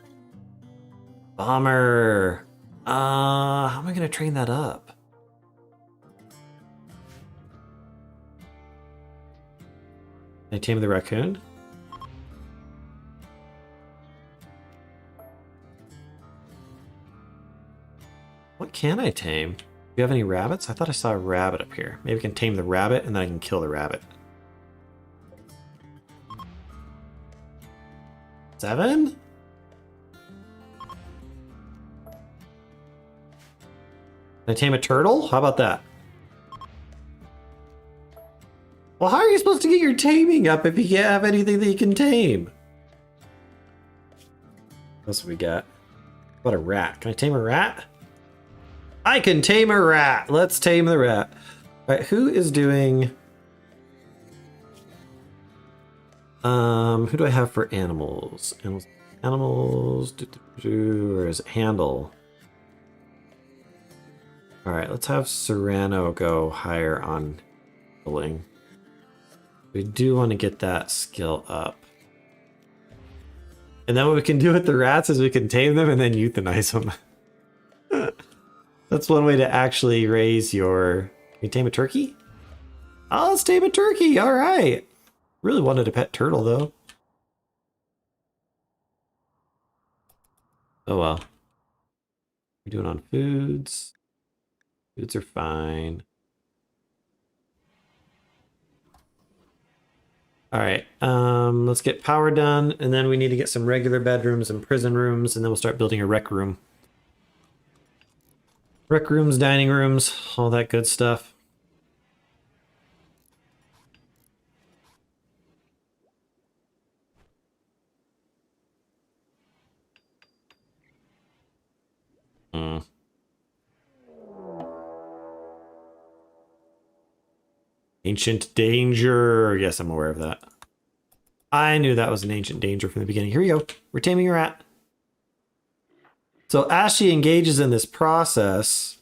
Bummer. How am I gonna train that up? Can I tame the raccoon? What can I tame? Do you have any rabbits? I thought I saw a rabbit up here. Maybe I can tame the rabbit and then I can kill the rabbit. 7? Can I tame a turtle? How about that? Well, how are you supposed to get your taming up if you can't have anything that you can tame? What else have we got? What, a rat? Can I tame a rat? I can tame a rat. Let's tame the rat. All right, who is doing... who do I have for animals? Animals, or is it handle? All right, let's have Serrano go higher on handling. We do want to get that skill up. And then what we can do with the rats is we can tame them and then euthanize them. That's one way to actually raise your... Can you tame a turkey? Oh, let's tame a turkey. All right. Really wanted a pet turtle, though. Oh, well. We're doing on foods. Foods are fine. All right, let's get power done, and then we need to get some regular bedrooms and prison rooms, and then we'll start building a rec room. Rec rooms, dining rooms, all that good stuff. Hmm. Ancient danger. Yes, I'm aware of that. I knew that was an ancient danger from the beginning. Here we go. We're taming a rat. So as she engages in this process,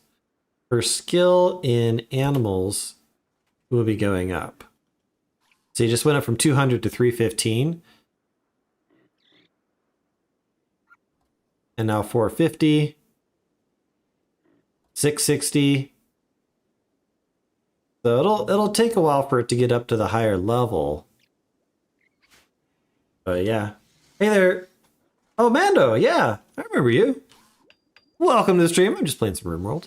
her skill in animals will be going up. So you just went up from 200 to 315. And now 450. 660. So it'll take a while for it to get up to the higher level. But yeah. Hey there. Oh, Mando, yeah. I remember you. Welcome to the stream. I'm just playing some RimWorld.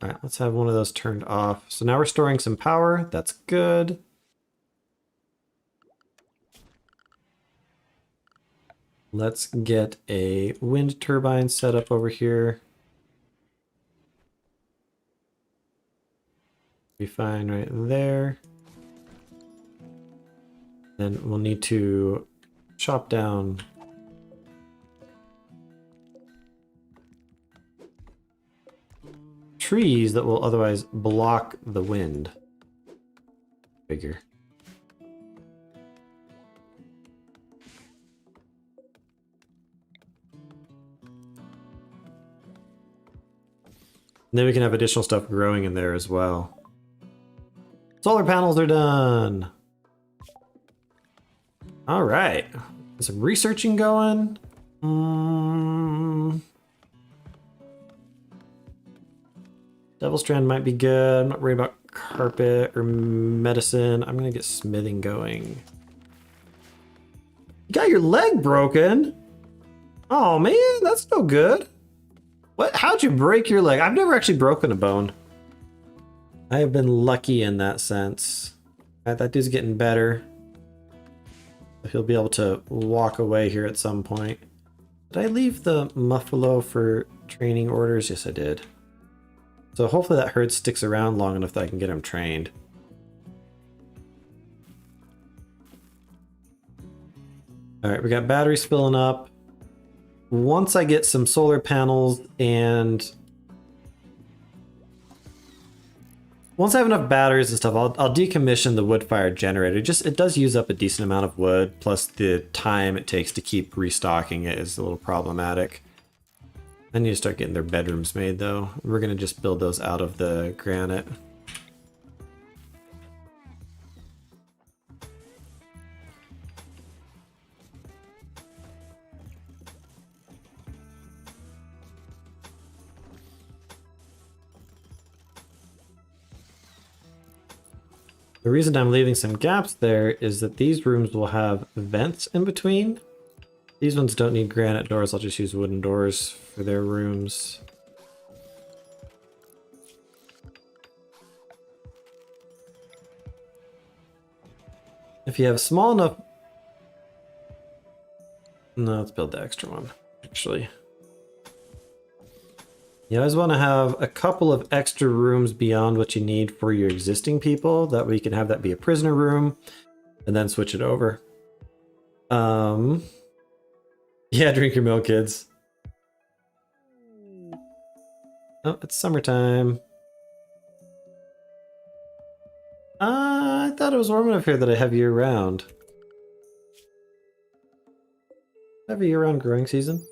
All right, let's have one of those turned off. So now we're storing some power. That's good. Let's get a wind turbine set up over here. Be fine right there. Then we'll need to chop down trees that will otherwise block the wind. Figure. And then we can have additional stuff growing in there as well. Solar panels are done. All right. Some researching going. Devil Strand might be good. I'm not worried about carpet or medicine. I'm gonna get smithing going. You got your leg broken? Oh man, that's no good. What? How'd you break your leg? I've never actually broken a bone. I have been lucky in that sense. That dude's getting better. He'll be able to walk away here at some point. Did I leave the Muffalo for training orders? Yes, I did. So hopefully that herd sticks around long enough that I can get him trained. All right, we got batteries filling up. Once I get some solar panels and once I have enough batteries and stuff, I'll decommission the wood-fired generator. It does use up a decent amount of wood, plus the time it takes to keep restocking it is a little problematic. I need to start getting their bedrooms made though. We're gonna just build those out of the granite. The reason I'm leaving some gaps there is that these rooms will have vents in between. These ones don't need granite doors, I'll just use wooden doors for their rooms. If you have small enough... No, let's build the extra one, actually. You always want to have a couple of extra rooms beyond what you need for your existing people. That way you can have that be a prisoner room and then switch it over. Yeah, drink your milk, kids. Oh, it's summertime. I thought it was warm enough here that I have year round. I have a year round growing season.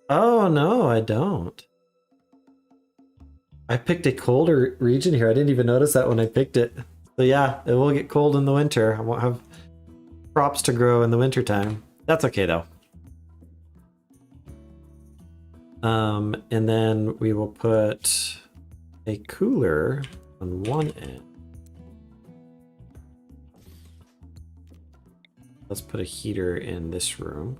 Oh, no, I don't. I picked a colder region here. I didn't even notice that when I picked it. So yeah, it will get cold in the winter. I won't have crops to grow in the winter time. That's okay though. And then we will put a cooler on one end. Let's put a heater in this room.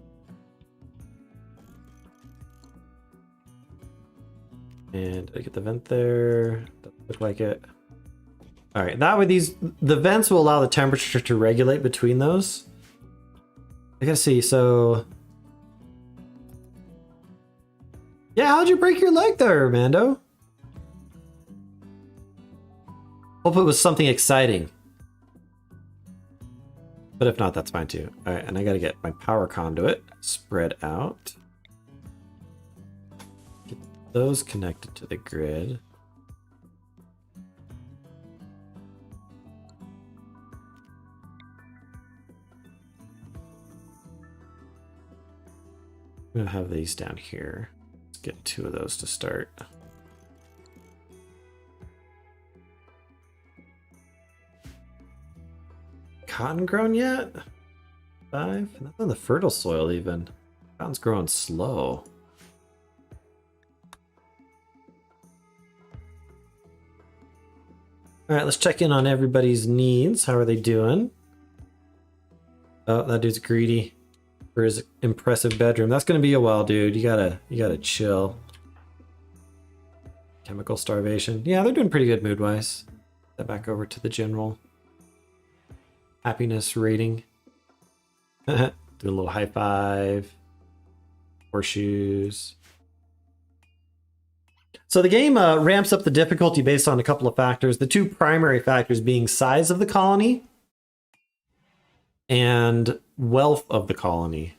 And did I get the vent there? Doesn't look like it. All right, that way the vents will allow the temperature to regulate between those. I gotta see, so... Yeah, how'd you break your leg there, Mando? Hope it was something exciting. But if not, that's fine too. All right, and I gotta get my power conduit spread out. Get those connected to the grid. I'm gonna have these down here. Let's get 2 of those to start. Cotton grown yet? 5? Not on the fertile soil even. Cotton's growing slow. All right, let's check in on everybody's needs. How are they doing? Oh, that dude's greedy for his impressive bedroom. That's gonna be a while, dude. You gotta chill. Chemical starvation. Yeah, they're doing pretty good mood-wise. That back over to the general happiness rating. Do a little high five. Horseshoes. So the game ramps up the difficulty based on a couple of factors. The 2 primary factors being size of the colony and wealth of the colony.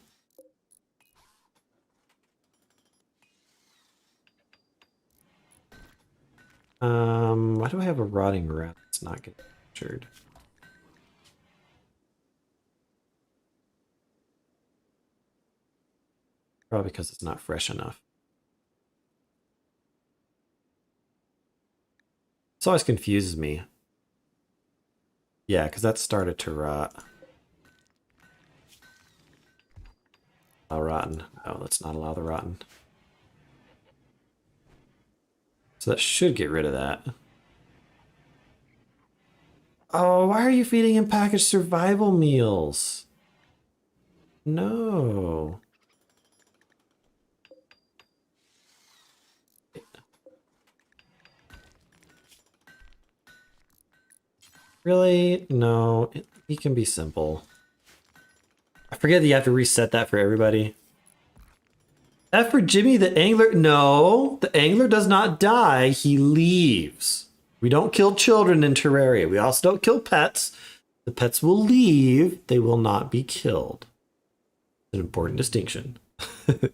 Why do I have a rotting rat that's not getting captured? Probably because it's not fresh enough. This always confuses me. Yeah, because that started to rot. Allow rotten. Oh, let's not allow the rotten. So that should get rid of that. Oh, why are you feeding him packaged survival meals? No. Really? No, he can be simple. I forget that you have to reset that for everybody. F for Jimmy the angler. No, the angler does not die. He leaves. We don't kill children in Terraria. We also don't kill pets. The pets will leave. They will not be killed. An important distinction. All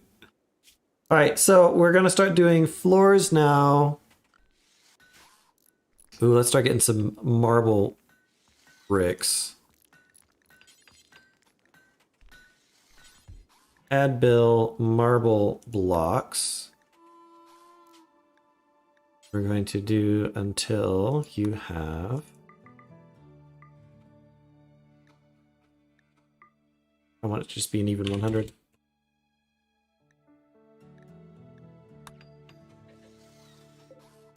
right, so we're going to start doing floors now. Ooh, let's start getting some marble bricks. Add bill marble blocks. We're going to do until you have... I want it to just be an even 100.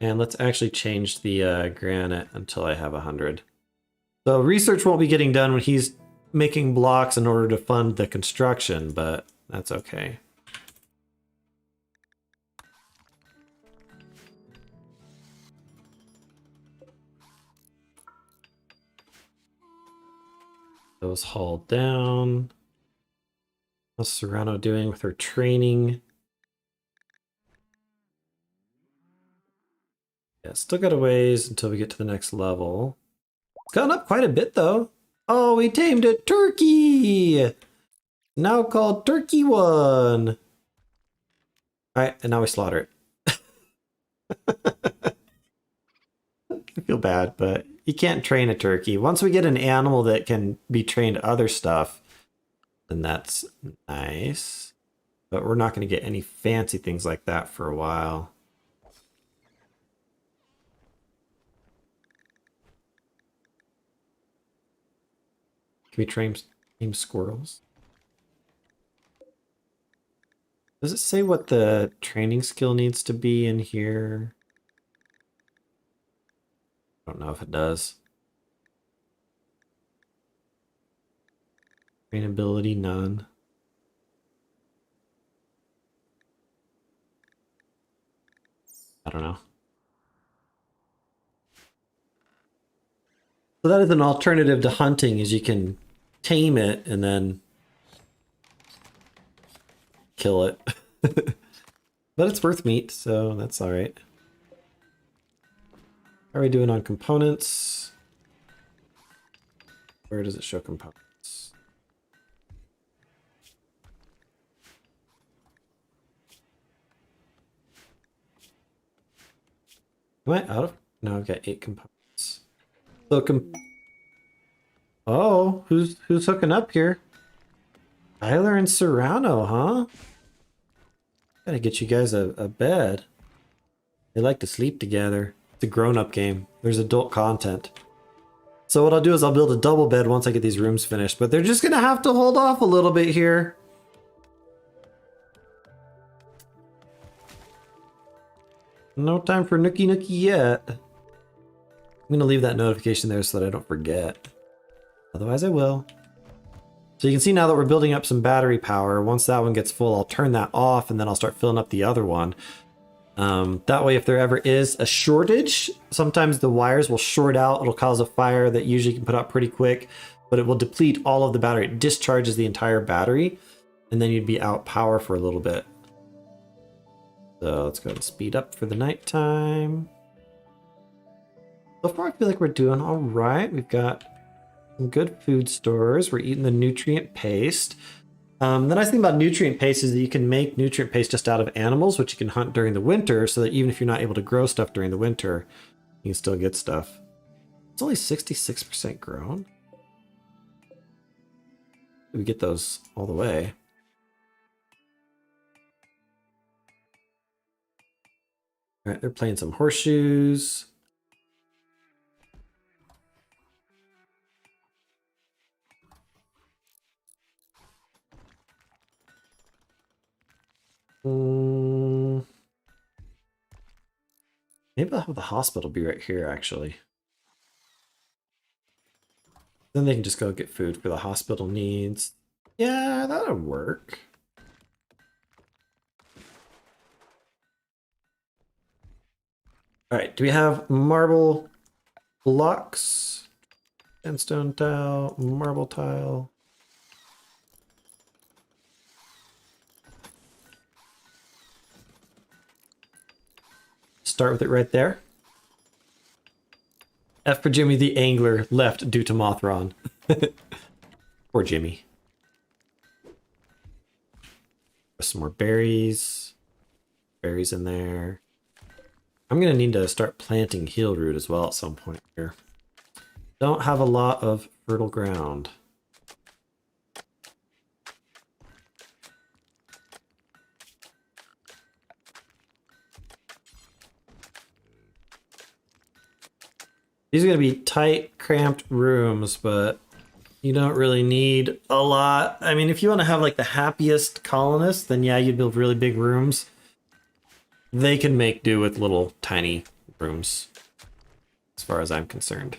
And let's actually change the granite until I have 100. So research won't be getting done when he's making blocks in order to fund the construction, but that's okay. Those hauled down. How's Serrano doing with her training? Yeah, still got a ways until we get to the next level. It's gone up quite a bit though. Oh, we tamed a turkey! Now called Turkey 1. Alright, and now we slaughter it. I feel bad, but you can't train a turkey. Once we get an animal that can be trained to other stuff, then that's nice. But we're not going to get any fancy things like that for a while. Can we train squirrels? Does it say what the training skill needs to be in here? I don't know if it does. Trainability, none. I don't know. So that is an alternative to hunting, is you can tame it and then kill it. But it's worth meat, so that's all right. How are we doing on components? Where does it show components? Am I out of? No, I've got 8 components. So oh, who's hooking up here? Tyler and Serrano, huh? Gotta get you guys a bed. They like to sleep together. It's a grown-up game. There's adult content. So what I'll do is I'll build a double bed once I get these rooms finished, but they're just gonna have to hold off a little bit here. No time for nookie nookie yet. I'm gonna leave that notification there so that I don't forget. Otherwise I will. So you can see now that we're building up some battery power. Once that one gets full, I'll turn that off and then I'll start filling up the other one. That way, if there ever is a shortage, sometimes the wires will short out. It'll cause a fire that usually can put out pretty quick, but it will deplete all of the battery. It discharges the entire battery, and then you'd be out power for a little bit. So let's go ahead and speed up for the nighttime. So far, I feel like we're doing all right. We've got some good food stores. We're eating the nutrient paste. The nice thing about nutrient paste is that you can make nutrient paste just out of animals, which you can hunt during the winter, so that even if you're not able to grow stuff during the winter, you can still get stuff. It's only 66% grown. We get those all the way. All right, they're playing some horseshoes. Maybe I'll have the hospital be right here, actually. Then they can just go get food for the hospital needs. Yeah, that'll work. All right, do we have marble blocks? Sandstone tile, marble tile. Start with it right there. F for Jimmy the Angler left due to Mothron. Poor Jimmy. Some more berries. Berries in there. I'm gonna need to start planting heel root as well at some point here. Don't have a lot of fertile ground. These are going to be tight, cramped rooms, but you don't really need a lot. I mean, if you want to have like the happiest colonists, then yeah, you'd build really big rooms. They can make do with little tiny rooms, as far as I'm concerned.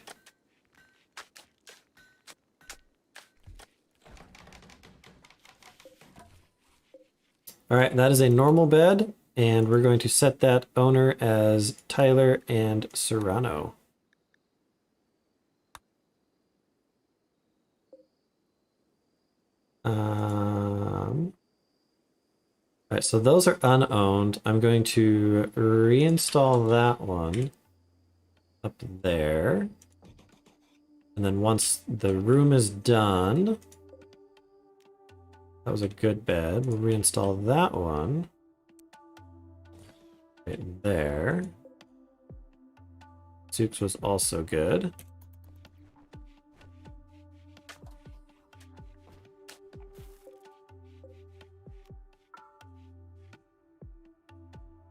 All right, that is a normal bed, and we're going to set that owner as Tyler and Serrano. All right, so those are unowned. I'm going to reinstall that one up there. And then once the room is done, that was a good bed. We'll reinstall that one right there. Soups was also good.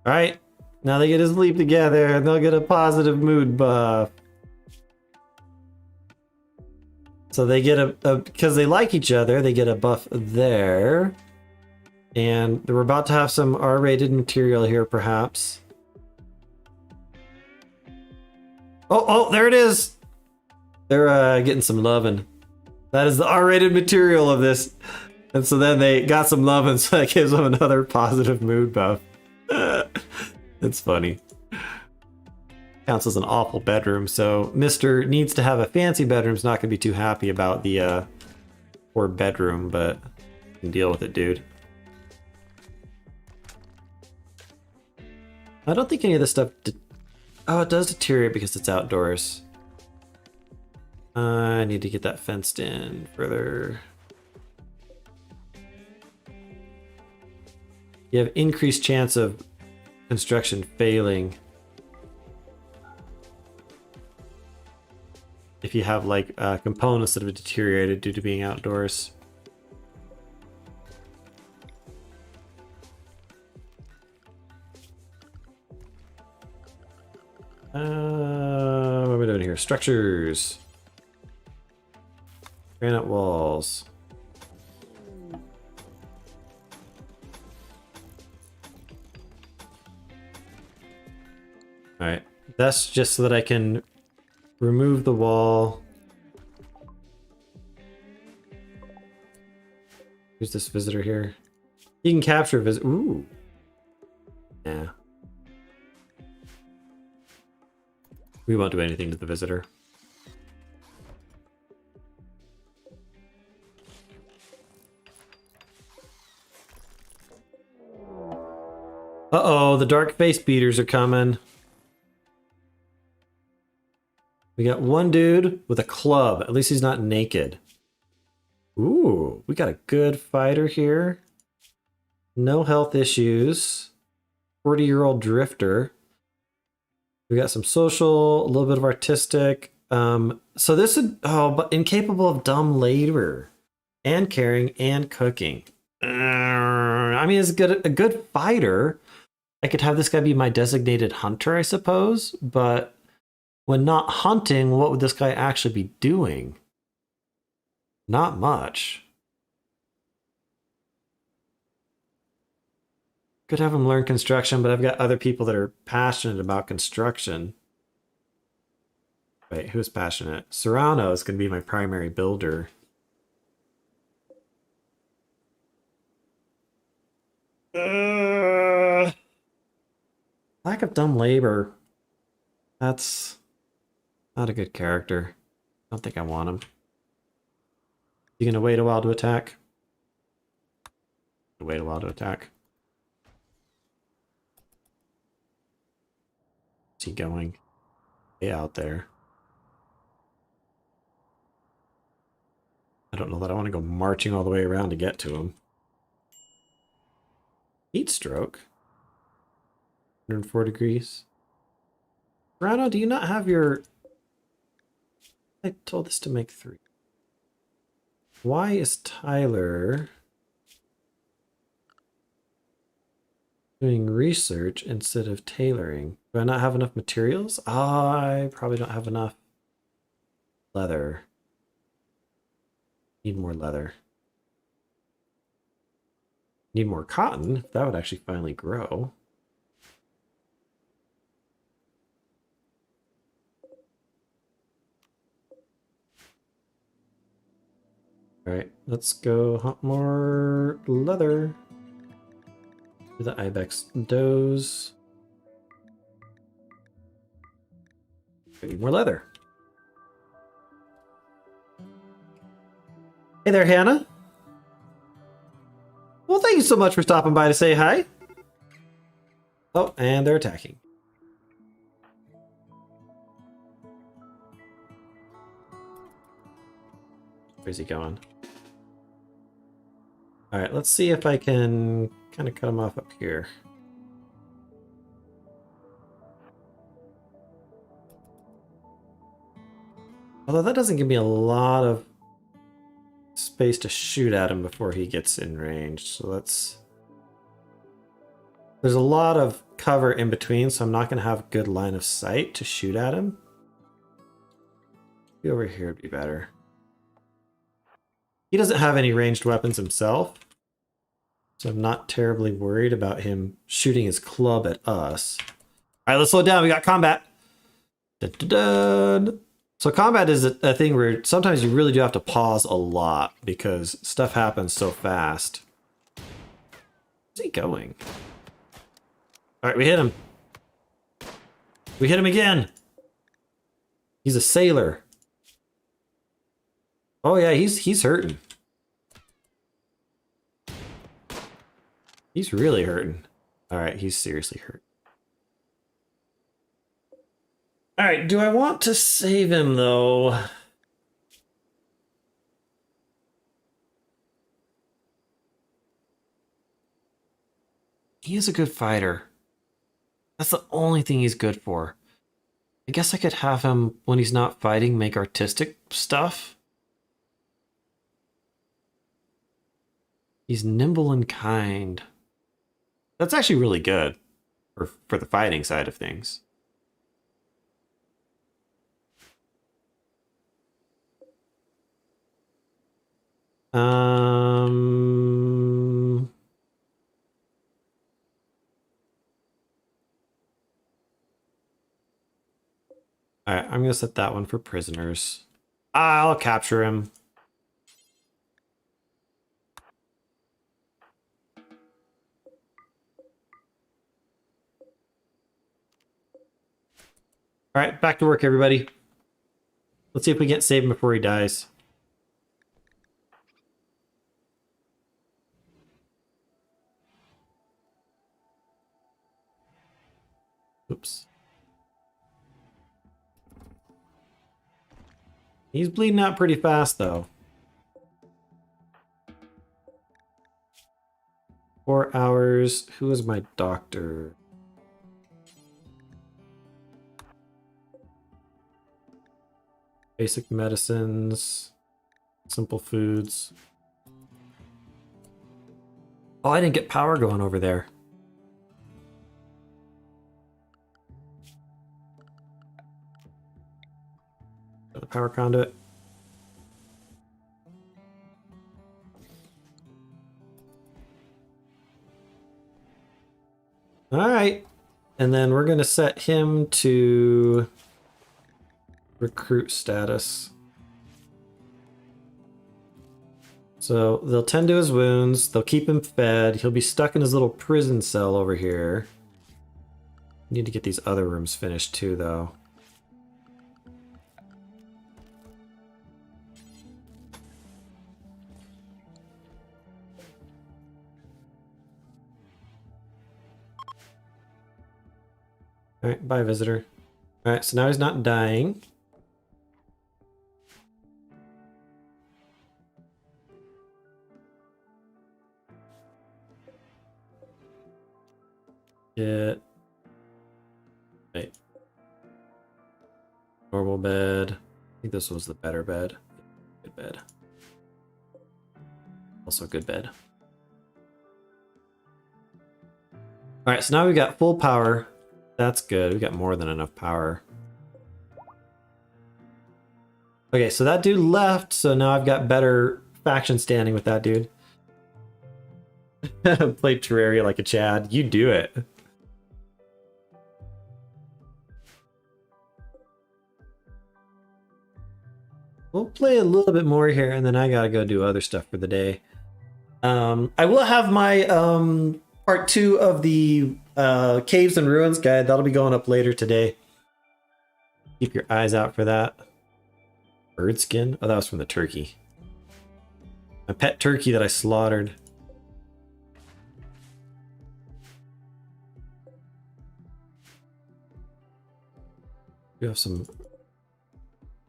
All right, now they get to sleep together and they'll get a positive mood buff. So they get because they like each other, they get a buff there. And we're about to have some R-rated material here, perhaps. Oh, there it is. They're getting some loving. That is the R-rated material of this. And so then they got some loving, so that gives them another positive mood buff. It's funny. Counts as an awful bedroom, so Mr. needs to have a fancy bedroom's not gonna be too happy about the poor bedroom, but you can deal with it, dude. I don't think any of this stuff... Oh, it does deteriorate because it's outdoors. I need to get that fenced in further. You have increased chance of construction failing if you have like components that have deteriorated due to being outdoors. What are we doing here? Structures. Granite walls. Alright, that's just so that I can remove the wall. Who's this visitor here? You can capture a visitor. Ooh. Yeah. We won't do anything to the visitor. Uh-oh, the dark face beaters are coming. We got one dude with a club. At least he's not naked. Ooh, we got a good fighter here. No health issues. 40-year-old drifter. We got some social, a little bit of artistic. So this is, oh, but incapable of dumb labor and caring and cooking. I mean, it's a good fighter. I could have this guy be my designated hunter, I suppose, but when not hunting, what would this guy actually be doing? Not much. Could have him learn construction, but I've got other people that are passionate about construction. Wait, who's passionate? Serrano is going to be my primary builder. Lack of dumb labor. That's not a good character. I don't think I want him. You gonna wait a while to attack? Wait a while to attack. Where's he going? Way out there. I don't know that I want to go marching all the way around to get to him. Heat stroke. 104 degrees. Rano, do you not have your... I told this to make 3. Why is Tyler doing research instead of tailoring? Do I not have enough materials? I probably don't have enough leather. Need more leather. Need more cotton. That would actually finally grow. Alright, let's go hunt more leather. Do the ibex does. I need more leather. Hey there, Hannah. Well, thank you so much for stopping by to say hi. Oh, and they're attacking. Where's he going? Alright, let's see if I can kind of cut him off up here. Although that doesn't give me a lot of space to shoot at him before he gets in range. So let's... There's a lot of cover in between, so I'm not going to have good line of sight to shoot at him. Maybe over here would be better. He doesn't have any ranged weapons himself, so I'm not terribly worried about him shooting his club at us. All right, let's slow down. We got combat. Dun, dun, dun. So combat is a thing where sometimes you really do have to pause a lot because stuff happens so fast. Where's he going? All right, we hit him. We hit him again. He's a sailor. Oh yeah, he's hurting. He's really hurting. All right, he's seriously hurt. All right, do I want to save him though? He is a good fighter. That's the only thing he's good for. I guess I could have him, when he's not fighting, make artistic stuff. He's nimble and kind. That's actually really good for the fighting side of things. All right, I'm gonna set that one for prisoners. I'll capture him. All right, back to work, everybody. Let's see if we can't save him before he dies. Oops. He's bleeding out pretty fast, though. 4 hours. Who is my doctor? Basic medicines. Simple foods. Oh, I didn't get power going over there. Got the power conduit. All right. And then we're going to set him to recruit status. So they'll tend to his wounds. They'll keep him fed. He'll be stuck in his little prison cell over here. Need to get these other rooms finished too, though. All right, bye, visitor. All right, so now he's not dying. Get... Wait. Normal bed. I think this was the better bed. Good bed. Also good bed. All right, so now we've got full power. That's good. We got more than enough power. Okay, so that dude left, so now I've got better faction standing with that dude. Play Terraria like a Chad. You do it. We'll play a little bit more here, and then I gotta go do other stuff for the day. I will have my part 2 of the Caves and Ruins guide. That'll be going up later today. Keep your eyes out for that. Bird skin? Oh, that was from the turkey. My pet turkey that I slaughtered. We have some...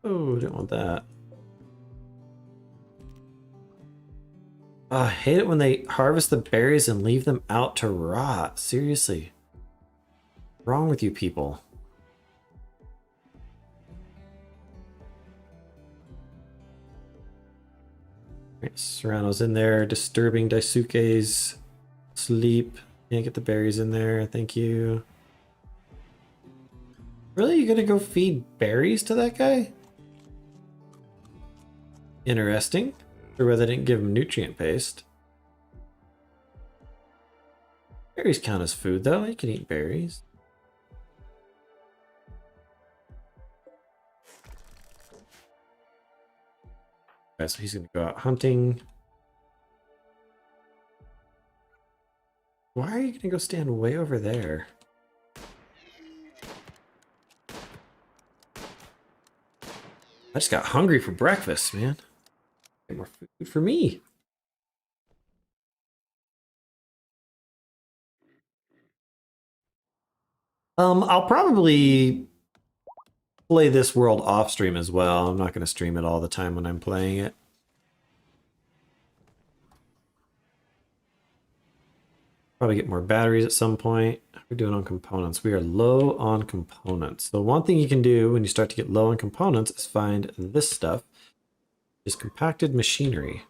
Oh, didn't want that. I hate it when they harvest the berries and leave them out to rot. Seriously. What's wrong with you people? Right, Serrano's in there, disturbing Daisuke's sleep. Can't get the berries in there, thank you. Really? You gonna go feed berries to that guy? Interesting. Or whether they didn't give him nutrient paste. Berries count as food though, he can eat berries. Okay, so he's gonna go out hunting. Why are you gonna go stand way over there? I just got hungry for breakfast, man. Get more food for me. I'll probably play this world off stream as well. I'm not going to stream it all the time when I'm playing it. Probably get more batteries at some point. How are we doing on components? We are low on components. So one thing you can do when you start to get low on components is find this stuff. Is compacted machinery,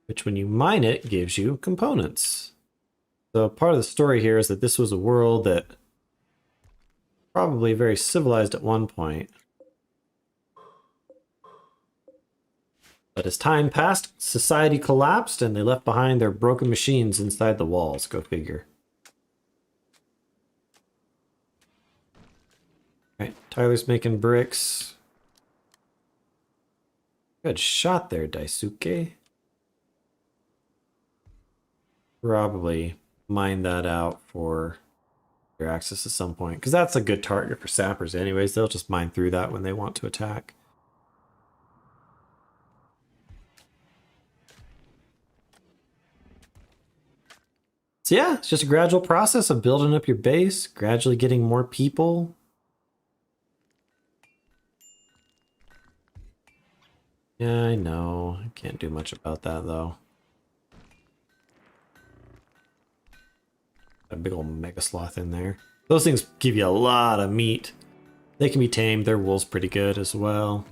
which when you mine it gives you components. So part of the story here is that this was a world that probably very civilized at one point. But as time passed, society collapsed and they left behind their broken machines inside the walls. Go figure. Right, Tyler's making bricks. Good shot there, Daisuke. Probably mine that out for your access at some point, because that's a good target for sappers anyways. They'll just mine through that when they want to attack. So yeah, it's just a gradual process of building up your base, gradually getting more people. Yeah, I know. I can't do much about that though. A big old mega sloth in there. Those things give you a lot of meat. They can be tamed. Their wool's pretty good as well.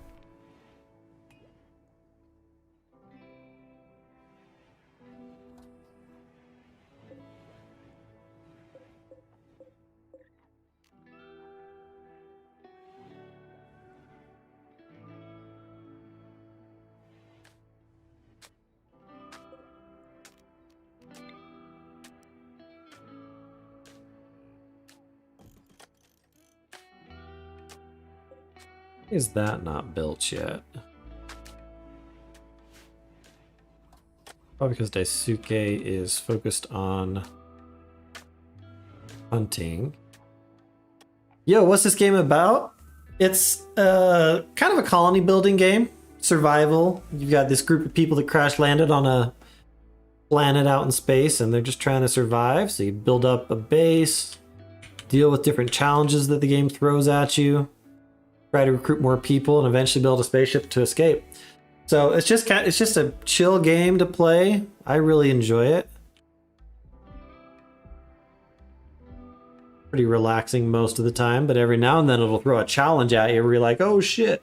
Is that not built yet? Probably because Daisuke is focused on hunting. Yo, what's this game about? It's kind of a colony building game. Survival. You've got this group of people that crash landed on a planet out in space and they're just trying to survive. So you build up a base, deal with different challenges that the game throws at you, try to recruit more people, and eventually build a spaceship to escape. So it's just a chill game to play. I really enjoy it. Pretty relaxing most of the time, but every now and then it'll throw a challenge at you where you're like, oh shit.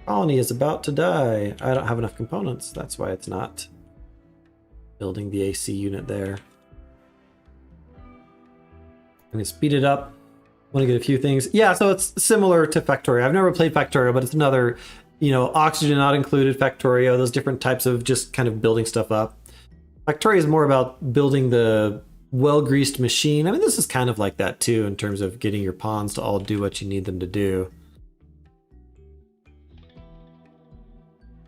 Colony is about to die. I don't have enough components. That's why it's not building the AC unit there. I'm gonna speed it up. Want to get a few things. Yeah, so it's similar to Factorio. I've never played Factorio, but it's another, oxygen not included Factorio, those different types of just kind of building stuff up. Factorio is more about building the well-greased machine. I mean, this is kind of like that too, in terms of getting your pawns to all do what you need them to do.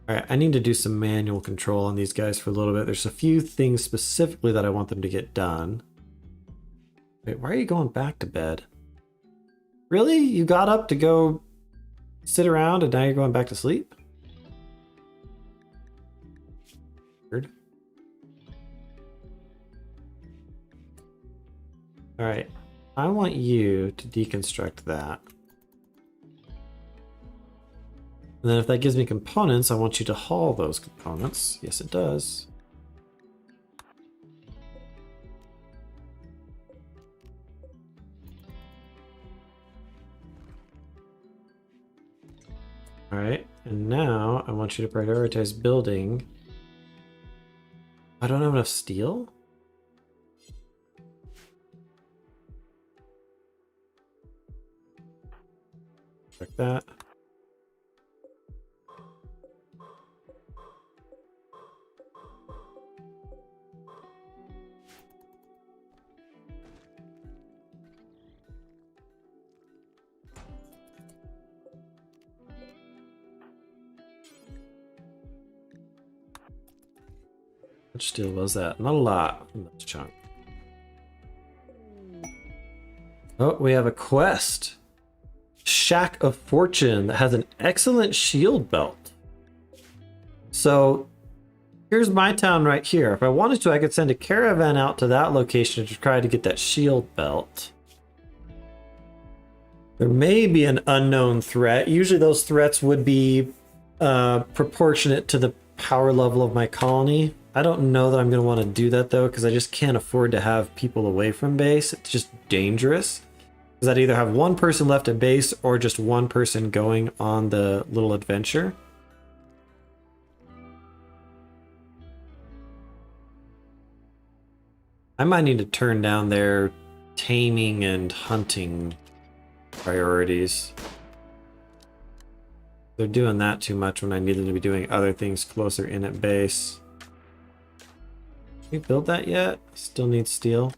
All right, I need to do some manual control on these guys for a little bit. There's a few things specifically that I want them to get done. Wait, why are you going back to bed? Really? You got up to go sit around and now you're going back to sleep? Weird. All right, I want you to deconstruct that. And then if that gives me components, I want you to haul those components. Yes, it does. All right, and now I want you to prioritize building. I don't have enough steel? Check that. How much steel was that? Not a lot from this chunk. Oh, we have a quest. Shack of Fortune that has an excellent shield belt. So here's my town right here. If I wanted to, I could send a caravan out to that location to try to get that shield belt. There may be an unknown threat. Usually those threats would be proportionate to the power level of my colony. I don't know that I'm going to want to do that though, because I just can't afford to have people away from base. It's just dangerous. Because I'd either have one person left at base or just one person going on the little adventure. I might need to turn down their taming and hunting priorities. They're doing that too much when I need them to be doing other things closer in at base. We built that yet? Still need steel.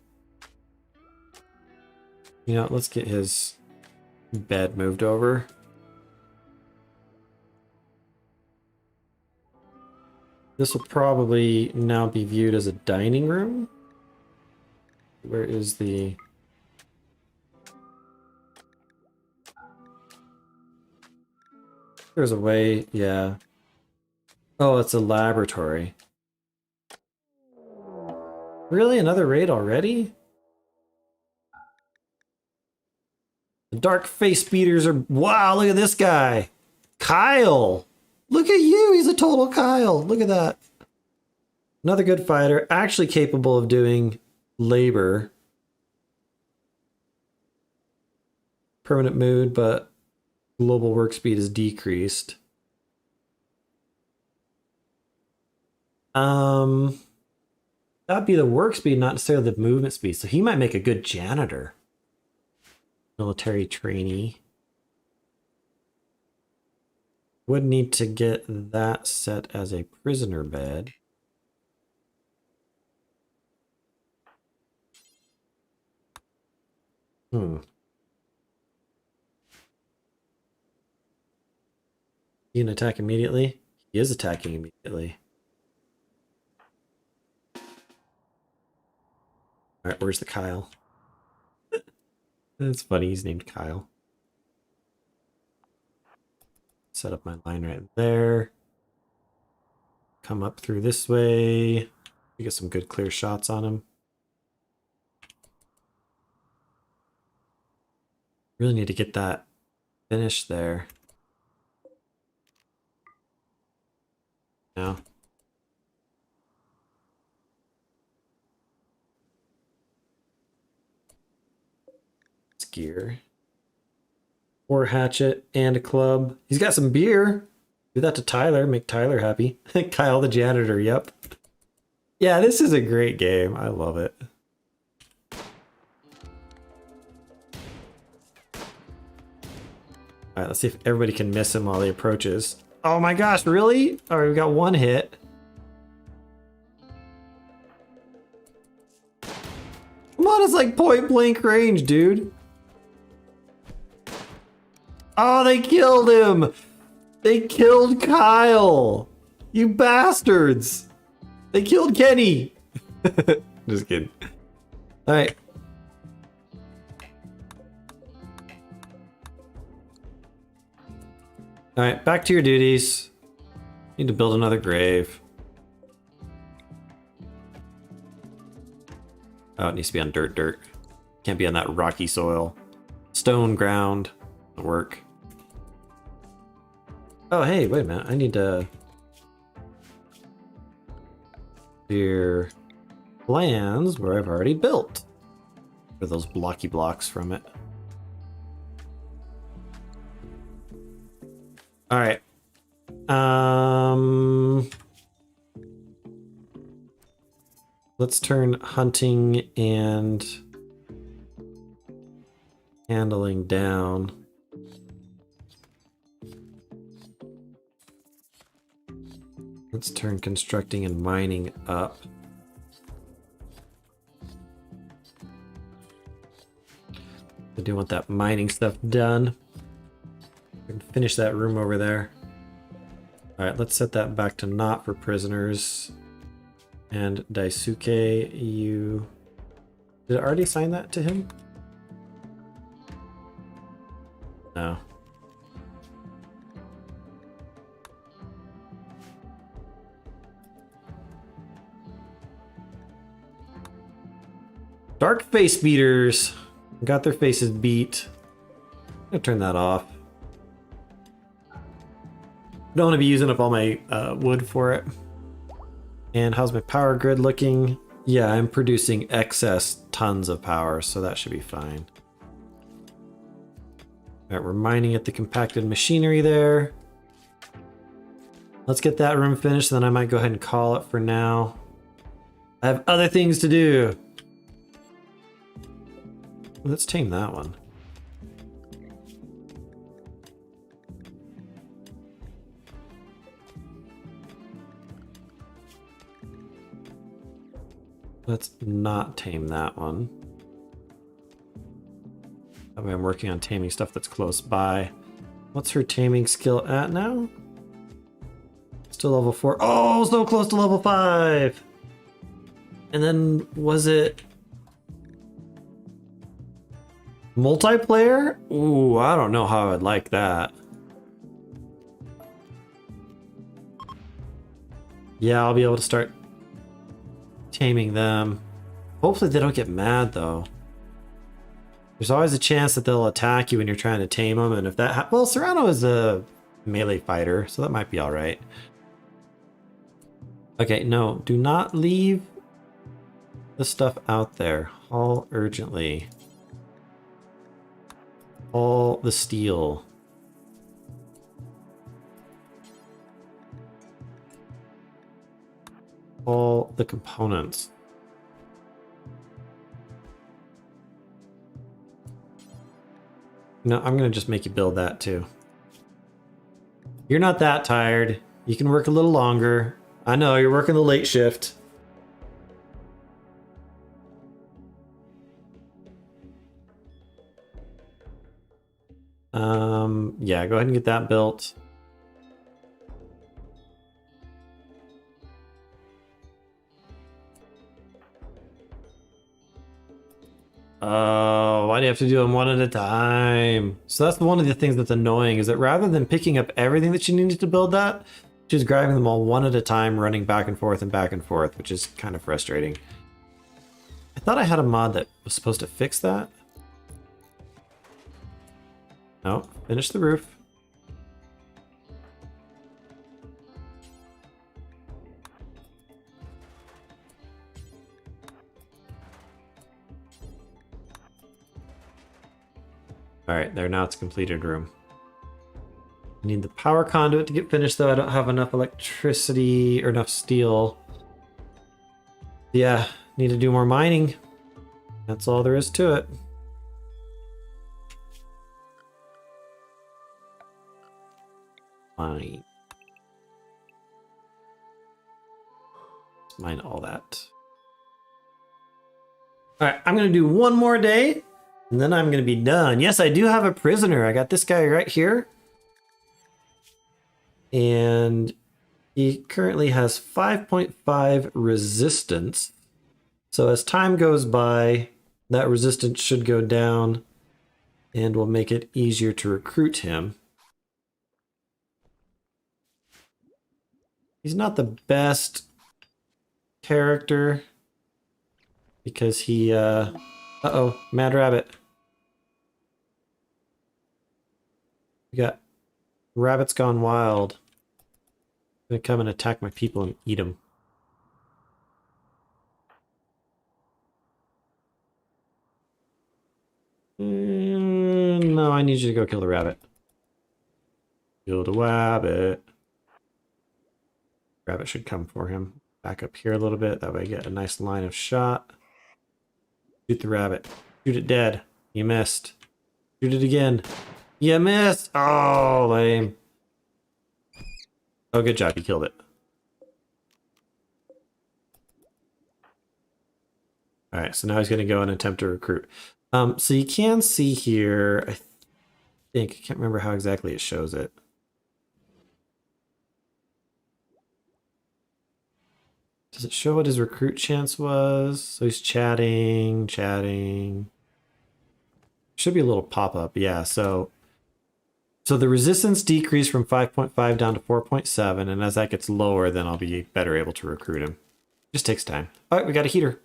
You know, let's get his bed moved over. This will probably now be viewed as a dining room. Where is the... There's a way, yeah. Oh, it's a laboratory. Really? Another raid already? The dark face beaters are... Wow, look at this guy! Kyle! Look at you! He's a total Kyle! Look at that. Another good fighter, actually capable of doing labor. Permanent mood, but global work speed is decreased. That'd be the work speed, not necessarily the movement speed. So he might make a good janitor. Military trainee. Would need to get that set as a prisoner bed. He can attack immediately? He is attacking immediately. Alright, where's the Kyle? That's funny, he's named Kyle. Set up my line right there. Come up through this way. We get some good clear shots on him. Really need to get that finished there. Now. Gear. Or hatchet and a club. He's got some beer. Do that to Tyler, make Tyler happy. Kyle the janitor, yep. Yeah, this is a great game. I love it. Alright, let's see if everybody can miss him while he approaches. Oh my gosh, really? Alright, we got one hit. Come on, it's like point blank range, dude. Oh, they killed him! They killed Kyle! You bastards! They killed Kenny! Just kidding. Alright. Alright, back to your duties. Need to build another grave. Oh, it needs to be on dirt. Can't be on that rocky soil. Stone ground. Doesn't work. Oh, hey, wait a minute. I need to clear plans where I've already built. For those blocky blocks from it. All right. Let's turn hunting and handling down. Let's turn constructing and mining up. I do want that mining stuff done. We can finish that room over there. Alright, let's set that back to not for prisoners. And Daisuke, you... Did I already assign that to him? No. Dark face beaters. Got their faces beat. I'm gonna turn that off. Don't want to be using up all my wood for it. And how's my power grid looking? Yeah, I'm producing excess tons of power, so that should be fine. All right, we're mining at the compacted machinery there. Let's get that room finished, then I might go ahead and call it for now. I have other things to do. Let's tame that one. Let's not tame that one. I'm working on taming stuff that's close by. What's her taming skill at now? Still level 4. Oh, so close to level 5! And then, was it multiplayer? Ooh, I don't know how I'd like that. Yeah, I'll be able to start taming them. Hopefully they don't get mad though. There's always a chance that they'll attack you when you're trying to tame them, and if that well, Serrano is a melee fighter, so that might be all right. Okay, no, do not leave the stuff out there. Haul urgently. Haul the steel. All the components. No, I'm gonna just make you build that too. You're not that tired. You can work a little longer. I know, you're working the late shift. Yeah, go ahead and get that built. Oh, why do you have to do them one at a time? So that's one of the things that's annoying, is that rather than picking up everything that you needed to build that, she's grabbing them all one at a time, running back and forth, which is kind of frustrating. I thought I had a mod that was supposed to fix that. No, finish the roof. Alright, there, now it's a completed room. I need the power conduit to get finished, though I don't have enough electricity or enough steel. Yeah, need to do more mining. That's all there is to it. Mine. Let's mine all that. Alright, I'm gonna do one more day. And then I'm going to be done. Yes, I do have a prisoner. I got this guy right here. And he currently has 5.5 resistance. So as time goes by, that resistance should go down and will make it easier to recruit him. He's not the best character because he, uh-oh, Mad Rabbit. We got rabbits gone wild. Gonna come and attack my people and eat them. No, I need you to go kill the rabbit. Kill the rabbit. Rabbit should come for him. Back up here a little bit. That way I get a nice line of shot. Shoot the rabbit. Shoot it dead. You missed. Shoot it again. You missed! Oh, lame. Oh, good job. You killed it. Alright, so now he's going to go and attempt to recruit. So you can see here, I can't remember how exactly it shows it. Does it show what his recruit chance was? So he's chatting. Should be a little pop-up, yeah, so the resistance decreased from 5.5 down to 4.7, and as that gets lower, then I'll be better able to recruit him. Just takes time. All right, we got a heater.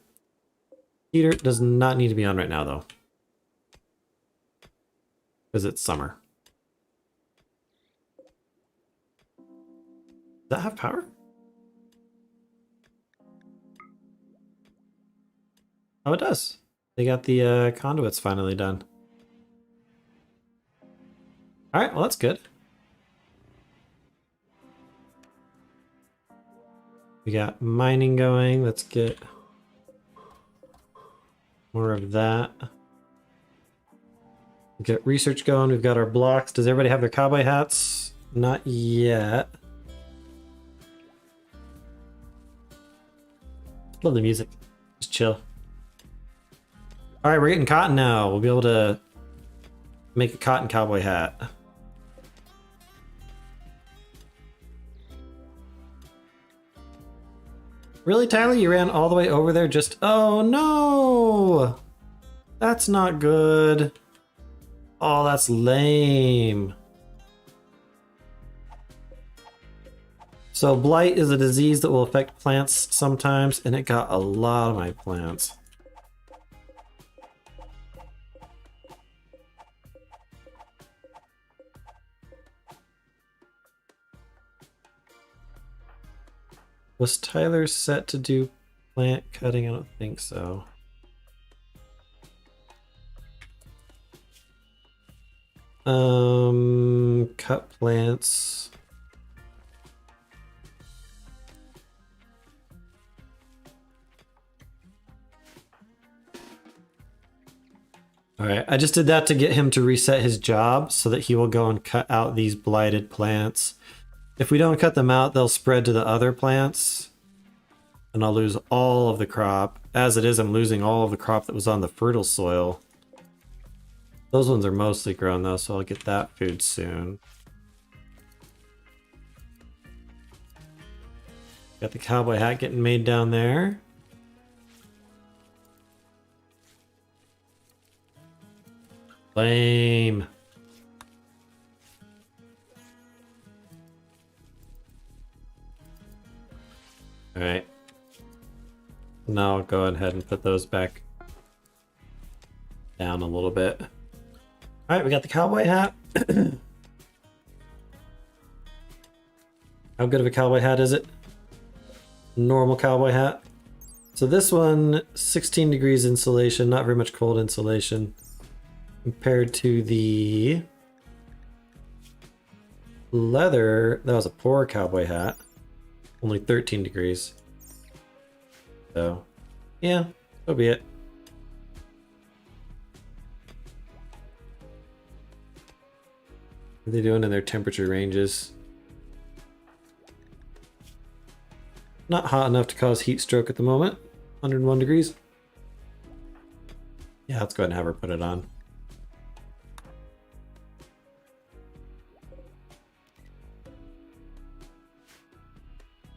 Heater does not need to be on right now, though. Because it's summer. Does that have power? Oh, it does. They got the conduits finally done. All right, well, that's good. We got mining going. Let's get more of that. Get research going. We've got our blocks. Does everybody have their cowboy hats? Not yet. Love the music. Just chill. All right, we're getting cotton now. We'll be able to make a cotton cowboy hat. Really, Tyler? You ran all the way over there just... Oh, no! That's not good. Oh, that's lame. So blight is a disease that will affect plants sometimes, and it got a lot of my plants. Was Tyler set to do plant cutting? I don't think so. Cut plants. All right, I just did that to get him to reset his job so that he will go and cut out these blighted plants. If we don't cut them out, they'll spread to the other plants and I'll lose all of the crop. As it is, I'm losing all of the crop that was on the fertile soil. Those ones are mostly grown though, so I'll get that food soon. Got the cowboy hat getting made down there. Lame. All right. Now I'll go ahead and put those back down a little bit. All right, we got the cowboy hat. How good of a cowboy hat is it? Normal cowboy hat. So this one, 16 degrees insulation, not very much cold insulation. Compared to the leather, that was a poor cowboy hat. Only 13 degrees. So, yeah, so be it. What are they doing in their temperature ranges? Not hot enough to cause heat stroke at the moment. 101 degrees. Yeah, let's go ahead and have her put it on.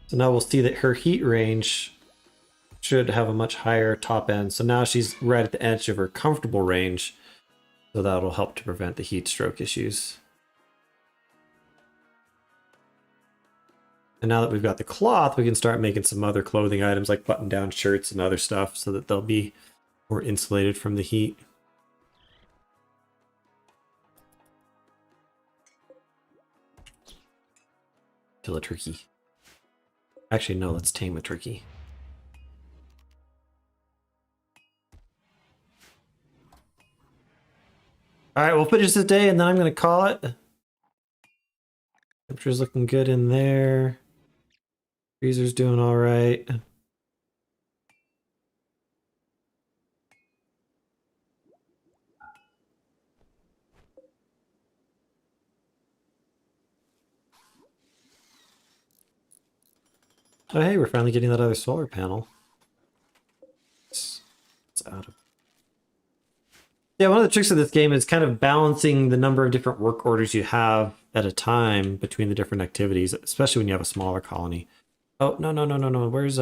So now we'll see that her heat range should have a much higher top end. So now she's right at the edge of her comfortable range. So that'll help to prevent the heat stroke issues. And now that we've got the cloth, we can start making some other clothing items like button-down shirts and other stuff so that they'll be more insulated from the heat. Kill a turkey. Actually, no, let's tame a turkey. All right, we'll finish this day and then I'm going to call it. Temperature's looking good in there. Freezer's doing all right. Oh, hey, we're finally getting that other solar panel. It's out of... Yeah, one of the tricks of this game is kind of balancing the number of different work orders you have at a time between the different activities, especially when you have a smaller colony. Oh, no, no, no, no, no. Where's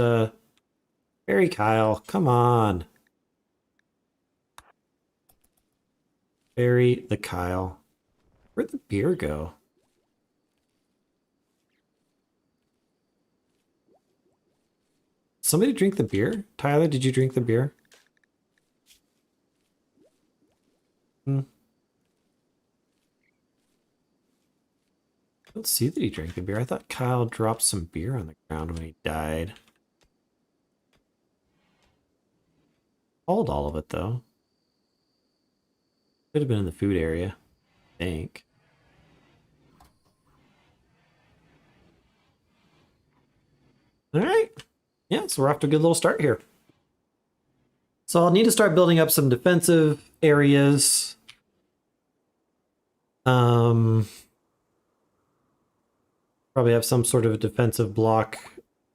Barry Kyle? Come on. Barry the Kyle. Where'd the beer go? Somebody drink the beer? Tyler, did you drink the beer? I don't see that he drank the beer. I thought Kyle dropped some beer on the ground when he died. Hold all of it, though. Could have been in the food area, I think. All right. Yeah, so we're off to a good little start here. So I'll need to start building up some defensive areas. Probably have some sort of a defensive block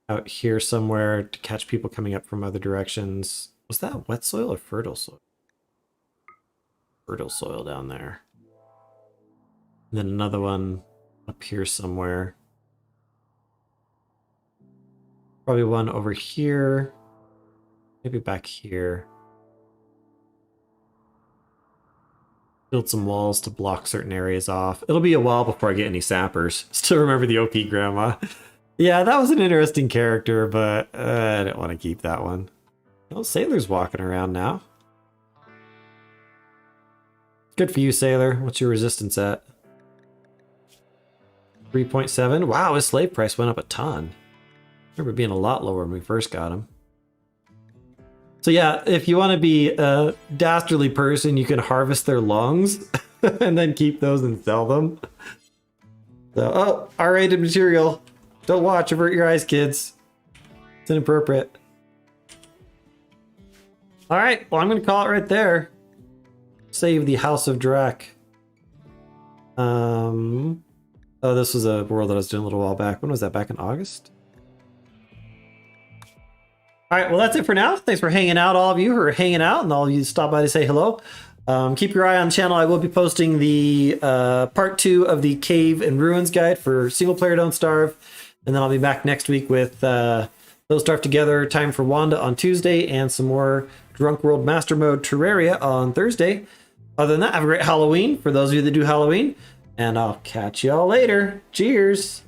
out here somewhere to catch people coming up from other directions. Was that wet soil or fertile soil? Fertile soil down there. And then another one up here somewhere. Probably one over here. Maybe back here. Build some walls to block certain areas off. It'll be a while before I get any sappers. Still remember the OP grandma. Yeah, that was an interesting character, but I didn't want to keep that one. Oh, Sailor's walking around now. Good for you, Sailor. What's your resistance at? 3.7. Wow, his slave price went up a ton. I remember being a lot lower when we first got him. So yeah, if you want to be a dastardly person, you can harvest their lungs and then keep those and sell them. So, oh, R-rated material. Don't watch, avert your eyes, kids. It's inappropriate. All right, well, I'm going to call it right there. Save the House of Drac. Oh, this was a world that I was doing a little while back. When was that? Back in August? All right, well, that's it for now. Thanks for hanging out, all of you who are hanging out, and all of you stop by to say hello. Keep your eye on the channel. I will be posting the part 2 of the Cave and Ruins guide for single player Don't Starve, and then I'll be back next week with Don't Starve Together, Time for Wanda on Tuesday, and some more Drunk World Master Mode Terraria on Thursday. Other than that, have a great Halloween for those of you that do Halloween, and I'll catch y'all later. Cheers!